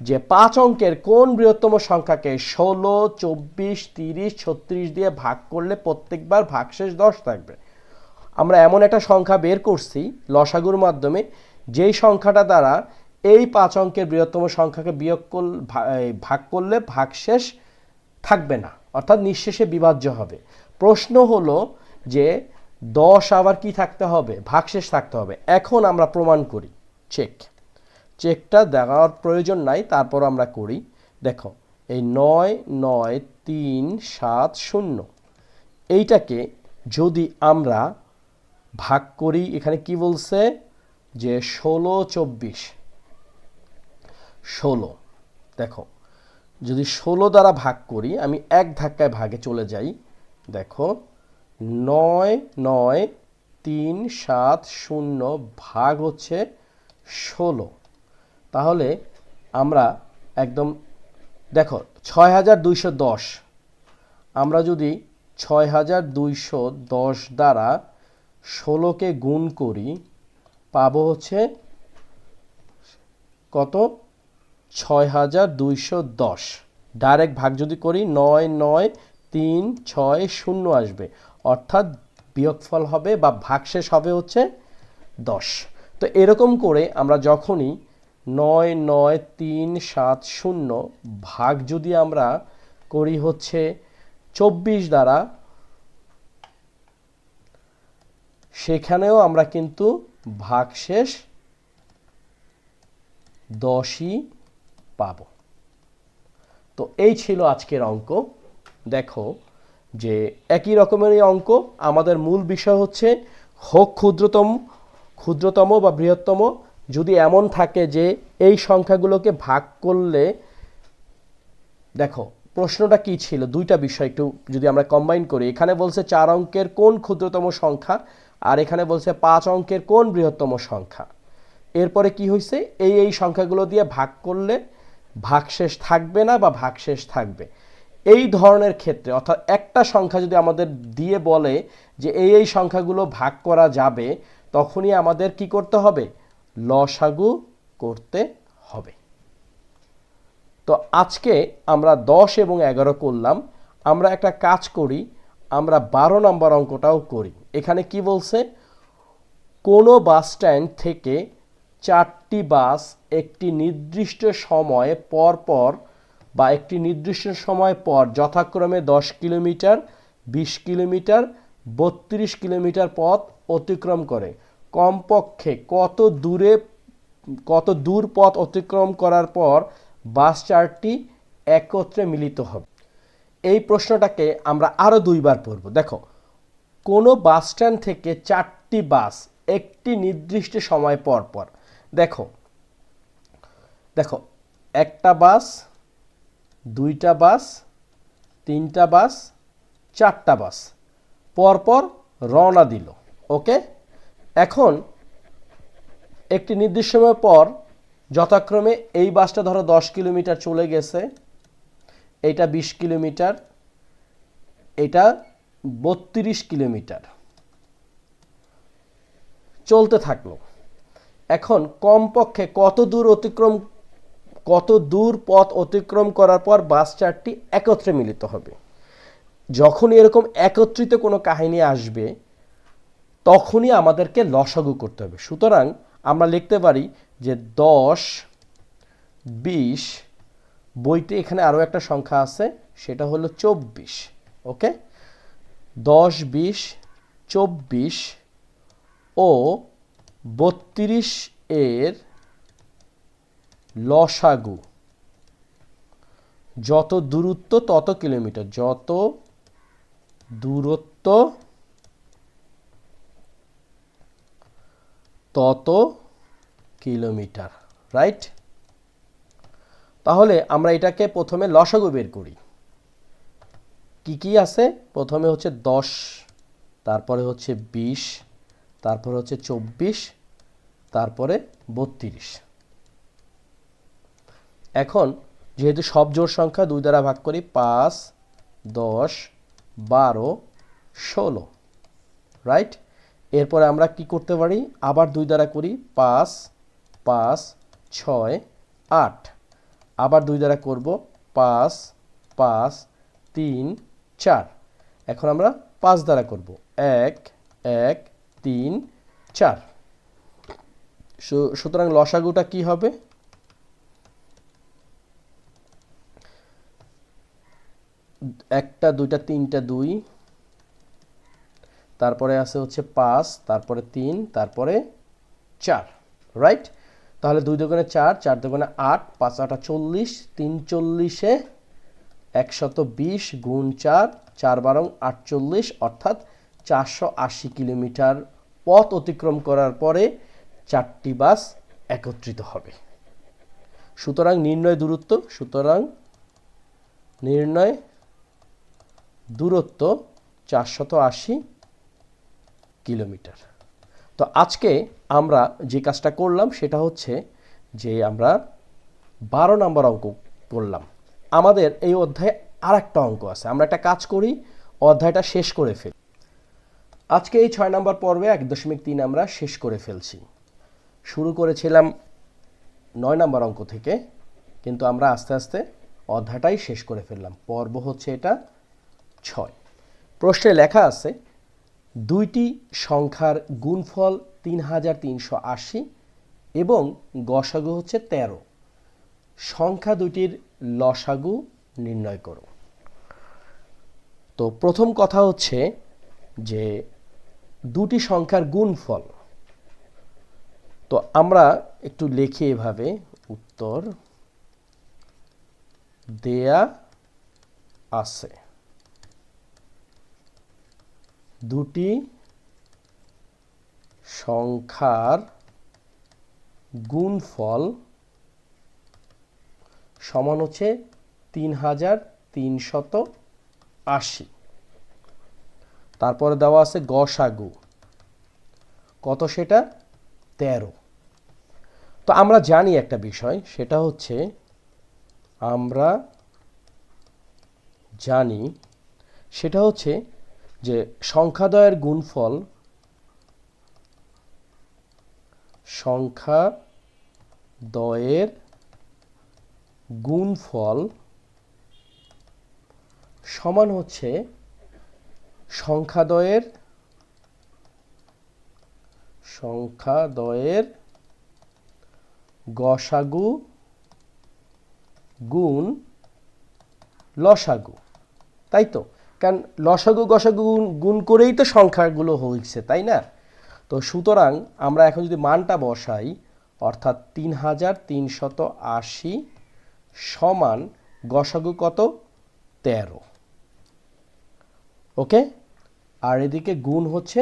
যে 5 অঙ্কের কোন বৃহত্তম সংখ্যাকে 16, 24, 30, 36 দিয়ে ভাগ করলে প্রত্যেকবার ভাগশেষ 10 থাকবে। আমরা এমন একটা সংখ্যা বের করছি লসাগুর মাধ্যমে, যেই সংখ্যাটা দ্বারা এই 5 অঙ্কের বৃহত্তম সংখ্যাকে ভাগ করলে ভাগশেষ থাকবে না, অর্থাৎ নিঃশেষে বিভাজ্য হবে। প্রশ্ন হলো যে 10 আবার কি থাকতে হবে, ভাগশেষ থাকতে হবে। এখন আমরা প্রমাণ করি, চেকটা দেওয়ার প্রয়োজন নাই, তারপর আমরা করি। দেখো এই 99370 এইটাকে যদি আমরা ভাগ করি, এখানে কি বলছে যে 16, 24, 16। দেখো যদি 16 দ্বারা ভাগ করি, আমি এক ধাক্কায় ভাগে চলে যাই। দেখো 99370 ভাগ হচ্ছে 16। তাহলে আমরা একদম দেখো 6210, আমরা যদি 6210 দ্বারা 16কে গুণ করি, পাবো হচ্ছে কত, 6210। ডাইরেক্ট ভাগ যদি করি 99360 আসবে, অর্থাৎ বিয়োগফল হবে বা ভাগশেষ হবে হচ্ছে 10। তো এরকম করে আমরা যখনই 99370 ভাগ যদি আমরা করি হচ্ছে 24 দ্বারা, সেখানেও আমরা কিন্তু ভাগশেষ 10ই পাব। তো এই ছিল আজকের অঙ্ক। দেখো যে একই রকমেরই অঙ্ক, আমাদের মূল বিষয় হচ্ছে হোক ক্ষুদ্রতম বা বৃহত্তম। যদি এমন থাকে যে এই সংখ্যাগুলোকে ভাগ করলে, দেখো প্রশ্নটা কি ছিল, দুইটা বিষয় একটু যদি আমরা কম্বাইন করি। এখানে বলছে 4 অঙ্কের কোন ক্ষুদ্রতম সংখ্যা, আর এখানে বলছে 5 অঙ্কের কোন বৃহত্তম সংখ্যা। এরপরে কি হয়েছে, এই সংখ্যাগুলো দিয়ে ভাগ করলে ভাগশেষ থাকবে না বা ভাগশেষ থাকবে। এই ধরনের ক্ষেত্রে, অর্থাৎ একটা সংখ্যা যদি আমাদের দিয়ে বলে যে এই সংখ্যাগুলো ভাগ করা যাবে, তখনই আমাদের কি করতে হবে, লসাগু করতে হবে। তো আজকে আমরা 10 এবং 11 করলাম। আমরা একটা কাজ করি, আমরা 12 নম্বর অঙ্কটাও করি। এখানে কি বলছে, কোনো বাস স্ট্যান্ড থেকে 4টি বাস একটি নির্দিষ্ট সময়ে পর পর বা একটি নির্দিষ্ট সময় পর যথাক্রমে 10 কিলোমিটার, 20 কিলোমিটার, 32 কিলোমিটার পথ অতিক্রম করে। কমপক্ষে কত দূর পথ অতিক্রম করার পর বাস 4টি একত্রে মিলিত হবে। এই প্রশ্নটাকে আমরা আরো দুইবার পড়ব। দেখো কোনো বাস স্ট্যান্ড থেকে 4টি বাস একটি নির্দিষ্ট সময় পর পর, দেখো একটা বাস, দুইটা বাস, তিনটা বাস, 4টা বাস পরপর রওনা দিল। ওকে, এখন একটি নির্দিষ্ট সময় পর যথাক্রমে এই বাসটা ধরো 10 কিলোমিটার চলে গেছে, এটা 20 কিলোমিটার, এটা 32 কিলোমিটার চলতে থাকলো। এখন কমপক্ষে কত দূর পথ অতিক্রম করার পর বাস 4টি একত্রে মিলিত হবে। যখন এরকম একত্রিত কোনো কাহিনী আসবে, তখনই আমাদেরকে লসাগু করতে হবে। সুতরাং আমরা লিখতে পারি যে 10, 20, বইতে এখানে আরো একটা সংখ্যা আছে, সেটা হলো 24। ওকে, 10, 20, 24 ও 32 এর লসাগু যত দূরত্ব তত কিলোমিটার, যত দূরত্ব তত কিলোমিটার, রাইট? তাহলে আমরা এটাকে প্রথমে লসাগু বের করি। কি আছে? প্রথমে হচ্ছে 10, তারপরে হচ্ছে 20, তারপরে হচ্ছে 24, তারপরে 32। এখন যেহেতু সব জোড় সংখ্যা 2 দ্বারা ভাগ করি, 5, 10, 12, 16, রাইট? এরপরে আমরা কি করতে পারি? আবার 2 দ্বারা করি, 5, 5, 6, 8। আবার 2 দ্বারা করব, 5, 5, 3, 4। এখন আমরা 5 দ্বারা করব, 1, 1, 3, 4। সুতরাং লসাগুটা কি হবে? 1টা 2টা 3টা 2, তারপরে আছে হচ্ছে 5, তারপরে 3, তারপরে 4, রাইট? তাহলে 2 দোকানে 4, 4 দোকানে 8, 5 8 40, 3 40-এ 120 গুণ 4, 4 12 48, অর্থাৎ 480 কিলোমিটার পথ অতিক্রম করার পরে 4টি বাস একত্রিত হবে। সুতরাং নির্ণয় দূরত্ব 480 কিলোমিটার। তো আজকে আমরা যে কাজটা করলাম সেটা হচ্ছে যে আমরা 12 নম্বর অঙ্ক করলাম। আমাদের এই অধ্যায়ে আরেকটা অঙ্ক আছে, আমরা একটা কাজ করি, অধ্যায়টা শেষ করে ফেলি। আজকে এই 6 নম্বর পর্বে 1.3 আমরা শেষ করে ফেলছি। শুরু করেছিলাম 9 নম্বর অঙ্ক থেকে, কিন্তু আমরা আস্তে আস্তে অধ্যায়টাই শেষ করে ফেললাম। পর্ব হচ্ছে এটা 6। প্রশ্নে লেখা আছে দুইটি সংখ্যার গুণফল 3380 এবং গসাগু হচ্ছে 13। সংখ্যা দুটির লসাগু নির্ণয় করো। তো প্রথম কথা হচ্ছে যে দুটি সংখ্যার গুণফল। তো আমরা একটু লিখি এভাবে, উত্তর দেয়া আছে দুটি সংখ্যার গুণফল সমান হচ্ছে 3380। তারপরে দেওয়া আছে গসাগু কত, সেটা 13। তো আমরা জানি একটা বিষয়, সেটা হচ্ছে যে সংখ্যাদ্বয়ের গুণফল সমান হচ্ছে সংখ্যাদ্বয়ের গসাগু গুণ লসাগু, তাই তো? কারণ লসাগু গসাগু গুণ করেই তো সংখ্যাগুলো হয়েছে, তাই না? তো সুতরাং আমরা এখন যদি মানটা বসাই, অর্থাৎ 3380 সমান গসাগু কত, 13, ওকে? আর এদিকে গুণ হচ্ছে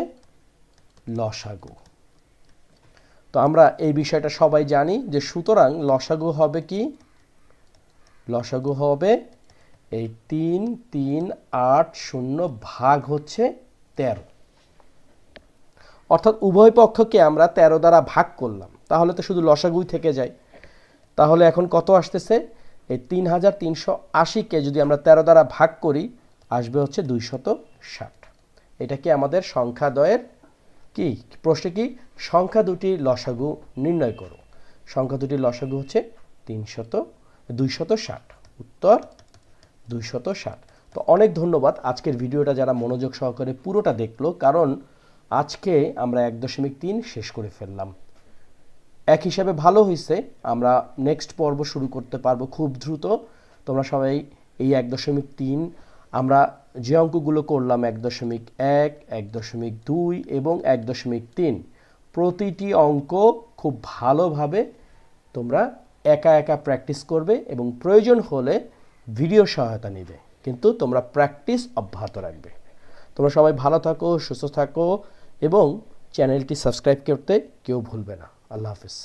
লসাগু। তো আমরা এই বিষয়টা সবাই জানি যে সুতরাং লসাগু হবে কি? লসাগু হবে এই 3380 ভাগ হচ্ছে 13। অর্থাৎ উভয় পক্ষকে আমরা 13 দ্বারা ভাগ করলাম, তাহলে তো শুধু লসাগুই থেকে যায়। তাহলে এখন কত আসতেছে? এই 3380-কে যদি আমরা 13 দ্বারা ভাগ করি, আসবে হচ্ছে 260। এটা কি আমাদের সংখ্যাদ্বয়ের কি প্রশ্নে কি? সংখ্যা দুটির লসাগু নির্ণয় করো। সংখ্যা দুটির লসাগু হচ্ছে 260, উত্তর 260। তো অনেক ধন্যবাদ আজকের ভিডিওটা যারা মনোযোগ সহকারে পুরোটা দেখলো, কারণ আজকে আমরা 1.3 শেষ করে ফেললাম। এক হিসাবে ভালো হয়েছে, আমরা নেক্সট পর্ব শুরু করতে পারবো খুব দ্রুত। তোমরা সবাই এই 1.3 আমরা যে অঙ্কগুলো করলাম 1.1, 1.2 এবং 1.3, প্রতিটি অঙ্ক খুব ভালোভাবে তোমরা একা একা প্র্যাকটিস করবে এবং প্রয়োজন হলে ভিডিও সহায়তা নেবে, কিন্তু তোমরা প্র্যাকটিস অব্যাহত রাখবে। তোমরা সবাই ভালো থাকো, সুস্থ থাকো এবং চ্যানেলটি সাবস্ক্রাইব করতে কেউ ভুলবে না। আল্লাহ হাফেজ।